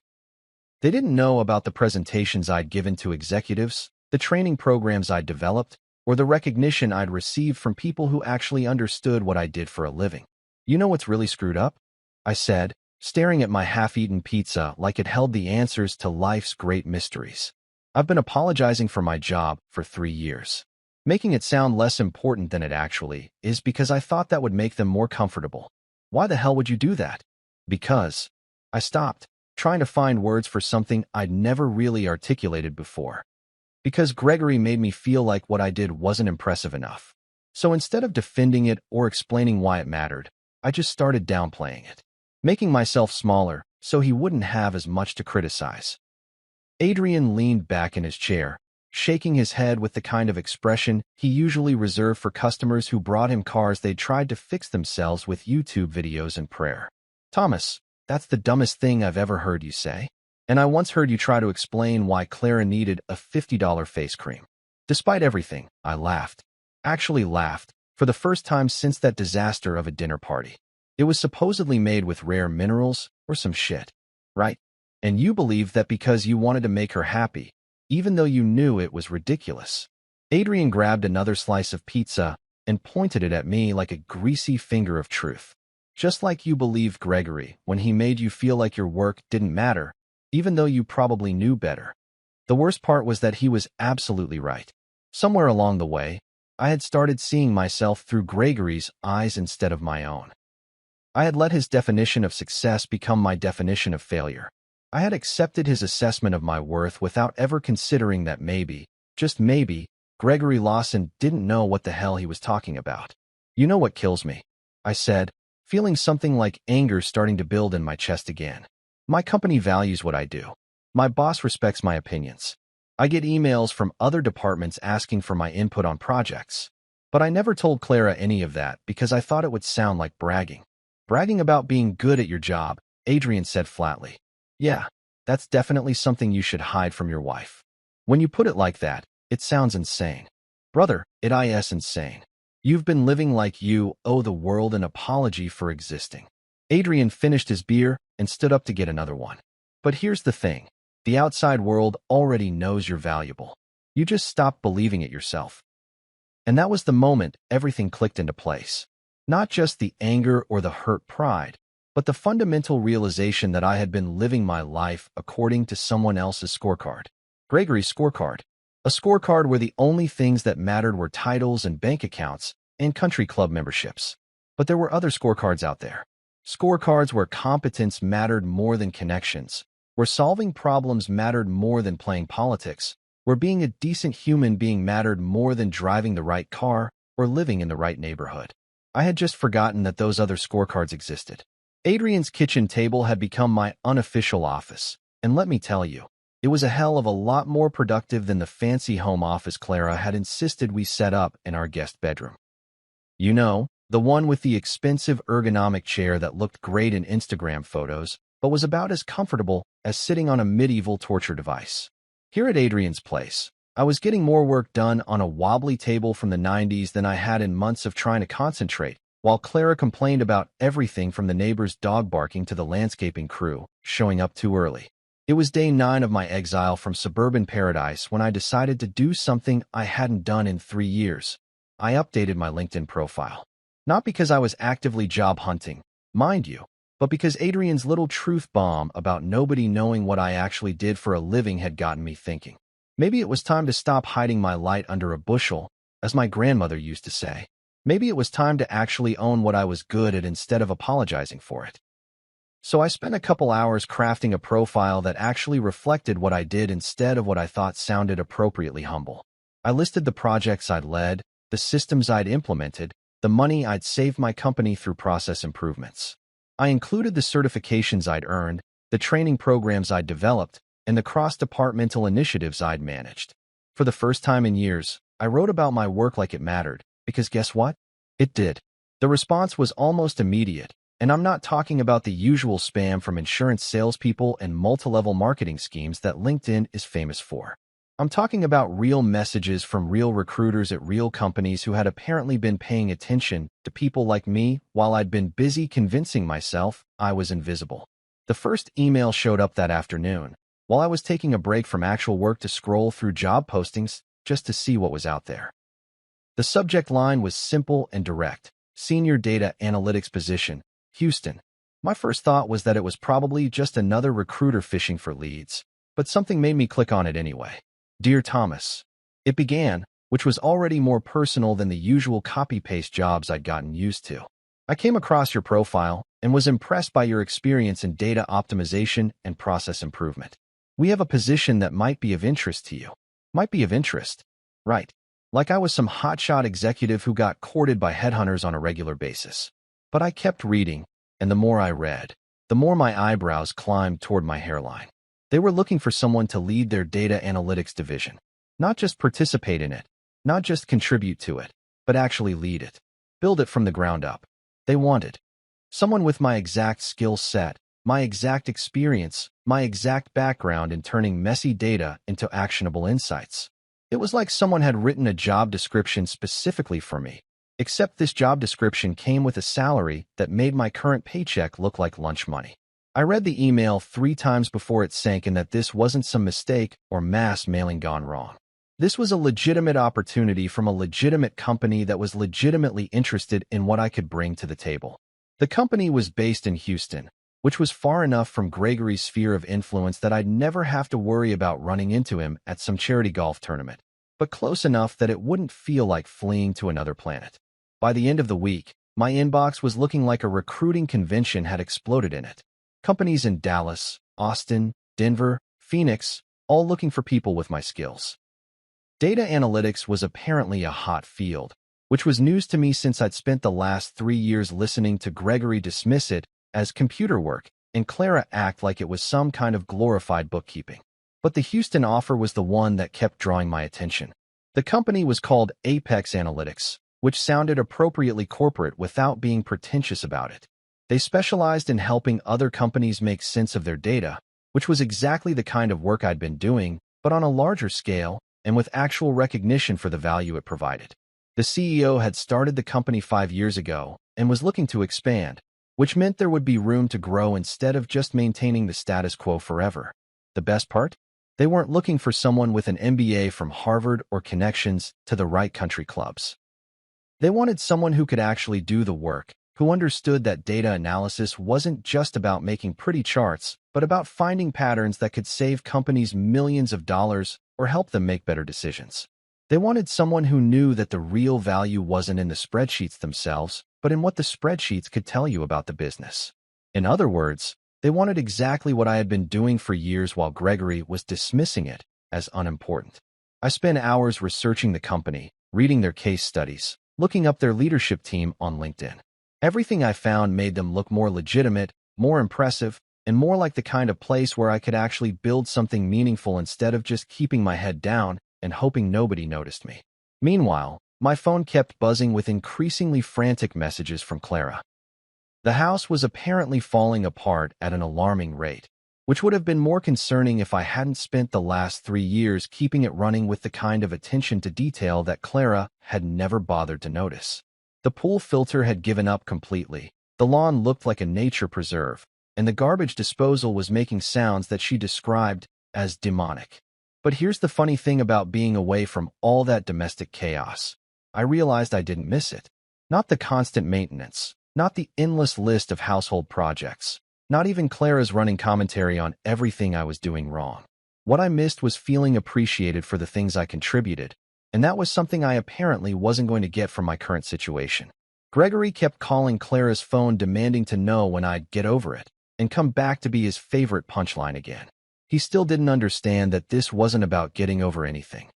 They didn't know about the presentations I'd given to executives, the training programs I'd developed, or the recognition I'd received from people who actually understood what I did for a living. You know what's really screwed up? I said, staring at my half-eaten pizza like it held the answers to life's great mysteries. I've been apologizing for my job for 3 years, making it sound less important than it actually is because I thought that would make them more comfortable. Why the hell would you do that? Because I stopped, trying to find words for something I'd never really articulated before. Because Gregory made me feel like what I did wasn't impressive enough. So instead of defending it or explaining why it mattered, I just started downplaying it, making myself smaller so he wouldn't have as much to criticize. Adrian leaned back in his chair, shaking his head with the kind of expression he usually reserved for customers who brought him cars they'd tried to fix themselves with YouTube videos and prayer. Thomas, that's the dumbest thing I've ever heard you say. And I once heard you try to explain why Clara needed a $50 face cream. Despite everything, I laughed. Actually laughed, for the first time since that disaster of a dinner party. It was supposedly made with rare minerals or some shit, right? And you believed that because you wanted to make her happy, even though you knew it was ridiculous. Adrian grabbed another slice of pizza and pointed it at me like a greasy finger of truth. Just like you believed Gregory when he made you feel like your work didn't matter, even though you probably knew better. The worst part was that he was absolutely right. Somewhere along the way, I had started seeing myself through Gregory's eyes instead of my own. I had let his definition of success become my definition of failure. I had accepted his assessment of my worth without ever considering that maybe, just maybe, Gregory Lawson didn't know what the hell he was talking about. You know what kills me? I said, feeling something like anger starting to build in my chest again. My company values what I do. My boss respects my opinions. I get emails from other departments asking for my input on projects. But I never told Clara any of that because I thought it would sound like bragging. Bragging about being good at your job, Adrian said flatly. Yeah, that's definitely something you should hide from your wife. When you put it like that, it sounds insane. Brother, it is insane. You've been living like you owe the world an apology for existing. Adrian finished his beer and stood up to get another one. But here's the thing. The outside world already knows you're valuable. You just stop believing it yourself. And that was the moment everything clicked into place. Not just the anger or the hurt pride, but the fundamental realization that I had been living my life according to someone else's scorecard. Gregory's scorecard. A scorecard where the only things that mattered were titles and bank accounts and country club memberships. But there were other scorecards out there. Scorecards where competence mattered more than connections, where solving problems mattered more than playing politics, where being a decent human being mattered more than driving the right car or living in the right neighborhood. I had just forgotten that those other scorecards existed. Adrian's kitchen table had become my unofficial office, and let me tell you, It was a hell of a lot more productive than the fancy home office Clara had insisted we set up in our guest bedroom. You know, the one with the expensive ergonomic chair that looked great in Instagram photos, but was about as comfortable as sitting on a medieval torture device. Here at Adrian's place, I was getting more work done on a wobbly table from the 90s than I had in months of trying to concentrate, while Clara complained about everything from the neighbor's dog barking to the landscaping crew showing up too early. It was day 9 of my exile from suburban paradise when I decided to do something I hadn't done in 3 years. I updated my LinkedIn profile. Not because I was actively job hunting, mind you, but because Adrian's little truth bomb about nobody knowing what I actually did for a living had gotten me thinking. Maybe it was time to stop hiding my light under a bushel, as my grandmother used to say. Maybe it was time to actually own what I was good at instead of apologizing for it. So I spent a couple hours crafting a profile that actually reflected what I did instead of what I thought sounded appropriately humble. I listed the projects I'd led, the systems I'd implemented, the money I'd saved my company through process improvements. I included the certifications I'd earned, the training programs I'd developed, and the cross-departmental initiatives I'd managed. For the first time in years, I wrote about my work like it mattered, because guess what? It did. The response was almost immediate, and I'm not talking about the usual spam from insurance salespeople and multi-level marketing schemes that LinkedIn is famous for. I'm talking about real messages from real recruiters at real companies who had apparently been paying attention to people like me while I'd been busy convincing myself I was invisible. The first email showed up that afternoon, while I was taking a break from actual work to scroll through job postings just to see what was out there. The subject line was simple and direct: Senior Data Analytics Position, Houston. My first thought was that it was probably just another recruiter fishing for leads, but something made me click on it anyway. Dear Thomas, it began, which was already more personal than the usual copy-paste jobs I'd gotten used to. I came across your profile and was impressed by your experience in data optimization and process improvement. We have a position that might be of interest to you. Might be of interest. Right. Like I was some hotshot executive who got courted by headhunters on a regular basis. But I kept reading, and the more I read, the more my eyebrows climbed toward my hairline. They were looking for someone to lead their data analytics division. Not just participate in it, not just contribute to it, but actually lead it. Build it from the ground up. They wanted someone with my exact skill set, my exact experience, my exact background in turning messy data into actionable insights. It was like someone had written a job description specifically for me, except this job description came with a salary that made my current paycheck look like lunch money. I read the email 3 times before it sank in that this wasn't some mistake or mass mailing gone wrong. This was a legitimate opportunity from a legitimate company that was legitimately interested in what I could bring to the table. The company was based in Houston, which was far enough from Gregory's sphere of influence that I'd never have to worry about running into him at some charity golf tournament, but close enough that it wouldn't feel like fleeing to another planet. By the end of the week, my inbox was looking like a recruiting convention had exploded in it. Companies in Dallas, Austin, Denver, Phoenix, all looking for people with my skills. Data analytics was apparently a hot field, which was news to me since I'd spent the last 3 years listening to Gregory dismiss it as computer work and Clara act like it was some kind of glorified bookkeeping. But the Houston offer was the one that kept drawing my attention. The company was called Apex Analytics, which sounded appropriately corporate without being pretentious about it. They specialized in helping other companies make sense of their data, which was exactly the kind of work I'd been doing, but on a larger scale and with actual recognition for the value it provided. The CEO had started the company 5 years ago and was looking to expand, which meant there would be room to grow instead of just maintaining the status quo forever. The best part? They weren't looking for someone with an MBA from Harvard or connections to the right country clubs. They wanted someone who could actually do the work, who understood that data analysis wasn't just about making pretty charts, but about finding patterns that could save companies millions of dollars or help them make better decisions. They wanted someone who knew that the real value wasn't in the spreadsheets themselves, but in what the spreadsheets could tell you about the business. In other words, they wanted exactly what I had been doing for years while Gregory was dismissing it as unimportant. I spent hours researching the company, reading their case studies, looking up their leadership team on LinkedIn. Everything I found made them look more legitimate, more impressive, and more like the kind of place where I could actually build something meaningful instead of just keeping my head down and hoping nobody noticed me. Meanwhile, my phone kept buzzing with increasingly frantic messages from Clara. The house was apparently falling apart at an alarming rate, which would have been more concerning if I hadn't spent the last 3 years keeping it running with the kind of attention to detail that Clara had never bothered to notice. The pool filter had given up completely, the lawn looked like a nature preserve, and the garbage disposal was making sounds that she described as demonic. But here's the funny thing about being away from all that domestic chaos. I realized I didn't miss it. Not the constant maintenance, not the endless list of household projects, not even Clara's running commentary on everything I was doing wrong. What I missed was feeling appreciated for the things I contributed, and that was something I apparently wasn't going to get from my current situation. Gregory kept calling Clara's phone demanding to know when I'd get over it and come back to be his favorite punchline again. He still didn't understand that this wasn't about getting over anything.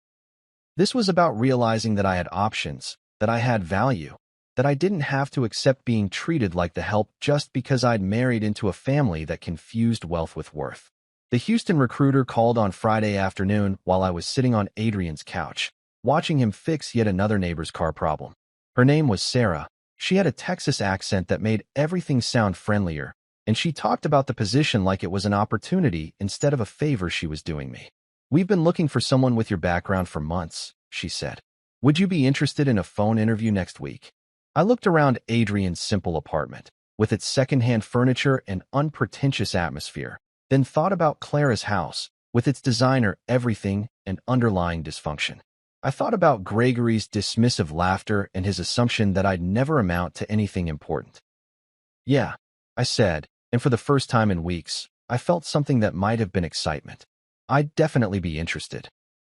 This was about realizing that I had options, that I had value, that I didn't have to accept being treated like the help just because I'd married into a family that confused wealth with worth. The Houston recruiter called on Friday afternoon while I was sitting on Adrian's couch, watching him fix yet another neighbor's car problem. Her name was Sarah. She had a Texas accent that made everything sound friendlier, and she talked about the position like it was an opportunity instead of a favor she was doing me. "We've been looking for someone with your background for months," she said. "Would you be interested in a phone interview next week?" I looked around Adrian's simple apartment, with its secondhand furniture and unpretentious atmosphere, then thought about Clara's house, with its designer everything and underlying dysfunction. I thought about Gregory's dismissive laughter and his assumption that I'd never amount to anything important. "Yeah," I said, and for the first time in weeks, I felt something that might have been excitement. I'd definitely be interested.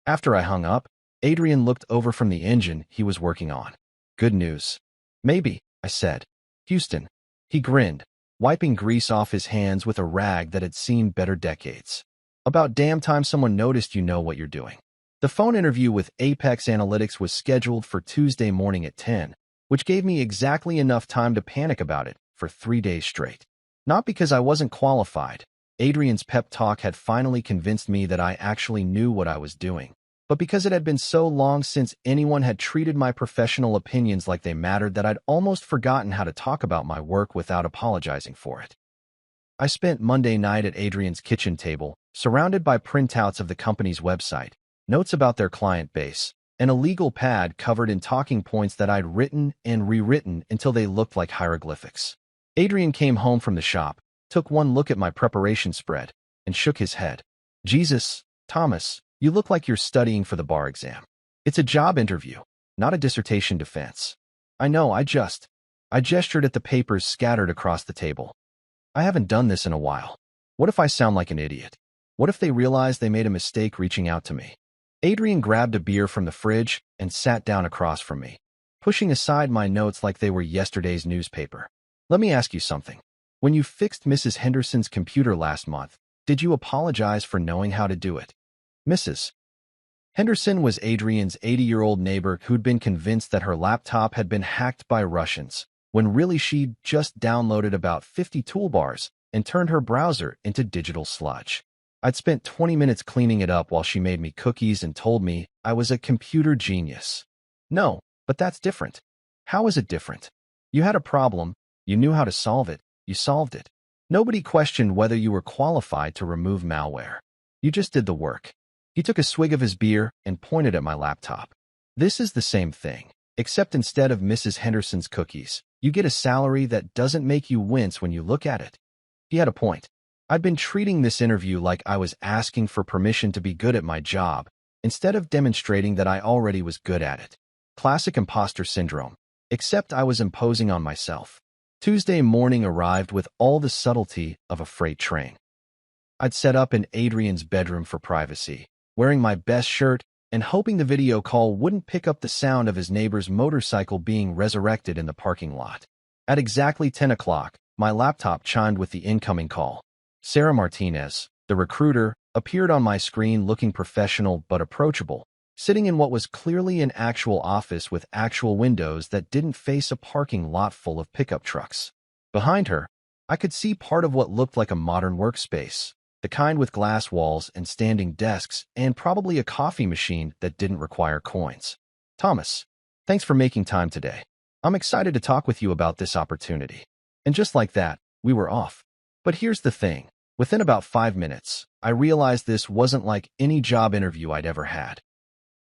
After I hung up, Adrian looked over from the engine he was working on. "Good news." "Maybe," I said. "Houston." He grinned, wiping grease off his hands with a rag that had seen better decades. "About damn time someone noticed you know what you're doing." The phone interview with Apex Analytics was scheduled for Tuesday morning at 10, which gave me exactly enough time to panic about it for 3 days straight. Not because I wasn't qualified. Adrian's pep talk had finally convinced me that I actually knew what I was doing, but because it had been so long since anyone had treated my professional opinions like they mattered that I'd almost forgotten how to talk about my work without apologizing for it. I spent Monday night at Adrian's kitchen table, surrounded by printouts of the company's website, notes about their client base, and a legal pad covered in talking points that I'd written and rewritten until they looked like hieroglyphics. Adrian came home from the shop, took one look at my preparation spread, and shook his head. "Jesus, Thomas, you look like you're studying for the bar exam. It's a job interview, not a dissertation defense." "I know, I gestured at the papers scattered across the table. "I haven't done this in a while. What if I sound like an idiot? What if they realize they made a mistake reaching out to me?" Adrian grabbed a beer from the fridge and sat down across from me, pushing aside my notes like they were yesterday's newspaper. "Let me ask you something. When you fixed Mrs. Henderson's computer last month, did you apologize for knowing how to do it?" Mrs. Henderson was Adrian's 80-year-old neighbor who'd been convinced that her laptop had been hacked by Russians, when really she'd just downloaded about 50 toolbars and turned her browser into digital sludge. I'd spent 20 minutes cleaning it up while she made me cookies and told me I was a computer genius. "No, but that's different." "How is it different?" "You had a problem, you knew how to solve it, you solved it. Nobody questioned whether you were qualified to remove malware. You just did the work." He took a swig of his beer and pointed at my laptop. "This is the same thing, except instead of Mrs. Henderson's cookies, you get a salary that doesn't make you wince when you look at it." He had a point. I'd been treating this interview like I was asking for permission to be good at my job, instead of demonstrating that I already was good at it. Classic imposter syndrome, except I was imposing on myself. Tuesday morning arrived with all the subtlety of a freight train. I'd set up in Adrian's bedroom for privacy, wearing my best shirt and hoping the video call wouldn't pick up the sound of his neighbor's motorcycle being resurrected in the parking lot. At exactly 10 o'clock, my laptop chimed with the incoming call. Sarah Martinez, the recruiter, appeared on my screen looking professional but approachable, sitting in what was clearly an actual office with actual windows that didn't face a parking lot full of pickup trucks. Behind her, I could see part of what looked like a modern workspace, the kind with glass walls and standing desks, and probably a coffee machine that didn't require coins. Thomas, thanks for making time today. I'm excited to talk with you about this opportunity. And just like that, we were off. But here's the thing. Within about 5 minutes, I realized this wasn't like any job interview I'd ever had.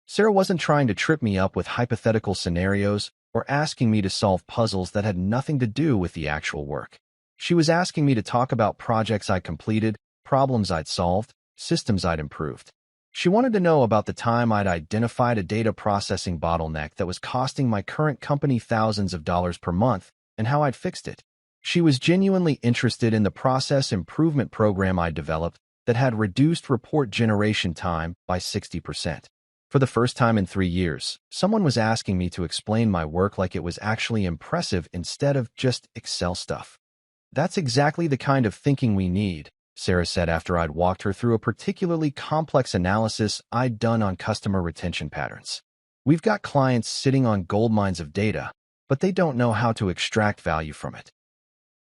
Sarah wasn't trying to trip me up with hypothetical scenarios or asking me to solve puzzles that had nothing to do with the actual work. She was asking me to talk about projects I'd completed, problems I'd solved, systems I'd improved. She wanted to know about the time I'd identified a data processing bottleneck that was costing my current company thousands of dollars per month and how I'd fixed it. She was genuinely interested in the process improvement program I'd developed that had reduced report generation time by 60%. For the first time in 3 years, someone was asking me to explain my work like it was actually impressive instead of just Excel stuff. That's exactly the kind of thinking we need, Sarah said after I'd walked her through a particularly complex analysis I'd done on customer retention patterns. We've got clients sitting on gold mines of data, but they don't know how to extract value from it.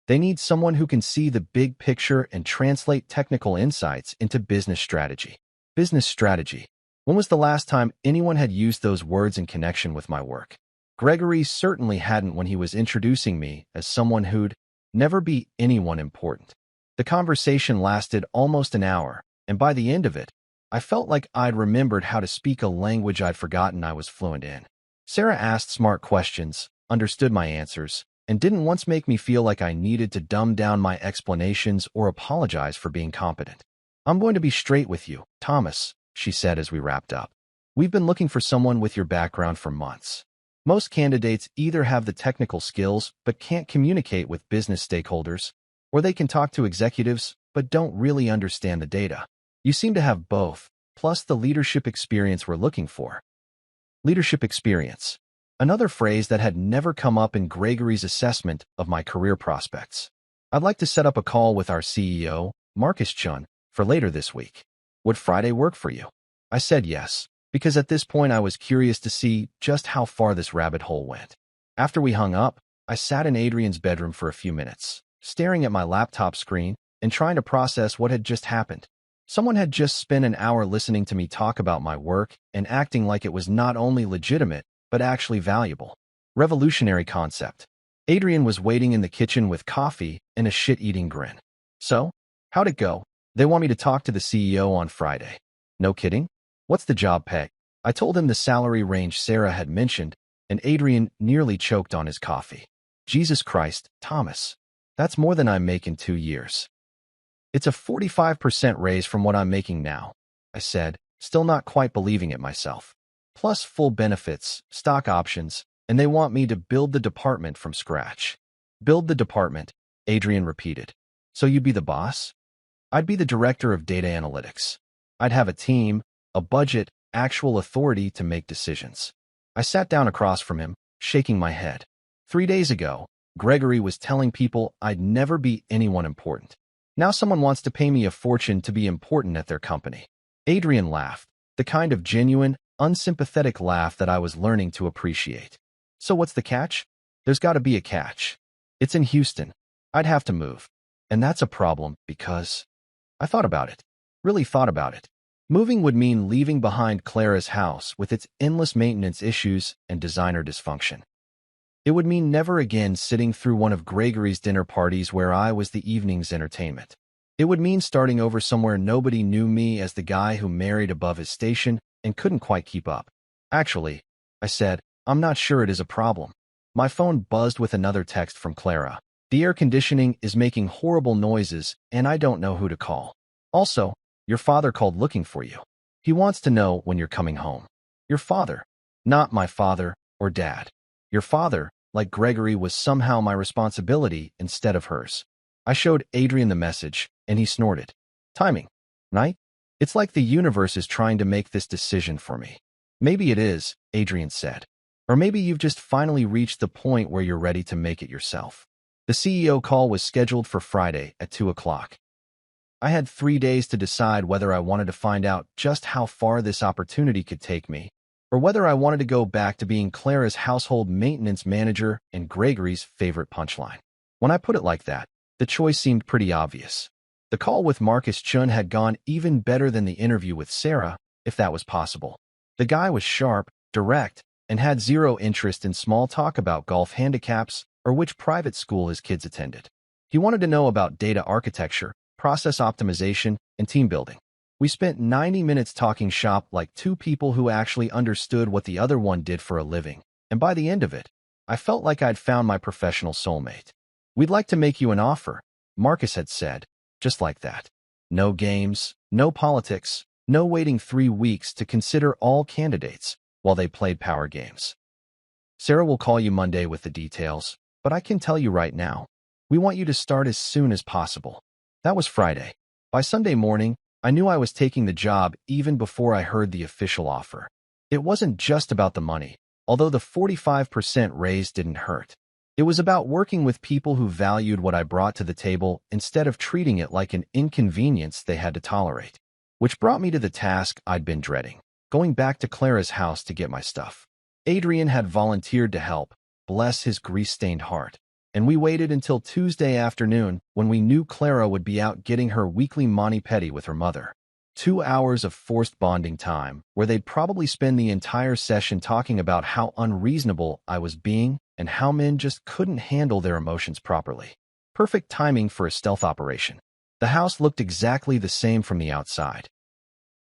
They need someone who can see the big picture and translate technical insights into business strategy. Business strategy. When was the last time anyone had used those words in connection with my work? Gregory certainly hadn't when he was introducing me as someone who'd never be anyone important. The conversation lasted almost an hour, and by the end of it, I felt like I'd remembered how to speak a language I'd forgotten I was fluent in. Sarah asked smart questions, understood my answers, and didn't once make me feel like I needed to dumb down my explanations or apologize for being competent. I'm going to be straight with you, Thomas, she said as we wrapped up. We've been looking for someone with your background for months. Most candidates either have the technical skills but can't communicate with business stakeholders, or they can talk to executives but don't really understand the data. You seem to have both, plus the leadership experience we're looking for. Leadership experience. Another phrase that had never come up in Gregory's assessment of my career prospects. I'd like to set up a call with our CEO, Marcus Chun, for later this week. Would Friday work for you? I said yes, because at this point I was curious to see just how far this rabbit hole went. After we hung up, I sat in Adrian's bedroom for a few minutes, staring at my laptop screen and trying to process what had just happened. Someone had just spent an hour listening to me talk about my work and acting like it was not only legitimate, but actually valuable. Revolutionary concept. Adrian was waiting in the kitchen with coffee and a shit-eating grin. So, how'd it go? They want me to talk to the CEO on Friday. No kidding? What's the job pay? I told him the salary range Sarah had mentioned, and Adrian nearly choked on his coffee. Jesus Christ, Thomas. That's more than I make in 2 years. It's a 45% raise from what I'm making now, I said, still not quite believing it myself. Plus full benefits, stock options, and they want me to build the department from scratch. Build the department, Adrian repeated. So you'd be the boss? I'd be the director of data analytics. I'd have a team, a budget, actual authority to make decisions. I sat down across from him, shaking my head. 3 days ago, Gregory was telling people I'd never be anyone important. Now someone wants to pay me a fortune to be important at their company. Adrian laughed, the kind of genuine, unsympathetic laugh that I was learning to appreciate. So what's the catch? There's got to be a catch. It's in Houston. I'd have to move. And that's a problem because I thought about it. Really thought about it. Moving would mean leaving behind Clara's house with its endless maintenance issues and designer dysfunction. It would mean never again sitting through one of Gregory's dinner parties where I was the evening's entertainment. It would mean starting over somewhere nobody knew me as the guy who married above his station and couldn't quite keep up. Actually, I said, I'm not sure it is a problem. My phone buzzed with another text from Clara. The air conditioning is making horrible noises, and I don't know who to call. Also, your father called looking for you. He wants to know when you're coming home. Your father. Not my father or dad. Your father, like Gregory, was somehow my responsibility instead of hers. I showed Adrian the message, and he snorted. Timing, right? It's like the universe is trying to make this decision for me. Maybe it is, Adrian said. Or maybe you've just finally reached the point where you're ready to make it yourself. The CEO call was scheduled for Friday at 2 o'clock. I had 3 days to decide whether I wanted to find out just how far this opportunity could take me, or whether I wanted to go back to being Clara's household maintenance manager and Gregory's favorite punchline. When I put it like that, The choice seemed pretty obvious. The call with Marcus Chun had gone even better than the interview with Sarah, if that was possible. The guy was sharp, direct, and had zero interest in small talk about golf handicaps or which private school his kids attended. He wanted to know about data architecture, process optimization, and team building. We spent 90 minutes talking shop like two people who actually understood what the other one did for a living, and by the end of it, I felt like I'd found my professional soulmate. "We'd like to make you an offer," Marcus had said, just like that. No games, no politics, no waiting 3 weeks to consider all candidates while they played power games. "Sarah will call you Monday with the details, but I can tell you right now, we want you to start as soon as possible." That was Friday. By Sunday morning, I knew I was taking the job even before I heard the official offer. It wasn't just about the money, although the 45% raise didn't hurt. It was about working with people who valued what I brought to the table instead of treating it like an inconvenience they had to tolerate. Which brought me to the task I'd been dreading, going back to Clara's house to get my stuff. Adrian had volunteered to help, bless his grease-stained heart, and we waited until Tuesday afternoon when we knew Clara would be out getting her weekly mani-pedi with her mother. 2 hours of forced bonding time, where they'd probably spend the entire session talking about how unreasonable I was being and how men just couldn't handle their emotions properly. Perfect timing for a stealth operation. The house looked exactly the same from the outside.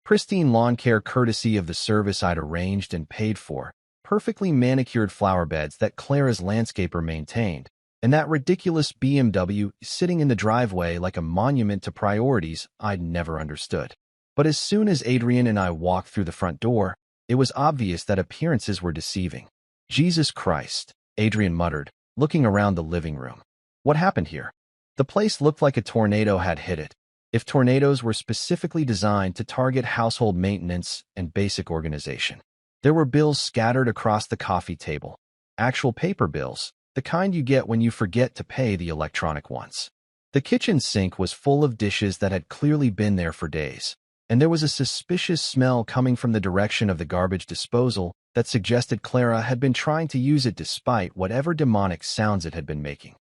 Pristine lawn care courtesy of the service I'd arranged and paid for, perfectly manicured flower beds that Clara's landscaper maintained, and that ridiculous BMW sitting in the driveway like a monument to priorities I'd never understood. But as soon as Adrian and I walked through the front door, it was obvious that appearances were deceiving. "Jesus Christ," Adrian muttered, looking around the living room. What happened here? The place looked like a tornado had hit it, if tornadoes were specifically designed to target household maintenance and basic organization. There were bills scattered across the coffee table. Actual paper bills, the kind you get when you forget to pay the electronic ones. The kitchen sink was full of dishes that had clearly been there for days, and there was a suspicious smell coming from the direction of the garbage disposal that suggested Clara had been trying to use it despite whatever demonic sounds it had been making.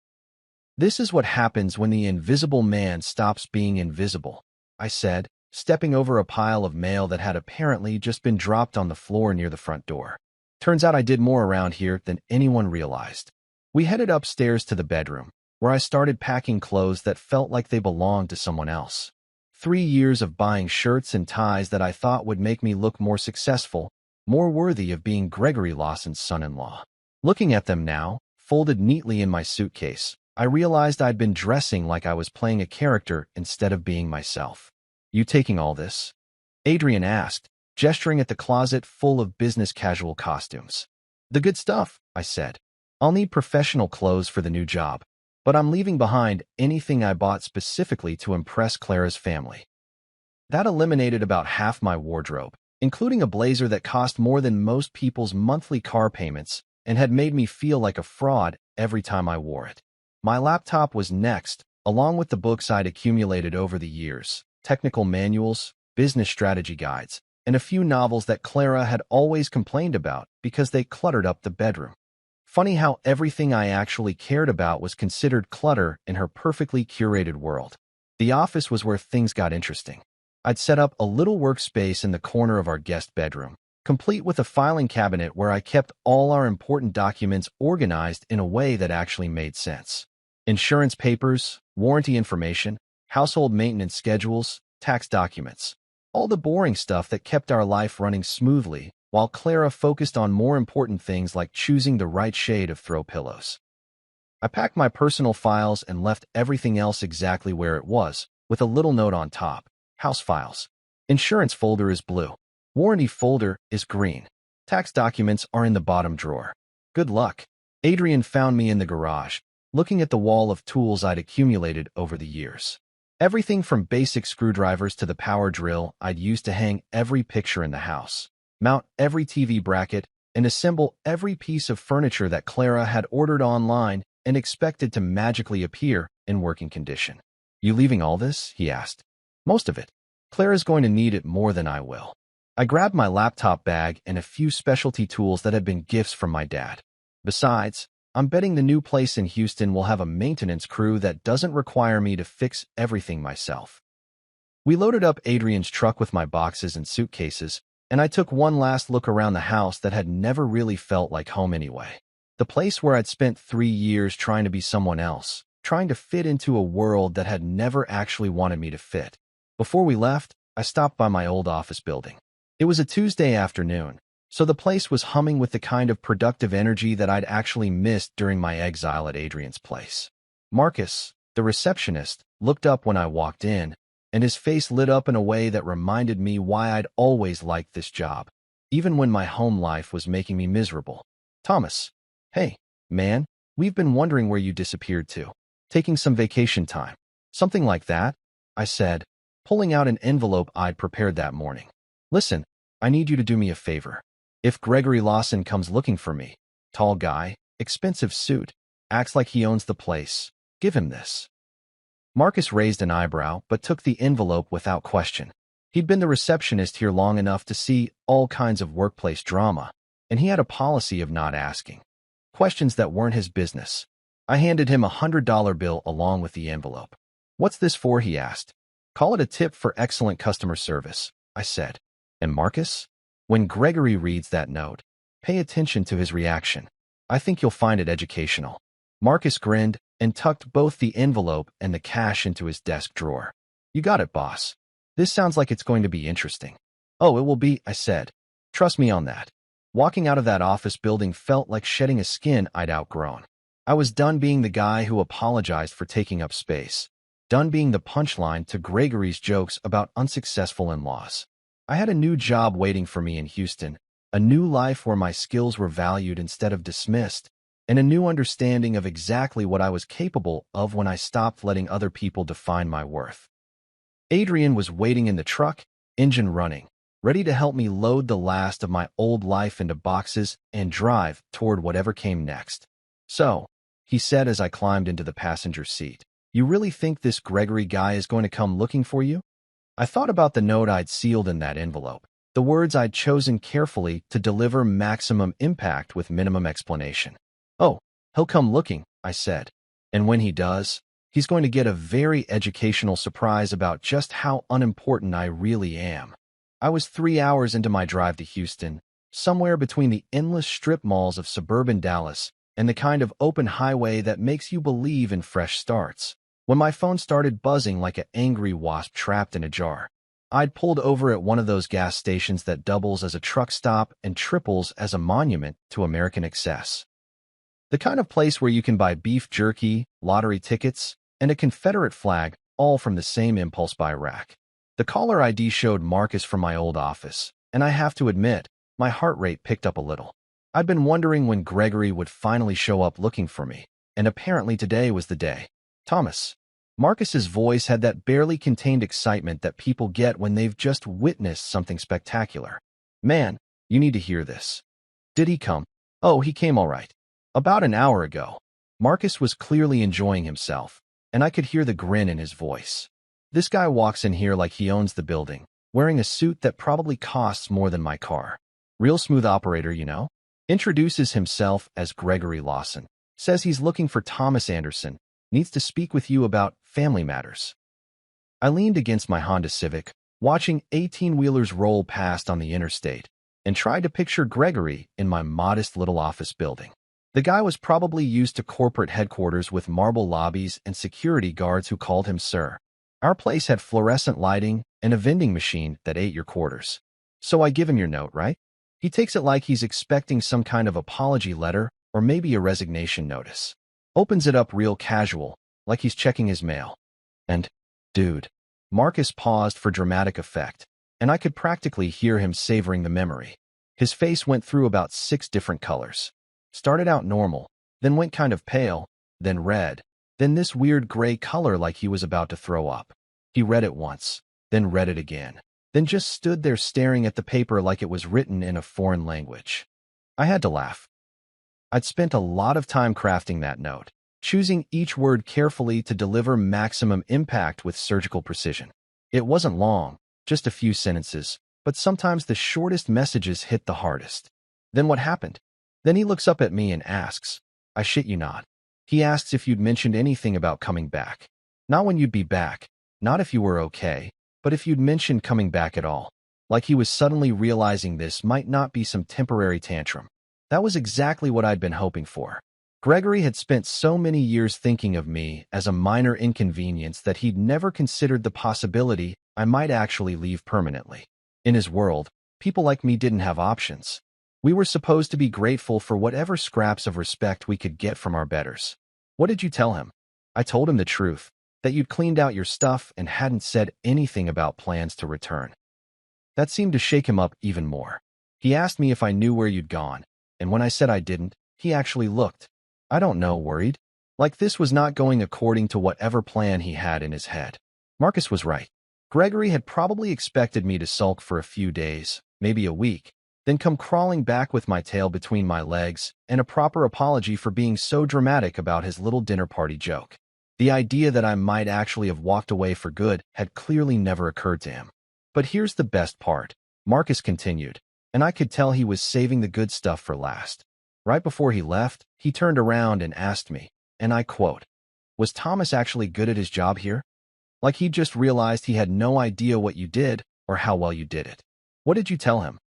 "This is what happens when the invisible man stops being invisible," I said, stepping over a pile of mail that had apparently just been dropped on the floor near the front door. Turns out I did more around here than anyone realized. We headed upstairs to the bedroom, where I started packing clothes that felt like they belonged to someone else. 3 years of buying shirts and ties that I thought would make me look more successful, more worthy of being Gregory Lawson's son-in-law. Looking at them now, folded neatly in my suitcase, I realized I'd been dressing like I was playing a character instead of being myself. "You taking all this?" Adrian asked, gesturing at the closet full of business casual costumes. "The good stuff," I said. "I'll need professional clothes for the new job, but I'm leaving behind anything I bought specifically to impress Clara's family." That eliminated about half my wardrobe, including a blazer that cost more than most people's monthly car payments and had made me feel like a fraud every time I wore it. My laptop was next, along with the books I'd accumulated over the years, technical manuals, business strategy guides, and a few novels that Clara had always complained about because they cluttered up the bedroom. Funny how everything I actually cared about was considered clutter in her perfectly curated world. The office was where things got interesting. I'd set up a little workspace in the corner of our guest bedroom, complete with a filing cabinet where I kept all our important documents organized in a way that actually made sense. Insurance papers, warranty information, household maintenance schedules, tax documents. All the boring stuff that kept our life running smoothly, while Clara focused on more important things like choosing the right shade of throw pillows. I packed my personal files and left everything else exactly where it was, with a little note on top. House files. Insurance folder is blue. Warranty folder is green. Tax documents are in the bottom drawer. Good luck. Adrian found me in the garage, looking at the wall of tools I'd accumulated over the years. Everything from basic screwdrivers to the power drill I'd used to hang every picture in the house, mount every TV bracket, and assemble every piece of furniture that Clara had ordered online and expected to magically appear in working condition. "You leaving all this?" he asked. "Most of it. Clara's going to need it more than I will." I grabbed my laptop bag and a few specialty tools that had been gifts from my dad. Besides, I'm betting the new place in Houston will have a maintenance crew that doesn't require me to fix everything myself. We loaded up Adrian's truck with my boxes and suitcases, and I took one last look around the house that had never really felt like home anyway. The place where I'd spent 3 years trying to be someone else, trying to fit into a world that had never actually wanted me to fit. Before we left, I stopped by my old office building. It was a Tuesday afternoon, so the place was humming with the kind of productive energy that I'd actually missed during my exile at Adrian's place. Marcus, the receptionist, looked up when I walked in, and his face lit up in a way that reminded me why I'd always liked this job, even when my home life was making me miserable. Thomas, hey, man, we've been wondering where you disappeared to. Taking some vacation time. Something like that, I said, pulling out an envelope I'd prepared that morning. Listen, I need you to do me a favor. If Gregory Lawson comes looking for me, tall guy, expensive suit, acts like he owns the place, give him this. Marcus raised an eyebrow but took the envelope without question. He'd been the receptionist here long enough to see all kinds of workplace drama, and he had a policy of not asking questions that weren't his business. I handed him $100 bill along with the envelope. What's this for? He asked. Call it a tip for excellent customer service, I said. And Marcus? When Gregory reads that note, pay attention to his reaction. I think you'll find it educational. Marcus grinned and tucked both the envelope and the cash into his desk drawer. You got it, boss. This sounds like it's going to be interesting. Oh, it will be, I said. Trust me on that. Walking out of that office building felt like shedding a skin I'd outgrown. I was done being the guy who apologized for taking up space, done being the punchline to Gregory's jokes about unsuccessful in-laws. I had a new job waiting for me in Houston, a new life where my skills were valued instead of dismissed, and a new understanding of exactly what I was capable of when I stopped letting other people define my worth. Adrian was waiting in the truck, engine running, ready to help me load the last of my old life into boxes and drive toward whatever came next. So, he said as I climbed into the passenger seat, you really think this Gregory guy is going to come looking for you? I thought about the note I'd sealed in that envelope, the words I'd chosen carefully to deliver maximum impact with minimum explanation. Oh, he'll come looking, I said. And when he does, he's going to get a very educational surprise about just how unimportant I really am. I was 3 hours into my drive to Houston, somewhere between the endless strip malls of suburban Dallas and the kind of open highway that makes you believe in fresh starts, when my phone started buzzing like an angry wasp trapped in a jar. I'd pulled over at one of those gas stations that doubles as a truck stop and triples as a monument to American excess. The kind of place where you can buy beef jerky, lottery tickets, and a Confederate flag, all from the same impulse buy rack. The caller ID showed Marcus from my old office, and I have to admit, my heart rate picked up a little. I'd been wondering when Gregory would finally show up looking for me, and apparently today was the day. Thomas. Marcus's voice had that barely contained excitement that people get when they've just witnessed something spectacular. Man, you need to hear this. Did he come? Oh, he came all right. About an hour ago. Marcus was clearly enjoying himself, and I could hear the grin in his voice. This guy walks in here like he owns the building, wearing a suit that probably costs more than my car. Real smooth operator, you know? Introduces himself as Gregory Lawson. Says he's looking for Thomas Anderson. Needs to speak with you about family matters. I leaned against my Honda Civic, watching 18-wheelers roll past on the interstate, and tried to picture Gregory in my modest little office building. The guy was probably used to corporate headquarters with marble lobbies and security guards who called him sir. Our place had fluorescent lighting and a vending machine that ate your quarters. So I give him your note, right? He takes it like he's expecting some kind of apology letter or maybe a resignation notice. Opens it up real casual, like he's checking his mail. And, dude, Marcus paused for dramatic effect, and I could practically hear him savoring the memory. His face went through about 6 different colors. Started out normal, then went kind of pale, then red, then this weird gray color like he was about to throw up. He read it once, then read it again, then just stood there staring at the paper like it was written in a foreign language. I had to laugh. I'd spent a lot of time crafting that note, choosing each word carefully to deliver maximum impact with surgical precision. It wasn't long, just a few sentences, but sometimes the shortest messages hit the hardest. Then what happened? Then he looks up at me and asks, I shit you not. He asks if you'd mentioned anything about coming back. Not when you'd be back, not if you were okay, but if you'd mentioned coming back at all. Like he was suddenly realizing this might not be some temporary tantrum. That was exactly what I'd been hoping for. Gregory had spent so many years thinking of me as a minor inconvenience that he'd never considered the possibility I might actually leave permanently. In his world, people like me didn't have options. We were supposed to be grateful for whatever scraps of respect we could get from our betters. What did you tell him? I told him the truth, that you'd cleaned out your stuff and hadn't said anything about plans to return. That seemed to shake him up even more. He asked me if I knew where you'd gone, and when I said I didn't, he actually looked, I don't know, worried. Like this was not going according to whatever plan he had in his head. Marcus was right. Gregory had probably expected me to sulk for a few days, maybe a week, then come crawling back with my tail between my legs and a proper apology for being so dramatic about his little dinner party joke. The idea that I might actually have walked away for good had clearly never occurred to him. But here's the best part, Marcus continued, and I could tell he was saving the good stuff for last. Right before he left, he turned around and asked me, and I quote, "Was Thomas actually good at his job here? Like he just realized he had no idea what you did or how well you did it." What did you tell him?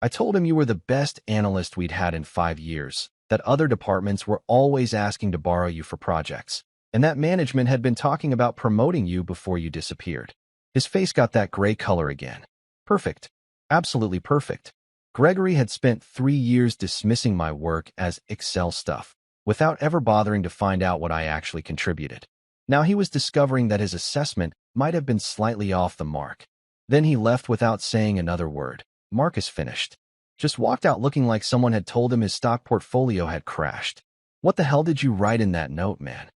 I told him you were the best analyst we'd had in 5 years, that other departments were always asking to borrow you for projects, and that management had been talking about promoting you before you disappeared. His face got that gray color again. Perfect. Absolutely perfect. Gregory had spent 3 years dismissing my work as Excel stuff, without ever bothering to find out what I actually contributed. Now he was discovering that his assessment might have been slightly off the mark. Then he left without saying another word. Marcus finished. Just walked out looking like someone had told him his stock portfolio had crashed. What the hell did you write in that note, man?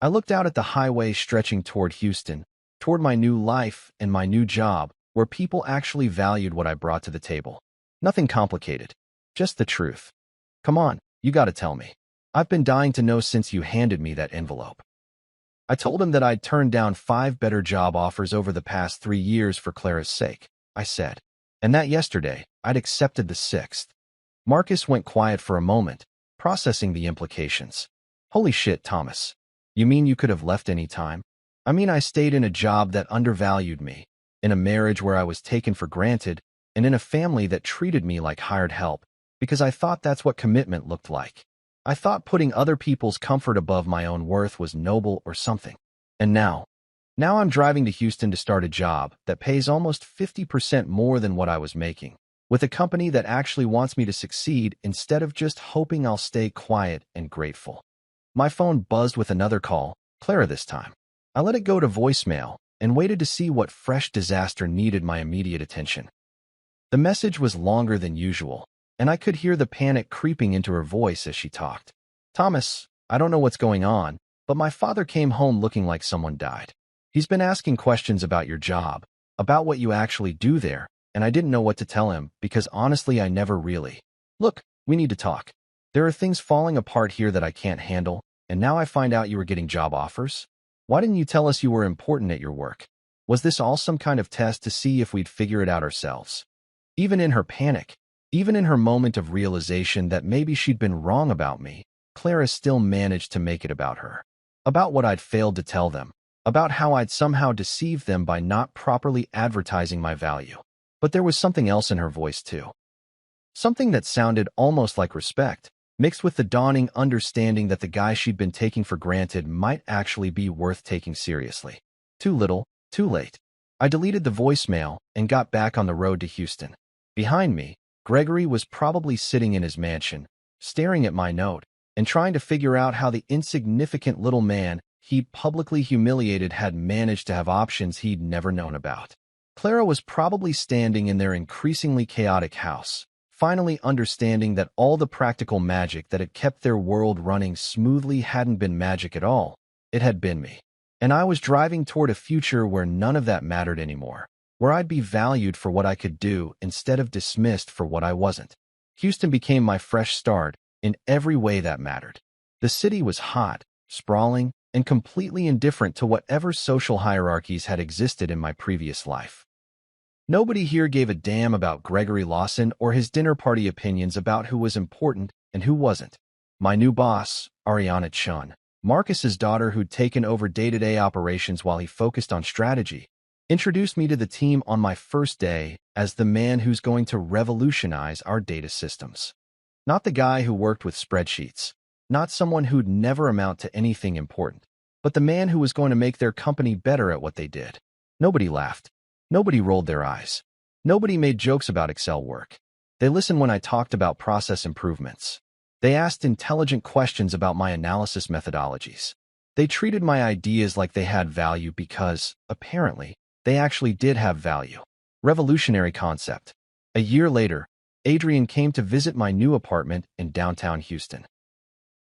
I looked out at the highway stretching toward Houston, toward my new life and my new job, where people actually valued what I brought to the table. Nothing complicated. Just the truth. Come on, you gotta tell me. I've been dying to know since you handed me that envelope. I told him that I'd turned down 5 better job offers over the past 3 years for Clara's sake, I said. And that yesterday, I'd accepted the 6th. Marcus went quiet for a moment, processing the implications. Holy shit, Thomas. You mean you could have left any time? I mean I stayed in a job that undervalued me, in a marriage where I was taken for granted, and in a family that treated me like hired help, because I thought that's what commitment looked like. I thought putting other people's comfort above my own worth was noble or something. And now I'm driving to Houston to start a job that pays almost 50% more than what I was making, with a company that actually wants me to succeed instead of just hoping I'll stay quiet and grateful. My phone buzzed with another call, Clara this time. I let it go to voicemail and waited to see what fresh disaster needed my immediate attention. The message was longer than usual, and I could hear the panic creeping into her voice as she talked. Thomas, I don't know what's going on, but my father came home looking like someone died. He's been asking questions about your job, about what you actually do there, and I didn't know what to tell him because honestly I never really. Look, we need to talk. There are things falling apart here that I can't handle, and now I find out you were getting job offers? Why didn't you tell us you were important at your work? Was this all some kind of test to see if we'd figure it out ourselves? Even in her panic, even in her moment of realization that maybe she'd been wrong about me, Clara still managed to make it about her. About what I'd failed to tell them. About how I'd somehow deceived them by not properly advertising my value. But there was something else in her voice too. Something that sounded almost like respect, mixed with the dawning understanding that the guy she'd been taking for granted might actually be worth taking seriously. Too little, too late. I deleted the voicemail and got back on the road to Houston. Behind me, Gregory was probably sitting in his mansion, staring at my note, and trying to figure out how the insignificant little man he publicly humiliated had managed to have options he'd never known about. Clara was probably standing in their increasingly chaotic house, finally understanding that all the practical magic that had kept their world running smoothly hadn't been magic at all. It had been me. And I was driving toward a future where none of that mattered anymore, where I'd be valued for what I could do instead of dismissed for what I wasn't. Houston became my fresh start in every way that mattered. The city was hot, sprawling, and completely indifferent to whatever social hierarchies had existed in my previous life. Nobody here gave a damn about Gregory Lawson or his dinner party opinions about who was important and who wasn't. My new boss, Ariana Chun, Marcus's daughter who'd taken over day-to-day operations while he focused on strategy, introduced me to the team on my first day as the man who's going to revolutionize our data systems. Not the guy who worked with spreadsheets, not someone who'd never amount to anything important, but the man who was going to make their company better at what they did. Nobody laughed. Nobody rolled their eyes. Nobody made jokes about Excel work. They listened when I talked about process improvements. They asked intelligent questions about my analysis methodologies. They treated my ideas like they had value because, apparently, they actually did have value. Revolutionary concept. A year later, Adrian came to visit my new apartment in downtown Houston.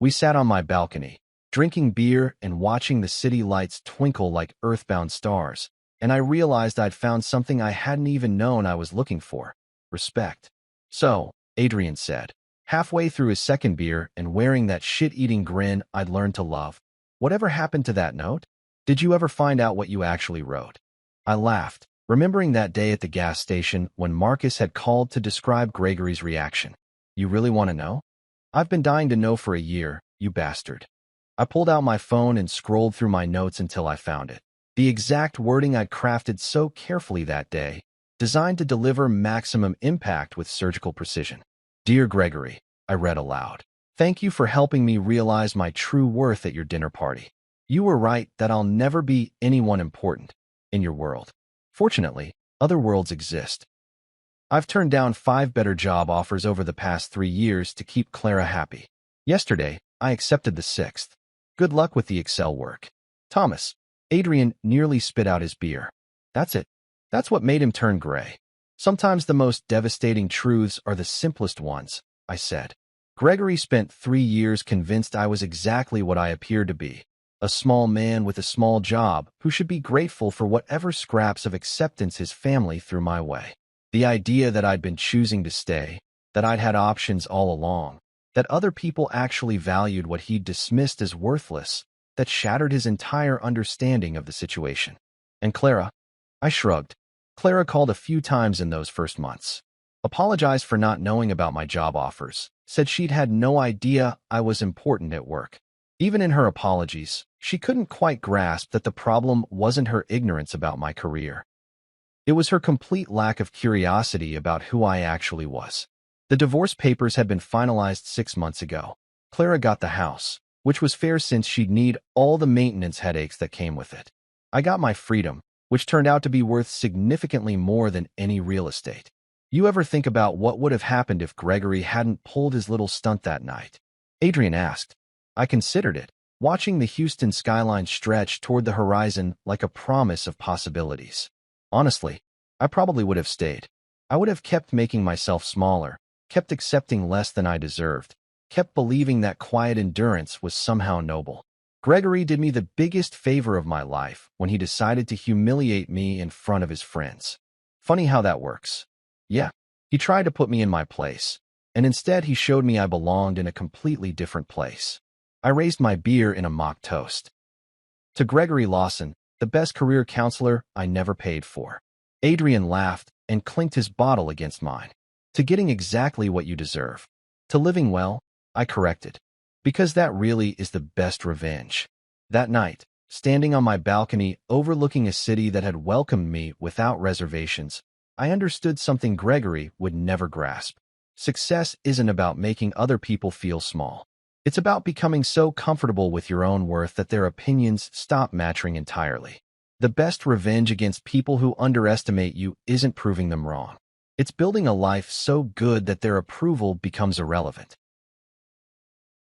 We sat on my balcony, drinking beer and watching the city lights twinkle like earthbound stars, and I realized I'd found something I hadn't even known I was looking for: respect. So, Adrian said, halfway through his second beer and wearing that shit-eating grin I'd learned to love, "Whatever happened to that note? Did you ever find out what you actually wrote?" I laughed, remembering that day at the gas station when Marcus had called to describe Gregory's reaction. "You really want to know?" "I've been dying to know for a year, you bastard." I pulled out my phone and scrolled through my notes until I found it. The exact wording I'd crafted so carefully that day, designed to deliver maximum impact with surgical precision. "Dear Gregory," I read aloud, "thank you for helping me realize my true worth at your dinner party. You were right that I'll never be anyone important in your world. Fortunately, other worlds exist. I've turned down 5 better job offers over the past 3 years to keep Clara happy. Yesterday, I accepted the 6th. Good luck with the Excel work. Thomas." Adrian nearly spit out his beer. That's it. That's what made him turn gray. "Sometimes the most devastating truths are the simplest ones," I said. Gregory spent 3 years convinced I was exactly what I appeared to be, a small man with a small job who should be grateful for whatever scraps of acceptance his family threw my way. The idea that I'd been choosing to stay, that I'd had options all along, that other people actually valued what he'd dismissed as worthless, that shattered his entire understanding of the situation. And Clara? I shrugged. Clara called a few times in those first months. Apologized for not knowing about my job offers, said she'd had no idea I was important at work. Even in her apologies, she couldn't quite grasp that the problem wasn't her ignorance about my career. It was her complete lack of curiosity about who I actually was. The divorce papers had been finalized 6 months ago. Clara got the house, which was fair since she'd need all the maintenance headaches that came with it. I got my freedom, which turned out to be worth significantly more than any real estate. You ever think about what would have happened if Gregory hadn't pulled his little stunt that night? Adrian asked. I considered it, watching the Houston skyline stretch toward the horizon like a promise of possibilities. Honestly, I probably would have stayed. I would have kept making myself smaller, kept accepting less than I deserved, kept believing that quiet endurance was somehow noble. Gregory did me the biggest favor of my life when he decided to humiliate me in front of his friends. Funny how that works. Yeah, he tried to put me in my place, and instead he showed me I belonged in a completely different place. I raised my beer in a mock toast. To Gregory Lawson, the best career counselor I never paid for. Adrian laughed and clinked his bottle against mine. To getting exactly what you deserve. To living well, I corrected. Because that really is the best revenge. That night, standing on my balcony overlooking a city that had welcomed me without reservations, I understood something Gregory would never grasp. Success isn't about making other people feel small. It's about becoming so comfortable with your own worth that their opinions stop mattering entirely. The best revenge against people who underestimate you isn't proving them wrong. It's building a life so good that their approval becomes irrelevant.